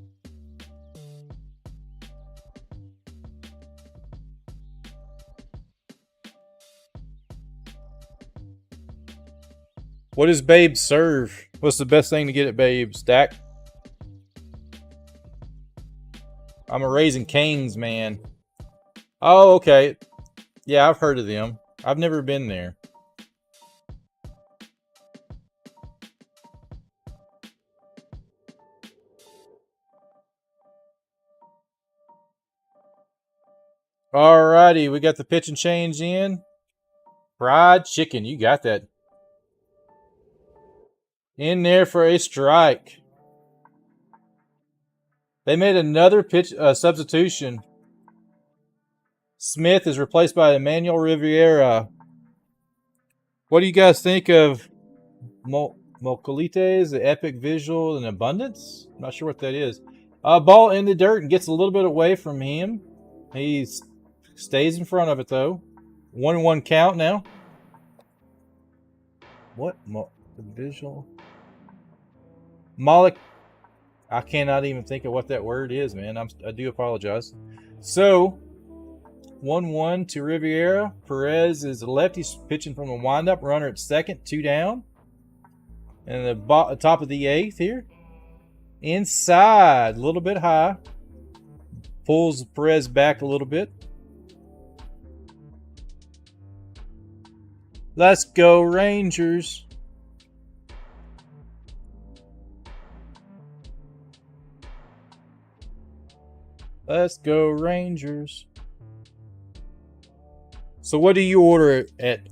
What does Babes serve? What's the best thing to get at Babes, Dak? I'm a Raising Cane's man. Oh, okay. Yeah, I've heard of them. I've never been there. Alrighty, we got the pitch and change in. Fried chicken, you got that. In there for a strike. They made another pitch substitution. Smith is replaced by Emmanuel Rivera. What do you guys think of Mocolites, the epic visual and abundance? I'm not sure what that is. Ball in the dirt and gets a little bit away from him. He stays in front of it though. 1-1 count now. What? Visual? Moloch. I cannot even think of what that word is, man. I do apologize. So, 1-1 to Riviera. Perez is the lefty pitching from a windup. Runner at second, 2 down. And the top of the 8th here. Inside, a little bit high. Pulls Perez back a little bit. Let's go Rangers. Let's go Rangers. So what do you order at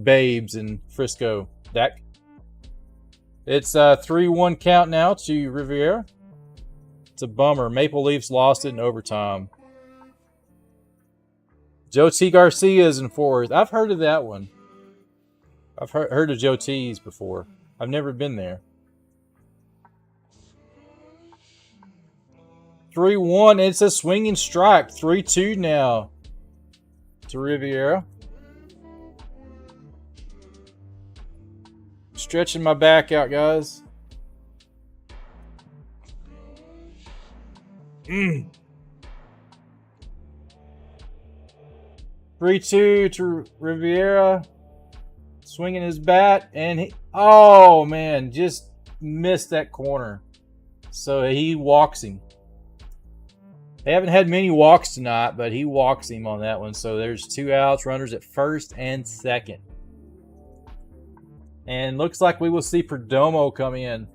Babes in Frisco, Dak? It's a 3-1 count now to Riviera. It's a bummer. Maple Leafs lost it in overtime. Joe T. Garcia is in fourth. I've heard of that one. I've heard of Joe T's before. I've never been there. 3-1. It's a swinging strike. 3-2 now to Riviera. Stretching my back out, guys. 3-2 to Riviera. Swinging his bat. And he... Oh, man. Just missed that corner. So he walks him. They haven't had many walks tonight, but he walks him on that one. So there's 2 outs. Runners at first and second. And looks like we will see Perdomo come in.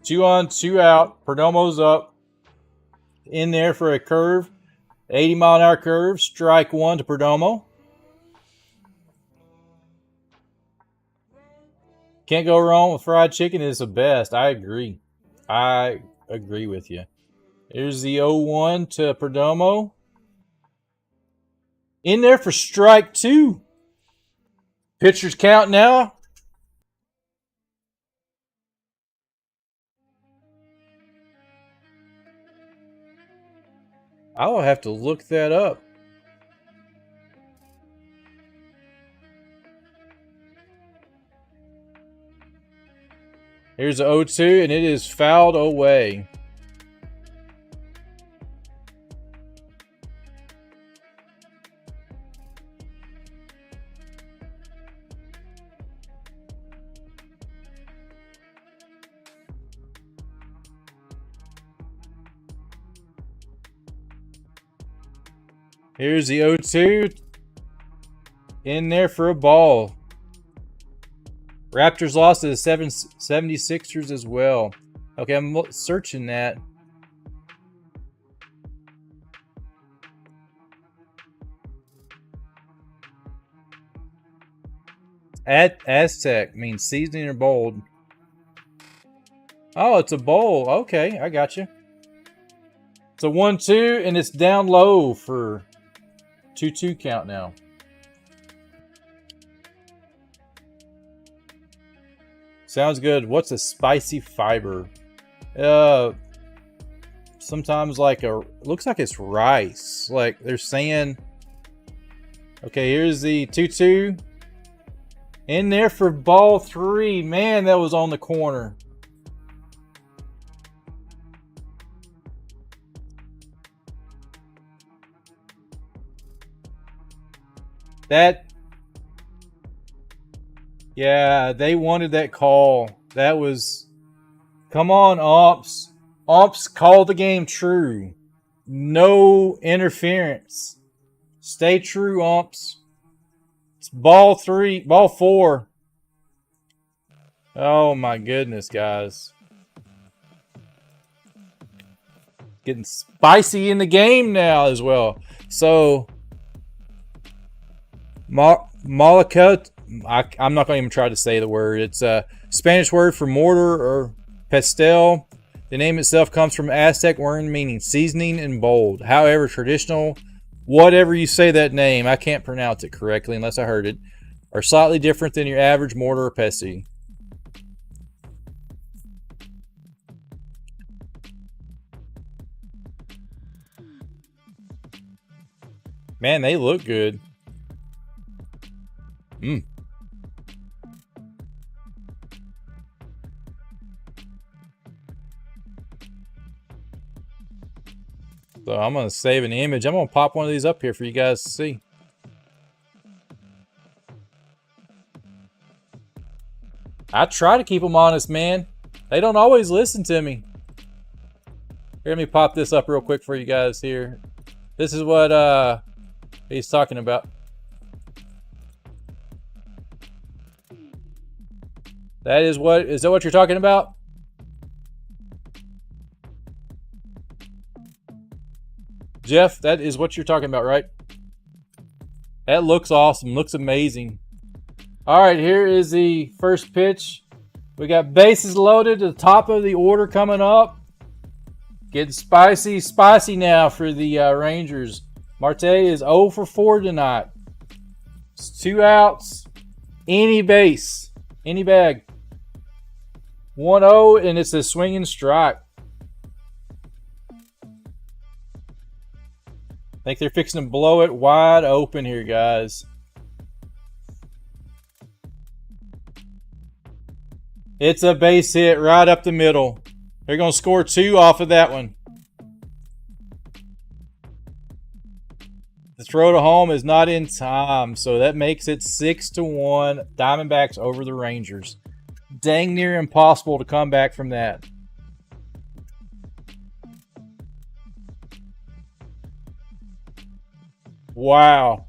Two on, 2 out. Perdomo's up. In there for a curve. 80-mile-an-hour curve. Strike 1 to Perdomo. Can't go wrong with fried chicken. It's the best. I agree. I agree with you. Here's the 0-1 to Perdomo. In there for strike 2. Pitchers count now. I will have to look that up. Here's the 0-2, and it is fouled away. Here's the 0-2. In there for a ball. Raptors lost to the 76ers as well. Okay, I'm searching that. Aztec means seasoning or bold. Oh, it's a bowl. Okay, I got you. It's a 1-2, and it's down low for 2-2 count now. Sounds good. What's a spicy fiber? Sometimes like looks like it's rice. Like they're saying. Okay, here's the 2-2. In there for ball 3. Man, that was on the corner. Yeah, they wanted that call. That was... Come on, umps. Umps, call the game true. No interference. Stay true, umps. It's ball 4. Oh my goodness, guys. Getting spicy in the game now as well. So, Malacot, I'm not going to even try to say the word. It's a Spanish word for mortar or pastel. The name itself comes from Aztec word meaning seasoning and bold. However, traditional, whatever you say that name, I can't pronounce it correctly unless I heard it, are slightly different than your average mortar or pestle. Man, they look good. So I'm going to save an image. I'm going to pop one of these up here for you guys to see. I try to keep them honest, man. They don't always listen to me. Here, let me pop this up real quick for you guys here. This is what he's talking about. Is that what you're talking about? Jeff, that is what you're talking about, right? That looks awesome. Looks amazing. All right, here is the first pitch. We got bases loaded at the top of the order coming up. Getting spicy now for the Rangers. Marte is 0 for 4 tonight. It's 2 outs. Any base. Any bag. 1-0, and it's a swinging strike. I think they're fixing to blow it wide open here, guys. It's a base hit right up the middle. They're going to score 2 off of that one. The throw to home is not in time, so that makes it 6-1. Diamondbacks over the Rangers. Dang near impossible to come back from that. Wow.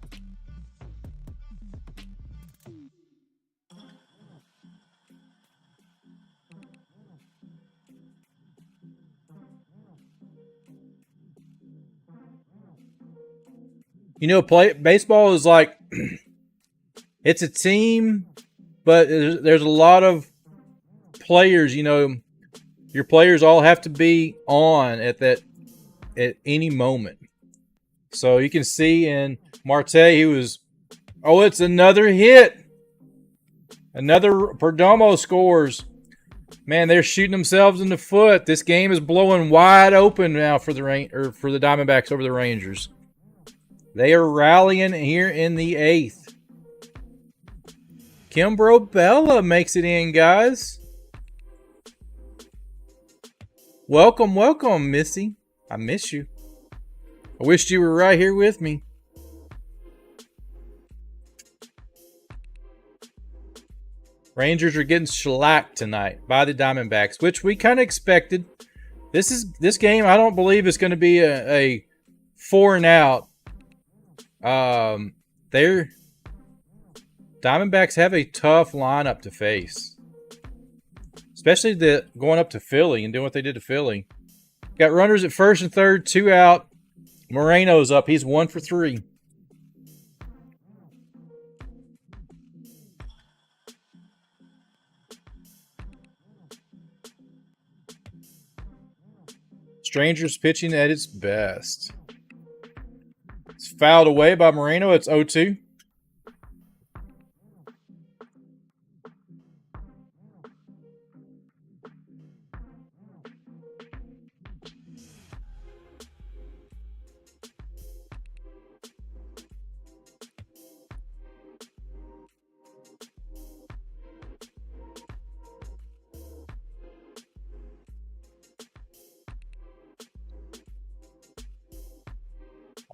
You know, baseball is like, it's a team, but there's a lot of players. You know, your players all have to be on at any moment. So you can see in Marte, he was, it's another hit. Another Perdomo scores. Man, they're shooting themselves in the foot. This game is blowing wide open now for the Diamondbacks over the Rangers. They are rallying here in the 8th. Kimbro makes it in, guys. Welcome, welcome, Missy. I miss you. I wished you were right here with me. Rangers are getting shellacked tonight by the Diamondbacks, which we kind of expected. This game, I don't believe is going to be a 4-and-out. Diamondbacks have a tough lineup to face, especially going up to Philly and doing what they did to Philly. Got runners at first and third, 2 out. Moreno's up. He's 1 for 3. Strangers pitching at its best. It's fouled away by Moreno. It's 0-2.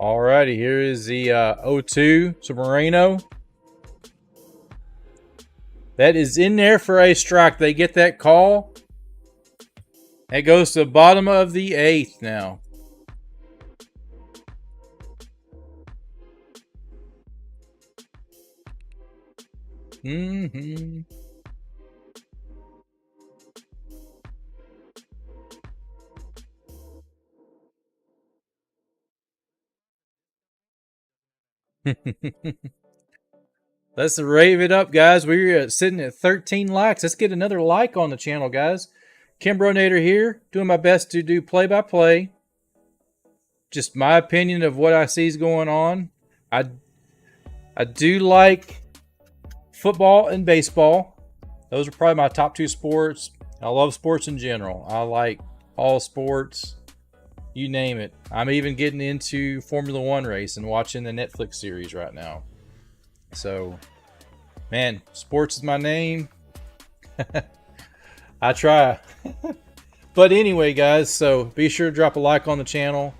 Alrighty, here is the 0-2 to Moreno. That is in there for a strike. They get that call. That goes to the bottom of the 8th now. Mm-hmm. Let's rave it up, guys. We're sitting at 13 likes. Let's get another like on the channel, guys. KimbroNator here, doing my best to do play-by-play. Just my opinion of what I see is going on. I do like football and baseball. Those are probably my top two sports. I love sports in general. I like all sports. You name it. I'm even getting into Formula One race and watching the Netflix series right now. So, man, sports is my name. I try. But anyway, guys, so be sure to drop a like on the channel.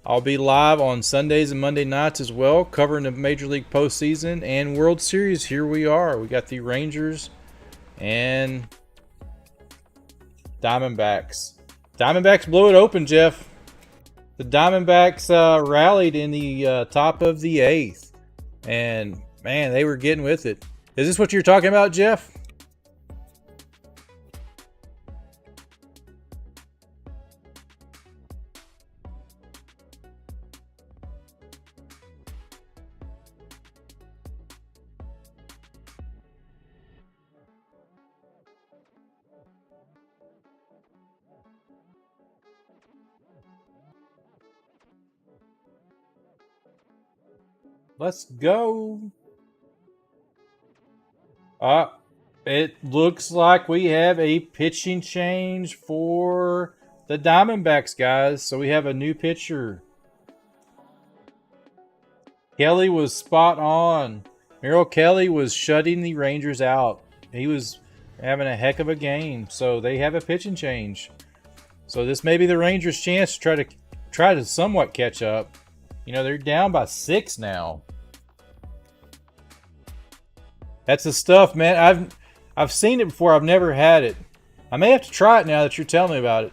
I'll be live on Sundays and Monday nights as well, covering the Major League postseason and World Series. Here we are. We got the Rangers and Diamondbacks. Diamondbacks blew it open, Jeff. The Diamondbacks rallied in the top of the 8th. And, man, they were getting with it. Is this what you're talking about, Jeff? Let's go. It looks like we have a pitching change for the Diamondbacks, guys. So we have a new pitcher. Kelly was spot on. Merrill Kelly was shutting the Rangers out. He was having a heck of a game. So they have a pitching change. So this may be the Rangers' chance to try to somewhat catch up. You know, they're down by 6 now. That's the stuff, man. I've seen it before. I've never had it. I may have to try it now that you're telling me about it.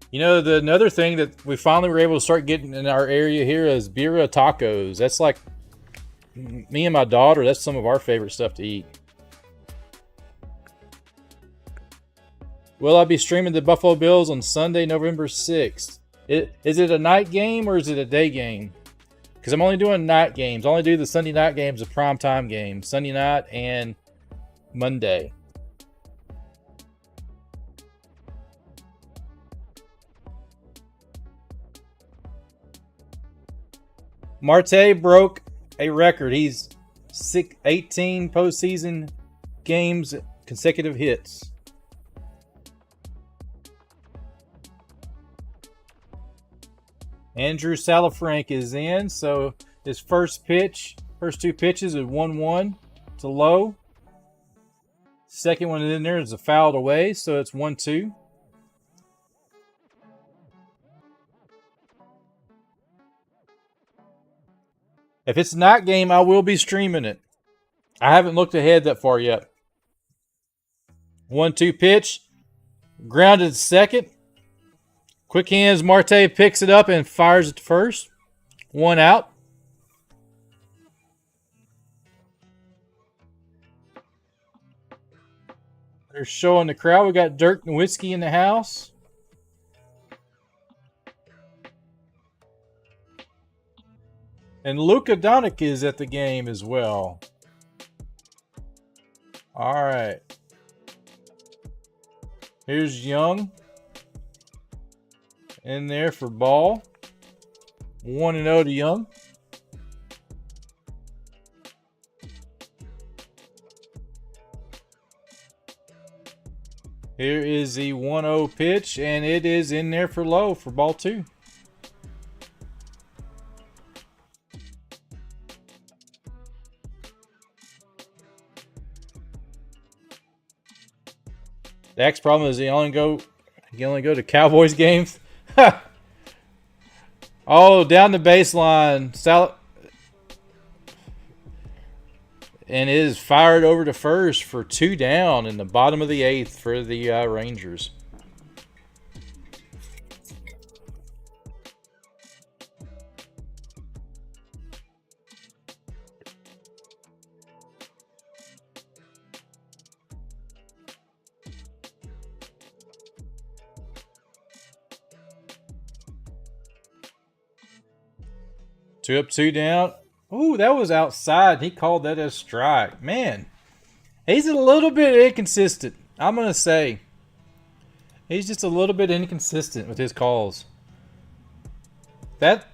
You know, another thing that we finally were able to start getting in our area here is birria tacos. That's like me and my daughter. That's some of our favorite stuff to eat. Will I be streaming the Buffalo Bills on Sunday, November 6th? Is it a night game or is it a day game? Because I'm only doing night games. I only do the Sunday night games, the primetime games. Sunday night and Monday. Marte broke a record. He's 18 postseason games, consecutive hits. Andrew Salafrank is in, so his first two pitches is 1-1 to low. Second one in there is a fouled away, so it's 1-2. If it's a night game, I will be streaming it. I haven't looked ahead that far yet. 1-2 pitch, grounded second. Quick hands, Marte picks it up and fires it to first. 1 out. They're showing the crowd. We got Dirk Nowitzki in the house. And Luka Doncic is at the game as well. All right. Here's Young in there for ball. 1-0 to Young. Here is the 1-0 pitch, and it is in there for low for ball 2. Dak's problem is he only go to Cowboys games. Oh, down the baseline. And it is fired over to first for 2 down in the bottom of the 8th for the Rangers. 2 up, 2 down. Ooh, that was outside. He called that a strike. Man, he's a little bit inconsistent. I'm going to say. He's just a little bit inconsistent with his calls. That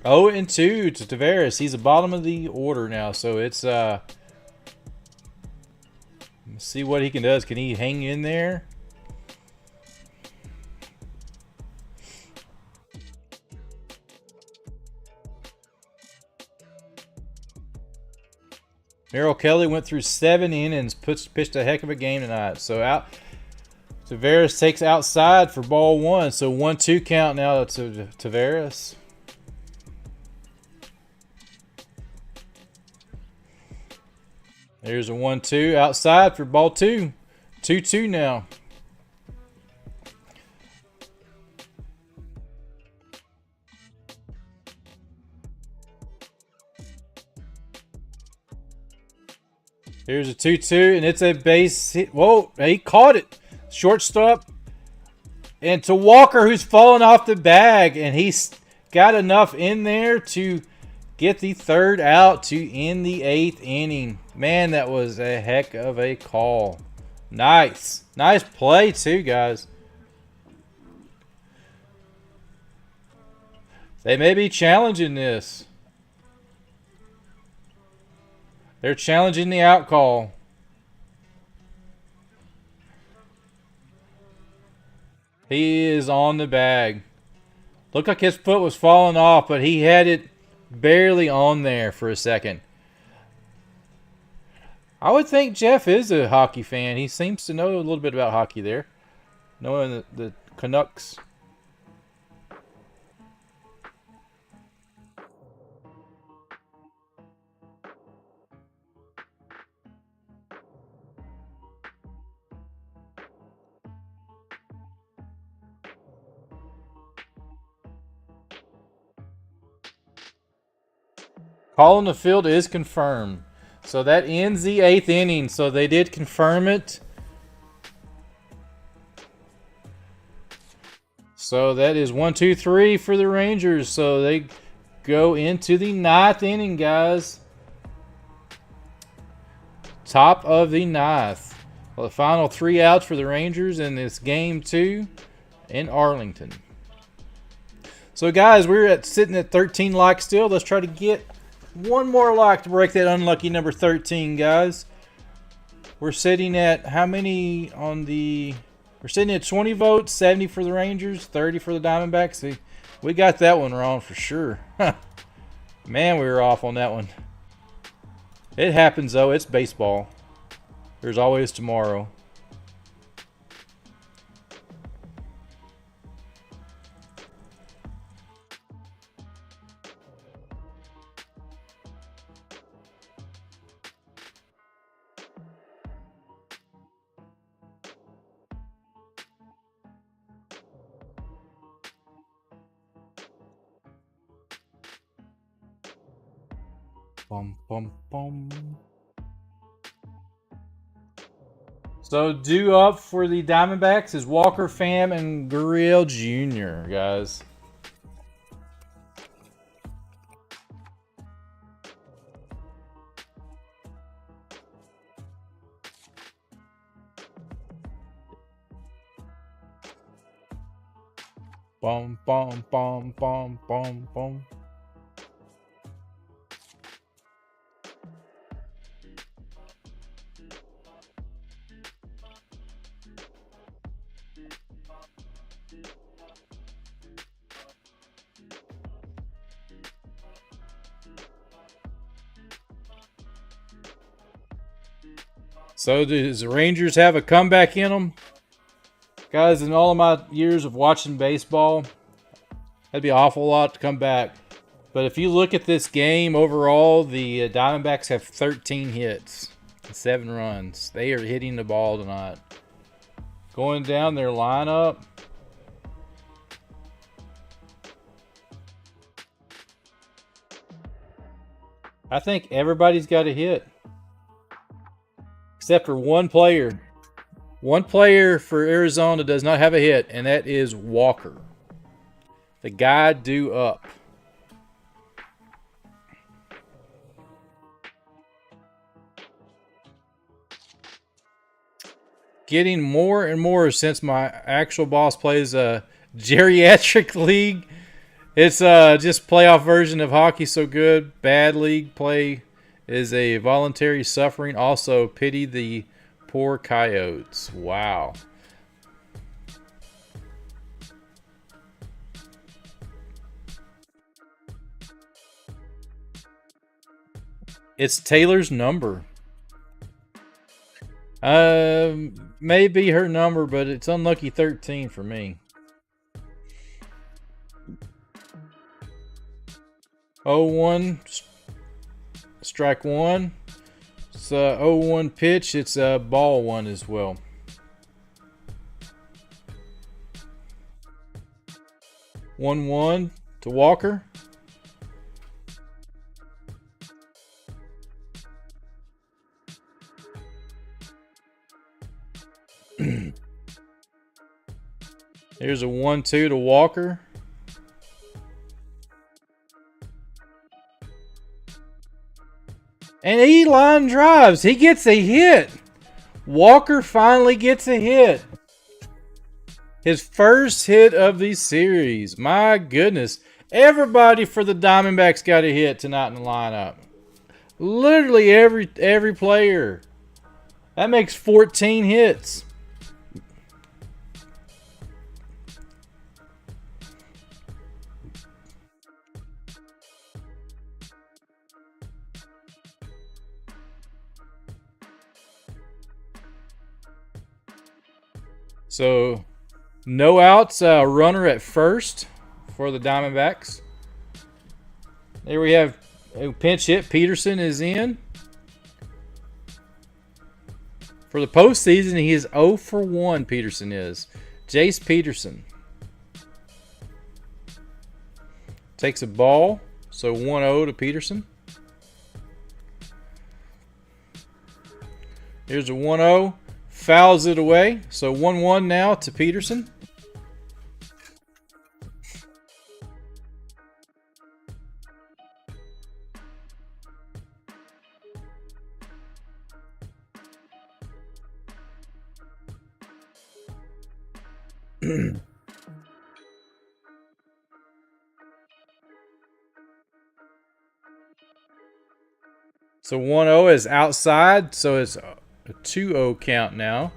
0-2 to Tavares. He's the bottom of the order now, so it's let's see what he can do. Can he hang in there? Merrill Kelly went through 7 innings, pitched a heck of a game tonight. So out, Tavares takes outside for ball 1. So 1-2 count now to Tavares. There's a 1-2 outside for ball 2. 2-2 now. Here's a 2-2, and it's a base hit. Whoa, he caught it. Shortstop. And to Walker, who's fallen off the bag, and he's got enough in there to get the 3rd out to end the 8th inning. Man, that was a heck of a call. Nice. Nice play, too, guys. They may be challenging this. They're challenging the out call. He is on the bag. Looked like his foot was falling off, but he had it barely on there for a second. I would think Jeff is a hockey fan. He seems to know a little bit about hockey there. Knowing the Canucks. Call on the field is confirmed. So that ends the 8th inning. So they did confirm it. So that is 1, 2, 3 for the Rangers. So they go into the 9th inning, guys. Top of the 9th. Well, the final 3 outs for the Rangers in this game 2 in Arlington. So, guys, we're sitting at 13 likes still. Let's try to get one more like to break that unlucky number 13, guys. We're sitting at how many on the... We're sitting at 20 votes, 70 for the Rangers, 30 for the Diamondbacks. See, we got that one wrong for sure. Man, we were off on that one. It happens, though. It's baseball. There's always tomorrow. Bum, bum, bum. So due up for the Diamondbacks is Walker Pham and Gurriel Jr., guys. Bum, bum, bum, bum, bum, bum. So does the Rangers have a comeback in them? Guys, in all of my years of watching baseball, that'd be an awful lot to come back. But if you look at this game overall, the Diamondbacks have 13 hits and 7 runs. They are hitting the ball tonight. Going down their lineup. I think everybody's got a hit. Except for one player. One player for Arizona does not have a hit, and that is Walker The guy due up. Getting more and more since my actual boss plays a geriatric league. It's just playoff version of hockey so good. Bad league play is a voluntary suffering. Also, pity the poor coyotes. Wow. It's Taylor's number. Maybe her number, but it's unlucky 13 for me. 0-1, strike one. It's a 0-1 pitch. It's a ball one as well. One to Walker. Here's a 1-2 to Walker. And E-line drives. He gets a hit. Walker finally gets a hit. His first hit of the series. My goodness. Everybody for the Diamondbacks got a hit tonight in the lineup. Literally every player. That makes 14 hits. So, no outs, runner at first for the Diamondbacks. There we have a pinch hit. Peterson is in. For the postseason, he is 0 for 1, Peterson is. Jace Peterson. Takes a ball, so 1-0 to Peterson. Here's a 1-0. Fouls it away. So 1-1 now to Peterson. So 1-0 is outside, so it's a 2-0 count now.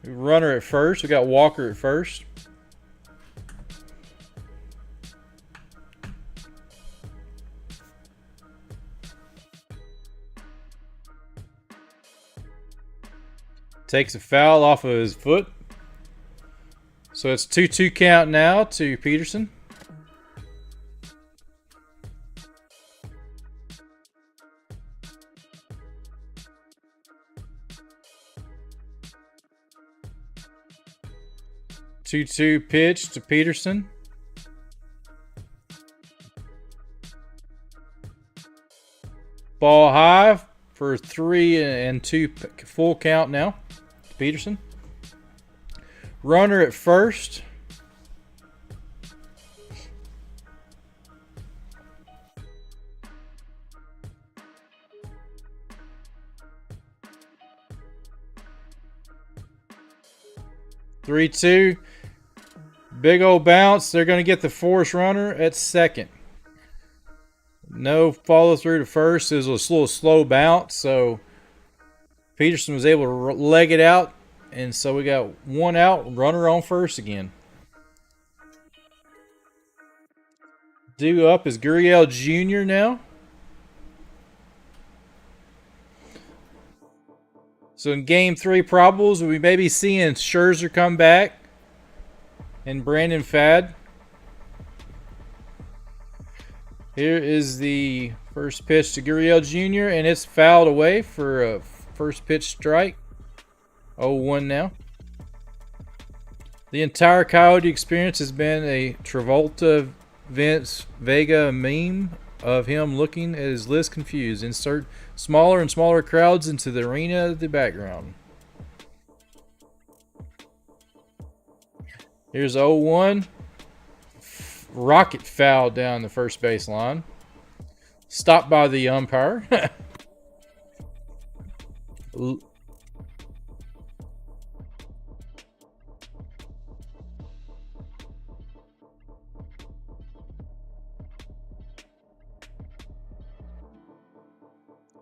Runner at first. We got Walker at first. Takes a foul off of his foot. So it's 2-2 count now to Peterson. Two pitch to Peterson. Ball high for 3-2 full count now to Peterson. Runner at first. Three-two. Big old bounce. They're going to get the force runner at second. No follow through to first. It was a little slow bounce, so Peterson was able to leg it out, and so we got one out, runner on first again. Due up is Gurriel Jr. now. So in Game 3 probables, we may be seeing Scherzer come back and Brandon Fad. Here is the first pitch to Gurriel Jr. and it's fouled away for a first pitch strike. 0-1 now. The entire Coyote experience has been a Travolta Vince Vega meme of him looking at his list confused. Insert smaller and smaller crowds into the arena of the background. Here's 0-1. rocket foul down the first base line. Stopped by the umpire.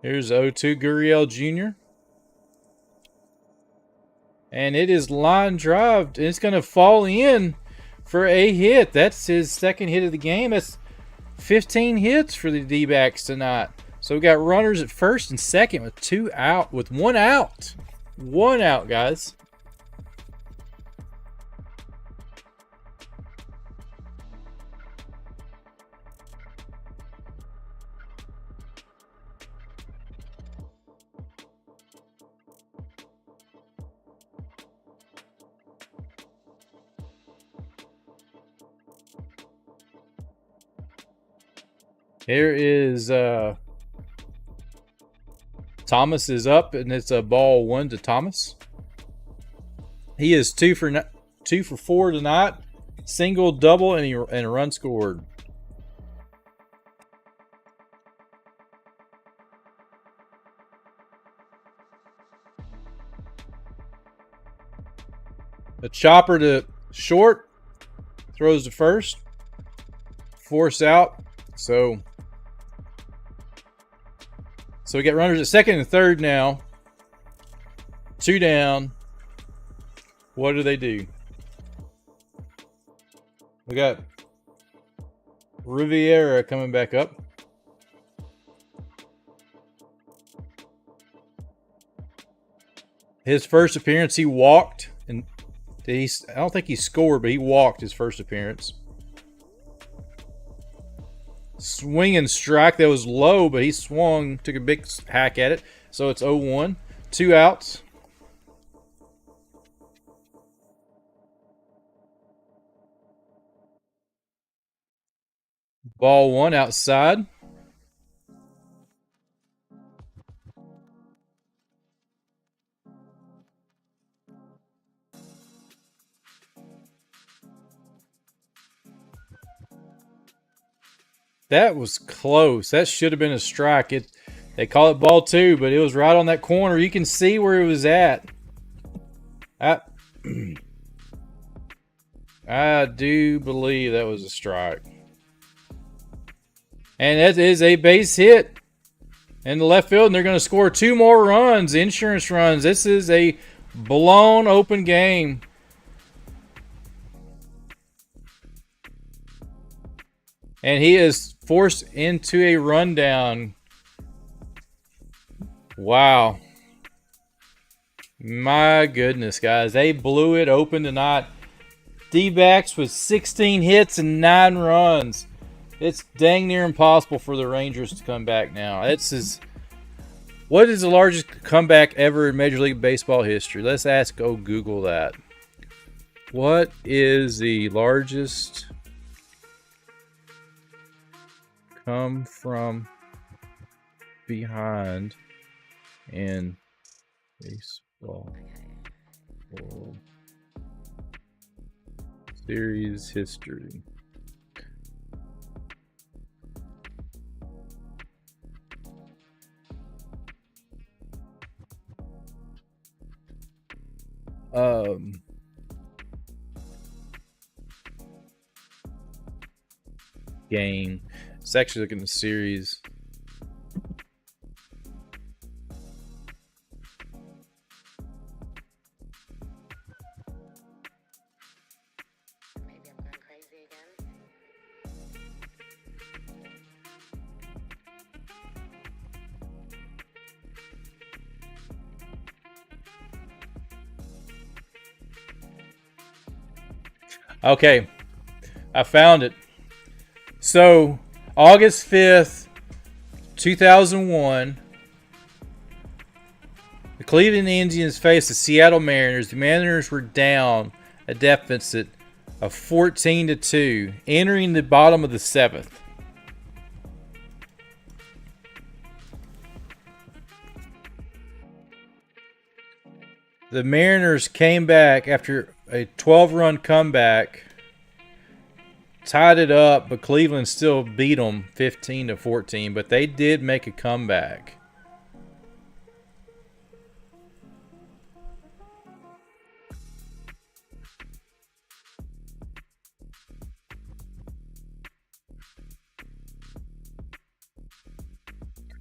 Here's 0-2 Gurriel Jr. And it is line drive. It's going to fall in for a hit. That's his second hit of the game. That's 15 hits for the D-backs tonight. So we got runners at first and second with one out. One out, guys. Here is Thomas is up, and it's a ball 1 to Thomas. He is 2 for 4 tonight, single, double, and a run scored. A chopper to short, throws to first, force out. So we got runners at second and third now. 2 down. What do they do? We got Riviera coming back up. His first appearance, he walked. And I don't think he scored, but he walked his first appearance. Swing and strike. That was low, but he swung, took a big hack at it. So it's 0-1. 2 outs. Ball 1 outside. That was close. That should have been a strike. They call it ball 2, but it was right on that corner. You can see where it was at. I do believe that was a strike. And that is a base hit in the left field, and they're going to score 2 more runs, insurance runs. This is a blown open game. And he is forced into a rundown. Wow. My goodness, guys. They blew it open tonight. D-backs with 16 hits and 9 runs. It's dang near impossible for the Rangers to come back now. What is the largest comeback ever in Major League Baseball history? Let's go Google that. What is the largest come from behind in baseball World Series history? Game. It's actually looking at the series. Maybe I'm going crazy again. Okay, I found it. So, August 5th, 2001, the Cleveland Indians faced the Seattle Mariners. The Mariners were down a deficit of 14-2, entering the bottom of the 7th. The Mariners came back after a 12-run comeback tied it up, but Cleveland still beat them 15-14. But they did make a comeback.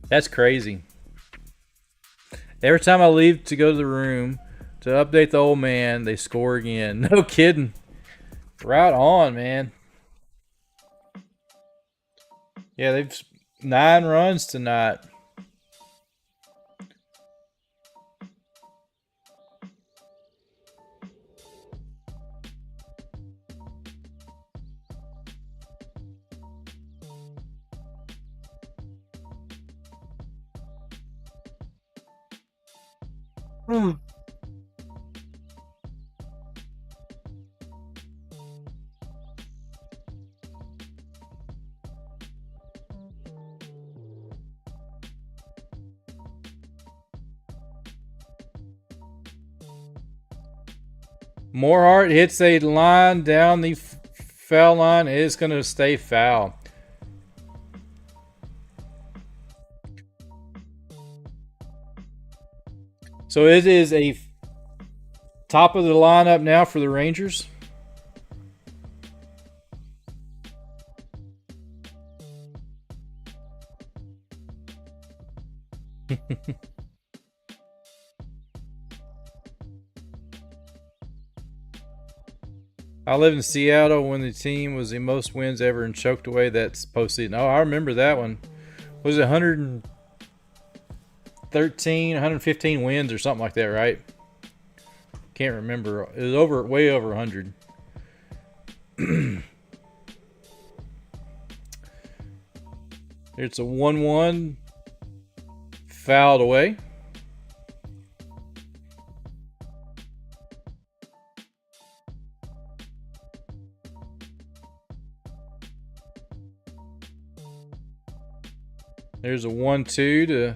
That's crazy. Every time I leave to go to the room to update the old man, they score again. No kidding. Right on, man. Yeah, they've 9 runs tonight. Morehart hits a line down the foul line. It is going to stay foul. So it is a top of the lineup now for the Rangers. I lived in Seattle when the team was the most wins ever and choked away that postseason. Oh, I remember that one. Was it 113, 115 wins or something like that, right? Can't remember. It was way over 100. It's a 1-1. Fouled away. There's a 1-2 to,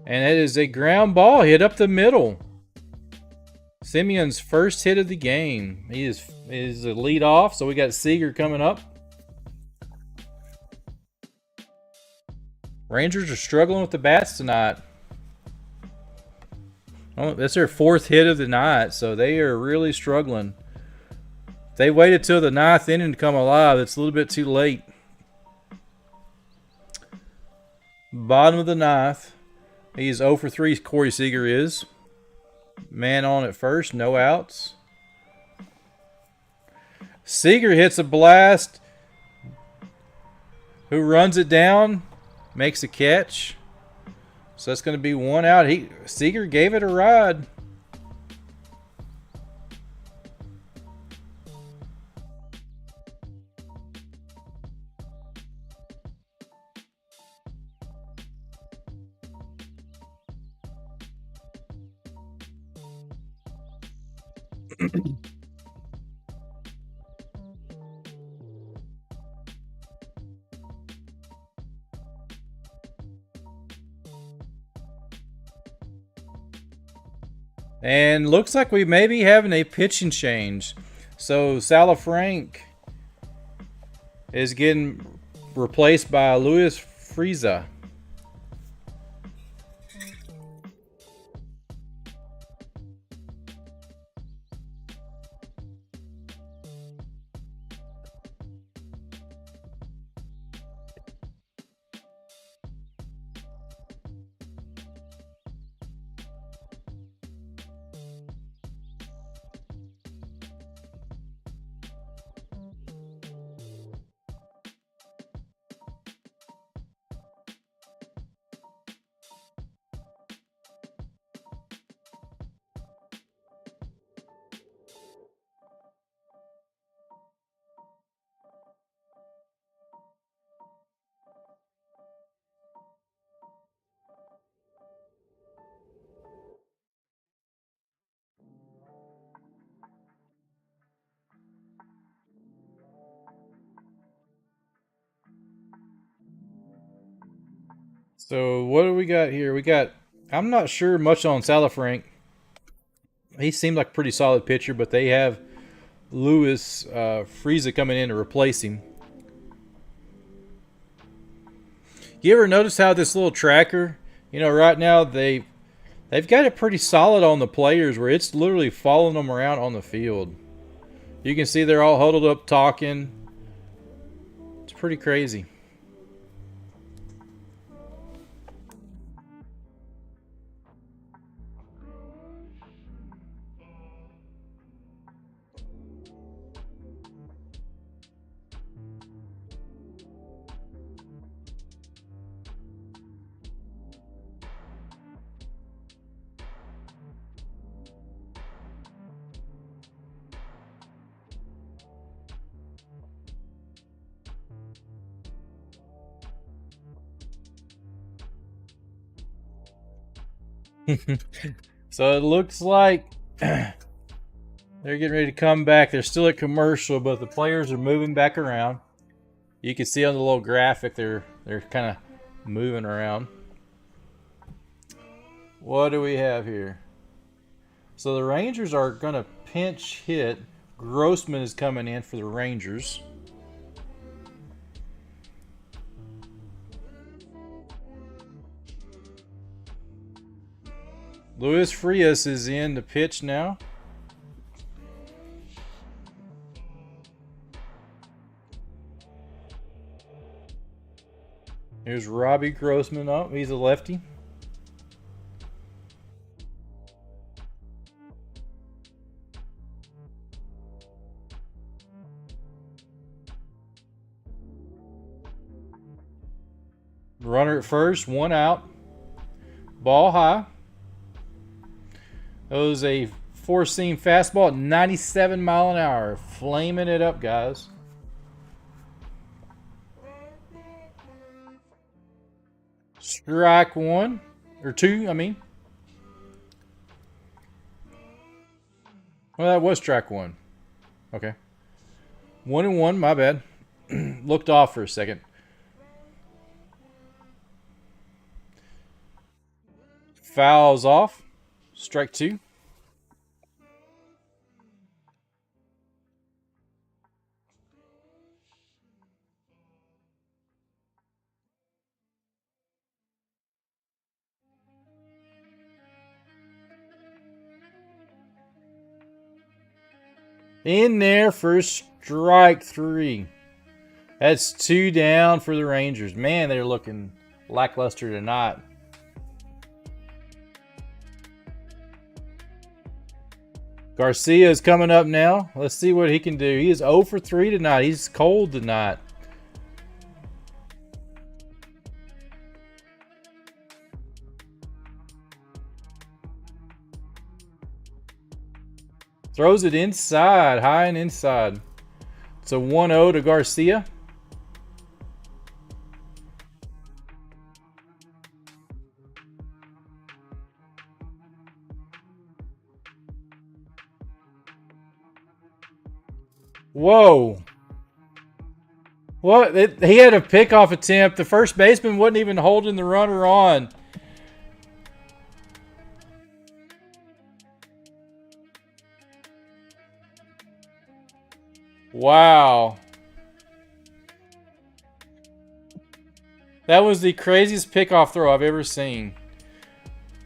and it is a ground ball hit up the middle. Simeon's first hit of the game. He is a lead off, so we got Seager coming up. Rangers are struggling with the bats tonight. Oh, that's their 4th hit of the night, so they are really struggling. If they waited till the 9th inning to come alive, it's a little bit too late. Bottom of the 9th. He's 0 for 3. Corey Seager is. Man on at first. No outs. Seager hits a blast. Who runs it down? Makes a catch. So that's going to be 1 out. Seager gave it a ride. And looks like we may be having a pitching change. So Salafrank is getting replaced by Luis Frieza. So what do we got here? I'm not sure much on Salafrank. He seemed like a pretty solid pitcher, but they have Lewis Frieza coming in to replace him. You ever notice how this little tracker, you know, right now they've got it pretty solid on the players where it's literally following them around on the field. You can see they're all huddled up talking. It's pretty crazy. So it looks like they're getting ready to come back. They're still at commercial, but the players are moving back around. You can see on the little graphic they're kind of moving around. What do we have here? So the Rangers are going to pinch hit. Grossman is coming in for the Rangers. Luis Frias is in to pitch now. Here's Robbie Grossman. Oh, he's a lefty. Runner at first, 1 out. Ball high. That was a four-seam fastball at 97 mile an hour. Flaming it up, guys. Strike 1. Or 2, I mean. Well, that was strike 1. Okay. 1-1, my bad. Looked off for a second. Fouls off. Strike 2. In there for strike 3. That's 2 down for the Rangers. Man, they're looking lackluster tonight. Garcia is coming up now. Let's see what he can do. He is 0 for 3 tonight. He's cold tonight. Throws it inside, high and inside. It's a 1-0 to Garcia. Whoa. What? He had a pickoff attempt. The first baseman wasn't even holding the runner on. Wow. That was the craziest pickoff throw I've ever seen.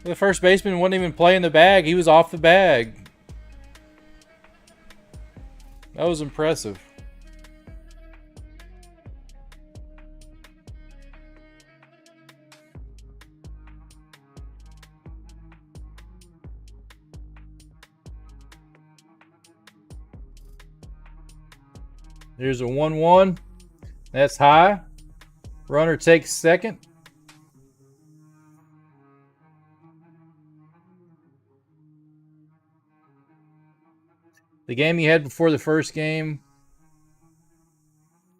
The first baseman wasn't even playing the bag. He was off the bag. That was impressive. There's a 1-1. That's high. Runner takes second. The game you had before the first game,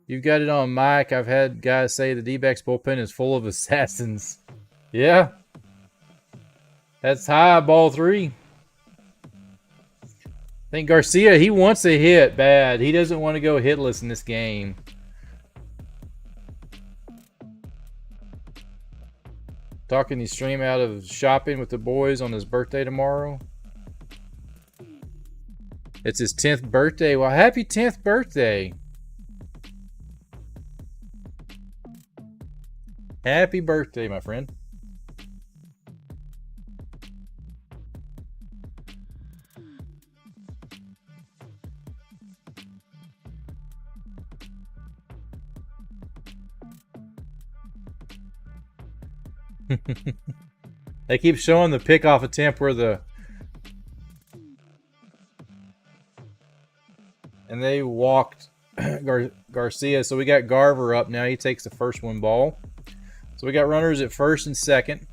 you've got it on mic. I've had guys say the Dbacks bullpen is full of assassins. Yeah. That's high, ball 3. I think Garcia, he wants a hit bad. He doesn't want to go hitless in this game. Talking the stream out of shopping with the boys on his birthday tomorrow. It's his 10th birthday. Well, happy 10th birthday. Happy birthday, my friend. They keep showing the pickoff attempt where and they walked Garcia. So we got Garver up now. He takes the first one ball. So we got runners at first and second.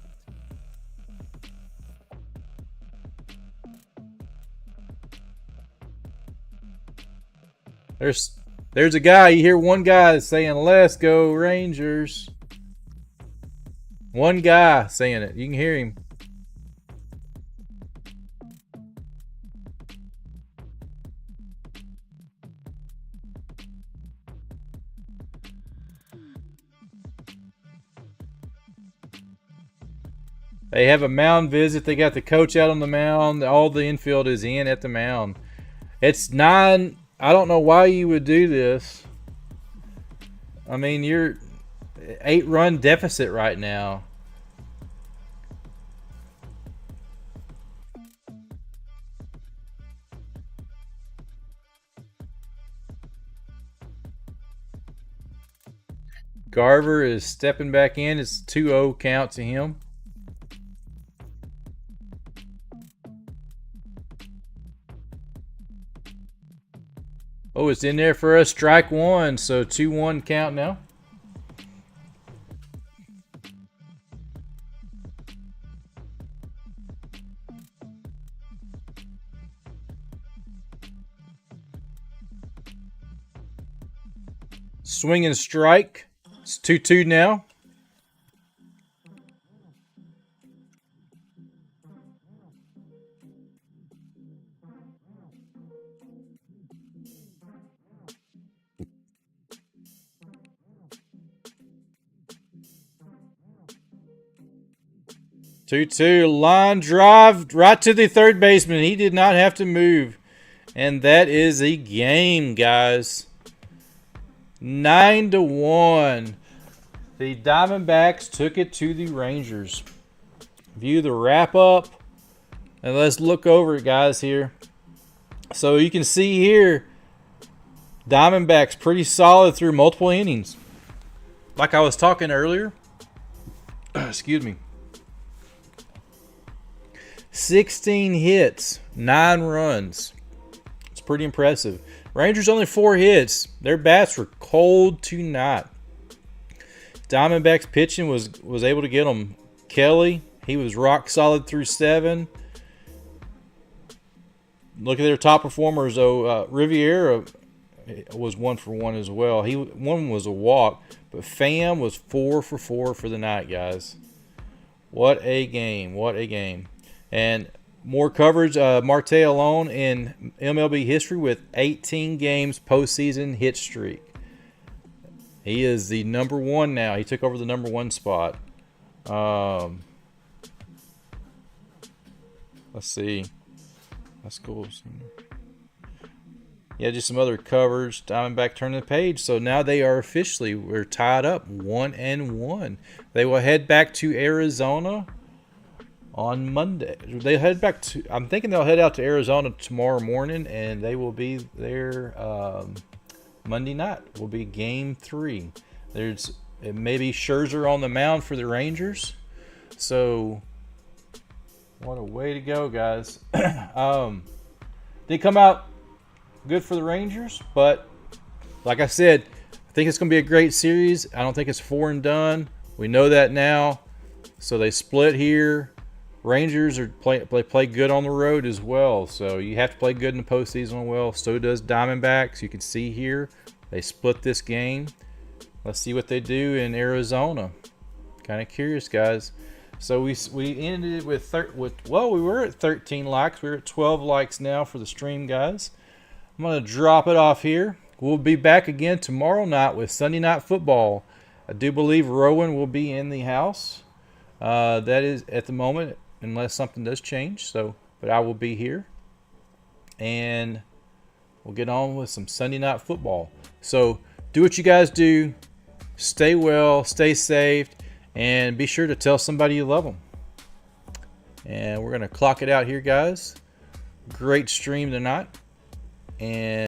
There's a guy. You hear one guy saying, "Let's go Rangers." One guy saying it. You can hear him. They have a mound visit. They got the coach out on the mound. All the infield is in at the mound. It's 9. I don't know why you would do this. I mean, you're 8-run deficit right now. Garver is stepping back in. It's 2-0 count to him. Oh, it's in there for a strike one. So 2-1 count now. Swing and strike. It's 2-2 now. Line drive right to the third baseman. He did not have to move. And that is a game, guys. 9-1. The Diamondbacks took it to the Rangers. View the wrap up. And let's look over it, guys, here. So you can see here, Diamondbacks pretty solid through multiple innings. Like I was talking earlier. Excuse me. 16 hits, 9 runs. It's pretty impressive. Rangers only 4 hits. Their bats were cold tonight. Diamondbacks pitching was able to get them. Kelly, he was rock solid through 7. Look at their top performers, though. Riviera was 1 for 1 as well. One was a walk, but Pham was 4 for 4 for the night, guys. What a game! What a game! And more coverage, Marte alone in MLB history with 18 games postseason hit streak. He is the number 1 now. He took over the number 1 spot. Let's see. That's cool. Yeah, just some other coverage. Diamondback turning the page. So now we're tied up 1-1. They will head back to Arizona on Monday. I'm thinking they'll head out to Arizona tomorrow morning, and they will be there Monday night. Will be game 3. It may be Scherzer on the mound for the Rangers. So what a way to go, guys. They come out good for the Rangers, but like I said, I think it's going to be a great series. I don't think it's 4 and done. We know that now. So they split here. Rangers play good on the road as well, so you have to play good in the postseason as well. So does Diamondbacks. You can see here they split this game. Let's see what they do in Arizona. Kind of curious, guys. So we ended it with we were at 13 likes. We're at 12 likes now for the stream, guys. I'm gonna drop it off here. We'll be back again tomorrow night with Sunday Night Football. I do believe Rowan will be in the house. That is at the moment, unless something does change. But I will be here. And we'll get on with some Sunday night football. So do what you guys do. Stay well, stay safe, and be sure to tell somebody you love them. And we're going to clock it out here, guys. Great stream tonight. And